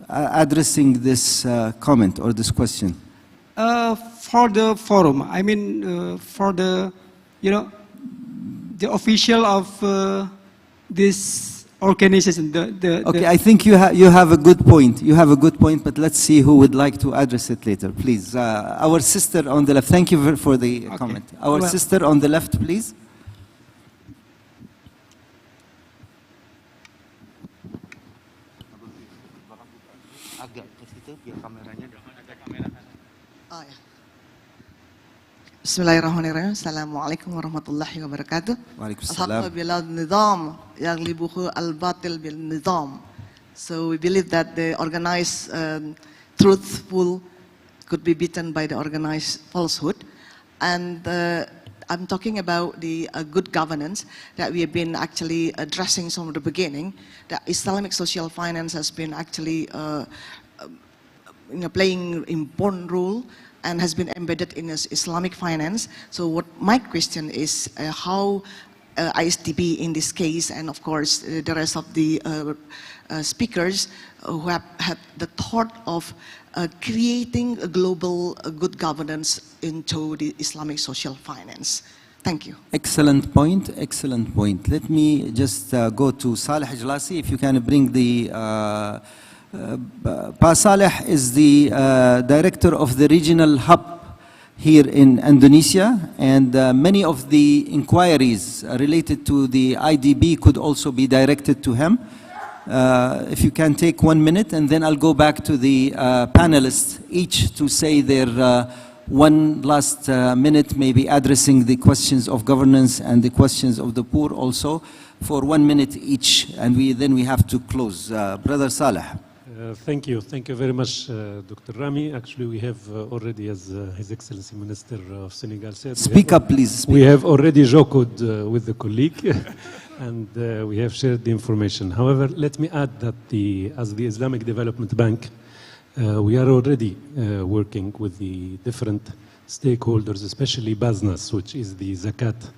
addressing this comment or this question? For the forum, I mean, for the the official of this organization. Okay, I think you have a good point. You have a good point, but let's see who would like to address it later. Please, our sister on the left. Thank you for the comment. Our sister on the left, please. Bismillahirrahmanirrahim. Assalamualaikum warahmatullahi wabarakatuh. Waalaikumsalam. Alhamdulillah nizam yaghlibuhu al-batil bil nizam. So we believe that the organized truthful could be beaten by the organized falsehood. And I'm talking about the good governance that we have been actually addressing from the beginning. That Islamic social finance has been actually playing an important role and has been embedded in Islamic finance. So what my question is how ISDB in this case, and of course the rest of the speakers who have had the thought of creating a global good governance into the Islamic social finance. Thank you. Excellent point, excellent point. Let me just go to Saleh Jalasi, if you can bring the Pa Saleh is the director of the regional hub here in Indonesia, and many of the inquiries related to the IDB could also be directed to him. If you can take 1 minute, and then I'll go back to the panelists, each to say their one last minute, maybe addressing the questions of governance and the questions of the poor also, for 1 minute each, and then we have to close. Brother Saleh. Thank you very much, Dr. Rami. Actually, we have already, as His Excellency Minister of Senegal said, speak up, please. We have already joked with the colleague, and we have shared the information. However, let me add that as the Islamic Development Bank, we are already working with the different stakeholders, especially BASNAS, which is the Zakat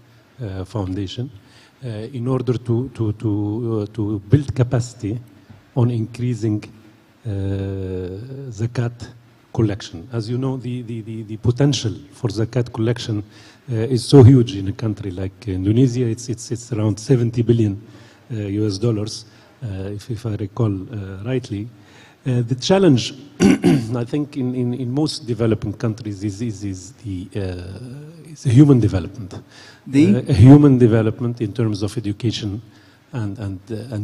Foundation, in order to build capacity on increasing zakat collection. As you know, the potential for zakat collection is so huge in a country like Indonesia. It's around 70 billion US dollars, if I recall rightly. The challenge, I think, in most developing countries is human development. Human development in terms of education and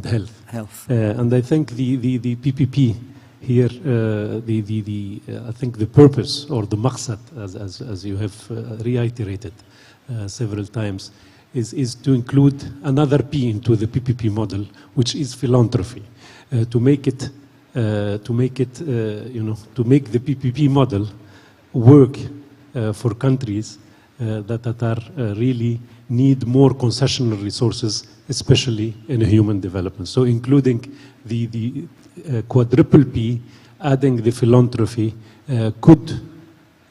health. And I think the PPP here, I think the purpose or the maqsad, as you have reiterated several times, is to include another P into the PPP model, which is philanthropy, to make the PPP model work for countries that are really need more concessional resources, especially in human development. So including the quadruple P, adding the philanthropy could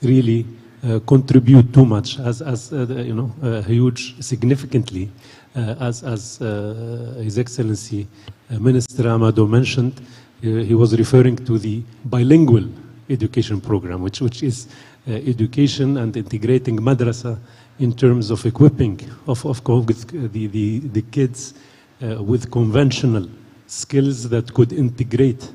really contribute too much, huge, significantly, as His Excellency Minister Amado mentioned. He was referring to the bilingual education program, which is education and integrating madrasa in terms of equipping of the kids with conventional skills that could integrate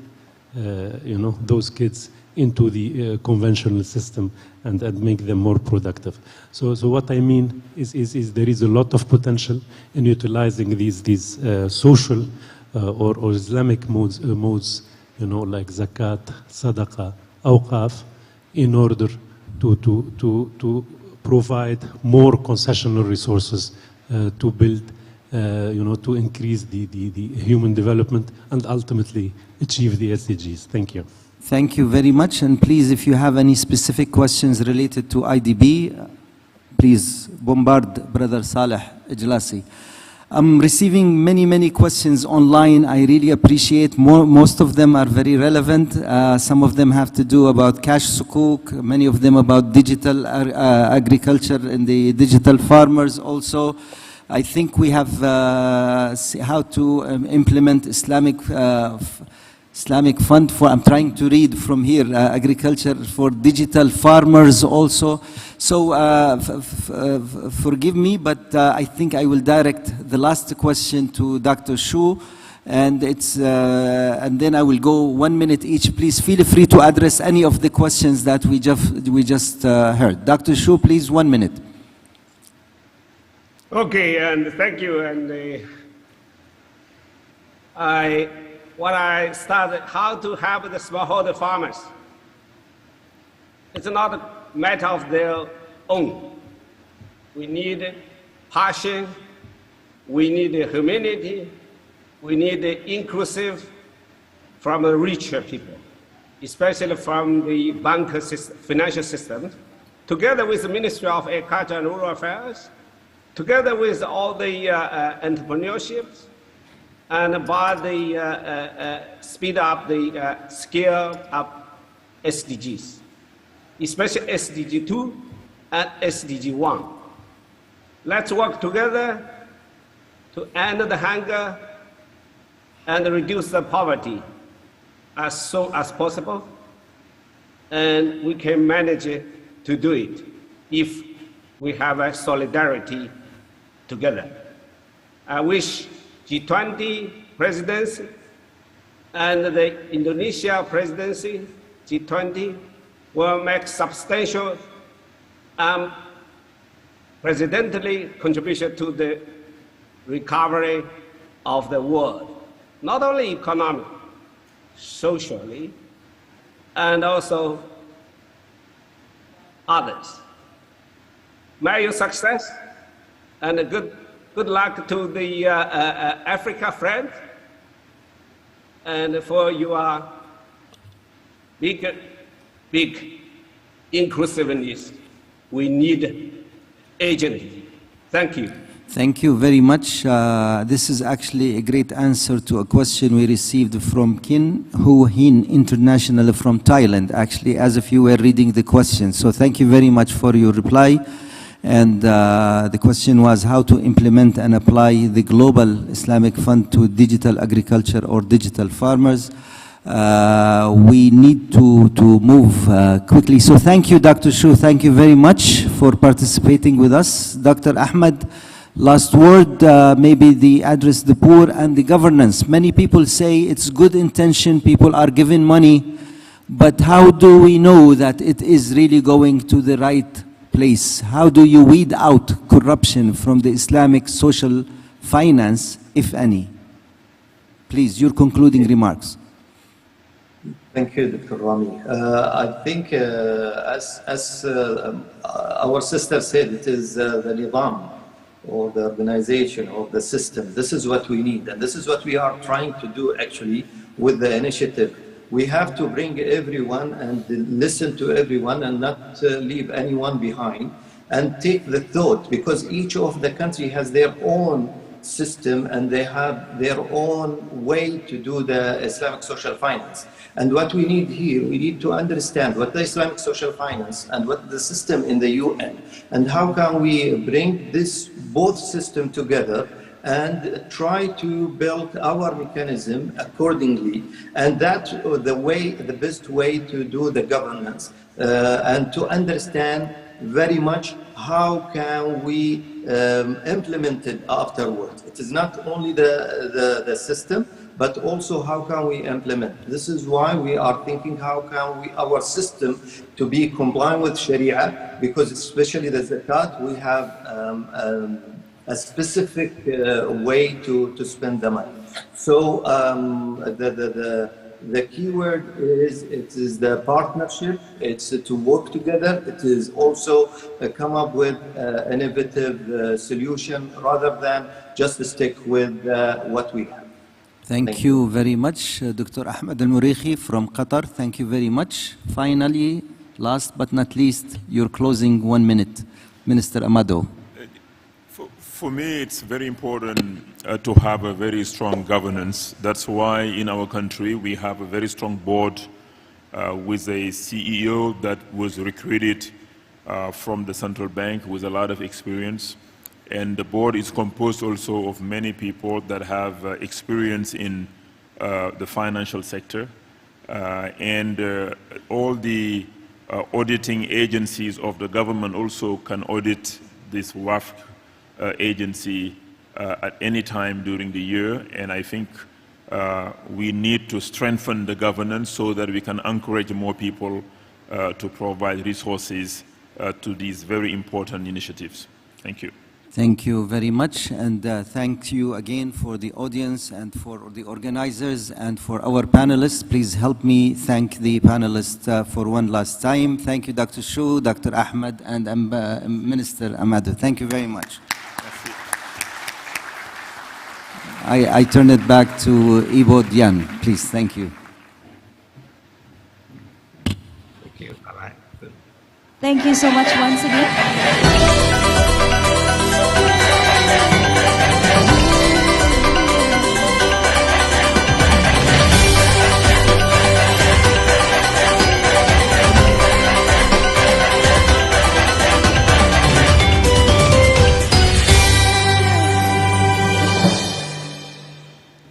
those kids into the conventional system and make them more productive. So what I mean is there is a lot of potential in utilizing these social or Islamic modes, like zakat, sadaqah, awqaf, in order to provide more concessional resources to build, to increase the human development and ultimately achieve the SDGs. Thank you. Thank you very much. And please, if you have any specific questions related to IDB, please bombard Brother Saleh Ijlasi. I'm receiving many questions online. I really appreciate. Most of them are very relevant. Some of them have to do about cash sukuk, many of them about digital agriculture and the digital farmers also. I think we have how to implement Islamic fund for, I'm trying to read from here, agriculture for digital farmers also. So forgive me, but I think I will direct the last question to Dr. Shu, and then I will go 1 minute each. Please feel free to address any of the questions that we just heard. Dr. Shu, please, 1 minute. Okay, and thank you. And what I started, how to help the smallholder farmers. It's not a matter of their own. We need passion, we need humanity, we need inclusive from the richer people, especially from the bank system, financial system, together with the Ministry of Agriculture and Rural Affairs, together with all the entrepreneurships, and by the speed up the scale up SDGs, especially SDG 2 and SDG 1. Let's work together to end the hunger and reduce the poverty as soon as possible, and we can manage to do it if we have a solidarity together. I wish G20 presidency and the Indonesia presidency, G20, will make substantial presidentially contribution to the recovery of the world, not only economically, socially, and also others. May you success and good luck to the Africa friend, and for your big inclusiveness. We need agency. Thank you. Thank you very much. This is actually a great answer to a question we received from Kin Hu Hin International from Thailand, actually, as if you were reading the question. So thank you very much for your reply. And the question was how to implement and apply the Global Islamic Fund to digital agriculture or digital farmers. We need to move quickly. So thank you, Dr. Shu. Thank you very much for participating with us. Dr. Ahmed, last word, maybe the address the poor and the governance. Many people say it's good intention, people are giving money, but how do we know that it is really going to the right place? How do you weed out corruption from the Islamic social finance, if any? Please, your concluding remarks. Thank you, Dr. Rami. I think, as our sister said, it is the nizam, or the organization, or the system. This is what we need, and this is what we are trying to do actually with the initiative. We have to bring everyone and listen to everyone and not leave anyone behind, and take the thought, because each of the country has their own system and they have their own way to do the Islamic social finance. And what we need here, we need to understand what the Islamic social finance and what the system in the UN, and how can we bring this both system together and try to build our mechanism accordingly. And that's the best way to do the governance, and to understand very much how can we implemented afterwards. It is not only the system, but also how can we implement. This is why we are thinking how can we, our system to be compliant with Sharia, because especially the zakat, we have a specific way to spend the money. So the key word is, it is the partnership, it's to work together, it is also come up with innovative solution rather than just stick with what we have. Thank you very much, Dr. Ahmed Al-Muriqi from Qatar. Thank you very much. Finally, last but not least, your closing 1 minute, Minister Amado. For me, it's very important to have a very strong governance. That's why in our country we have a very strong board with a CEO that was recruited from the central bank with a lot of experience. And the board is composed also of many people that have experience in the financial sector. All the auditing agencies of the government also can audit this WAF agency at any time during the year. And I think we need to strengthen the governance so that we can encourage more people to provide resources to these very important initiatives. Thank you. Thank you very much, and thank you again for the audience and for the organizers and for our panelists. Please help me thank the panelists for one last time. Thank you, Dr. Shu, Dr. Ahmed, and Minister Amado. Thank you very much. I turn it back to Ibo Dian, please. Thank you. Thank you. Bye-bye. Thank you so much once again.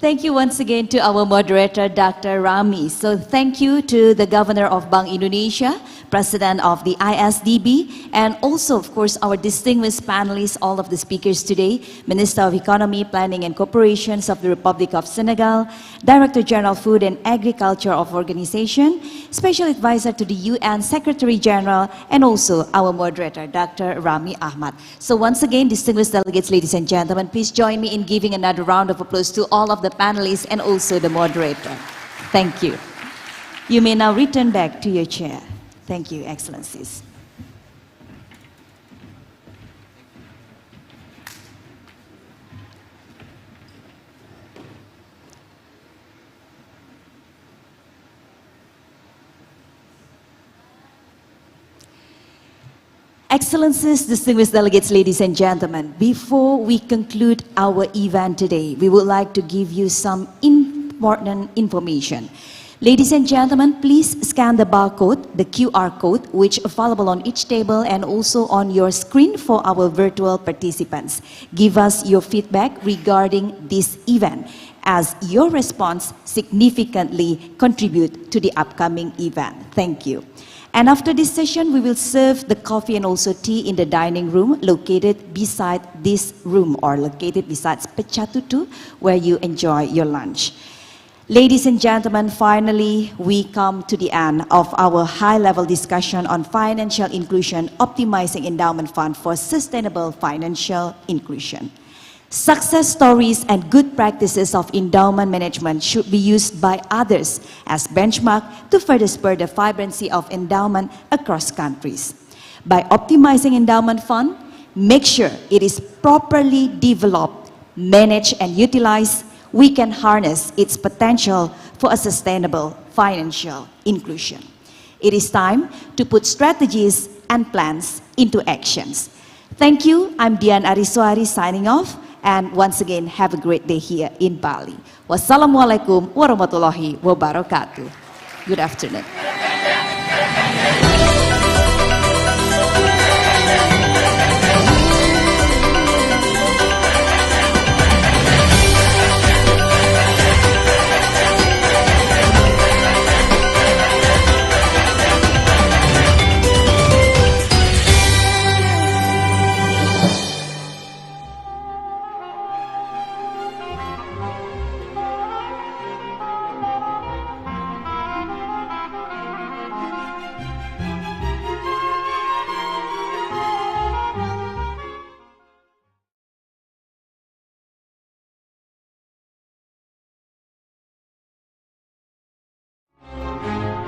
Thank you once again to our moderator, Dr. Rami. So thank you to the Governor of Bank Indonesia, President of the ISDB, and also, of course, our distinguished panelists, all of the speakers today, Minister of Economy, Planning and Corporations of the Republic of Senegal, Director General Food and Agriculture of Organization, Special Advisor to the UN Secretary General, and also our moderator, Dr. Rami Ahmad. So once again, distinguished delegates, ladies and gentlemen, please join me in giving another round of applause to all of the panelists and also the moderator. Thank you. You may now return back to your chair. Thank you, Excellencies. Excellencies, distinguished delegates, ladies and gentlemen, before we conclude our event today, we would like to give you some important information. Ladies and gentlemen, please scan the barcode, the QR code, which is available on each table and also on your screen for our virtual participants. Give us your feedback regarding this event, as your response significantly contribute to the upcoming event. Thank you. And after this session, we will serve the coffee and also tea in the dining room located beside this room, or located beside Pecatutu, where you enjoy your lunch. Ladies and gentlemen, finally, we come to the end of our high-level discussion on financial inclusion, optimizing endowment fund for sustainable financial inclusion. Success stories and good practices of endowment management should be used by others as benchmark to further spur the vibrancy of endowment across countries. By optimizing endowment fund, make sure it is properly developed, managed, and utilized. We can harness its potential for a sustainable financial inclusion. It is time to put strategies and plans into actions. Thank you. I'm Dian Ariswari signing off. And once again, have a great day here in Bali. Wassalamualaikum warahmatullahi wabarakatuh. Good afternoon.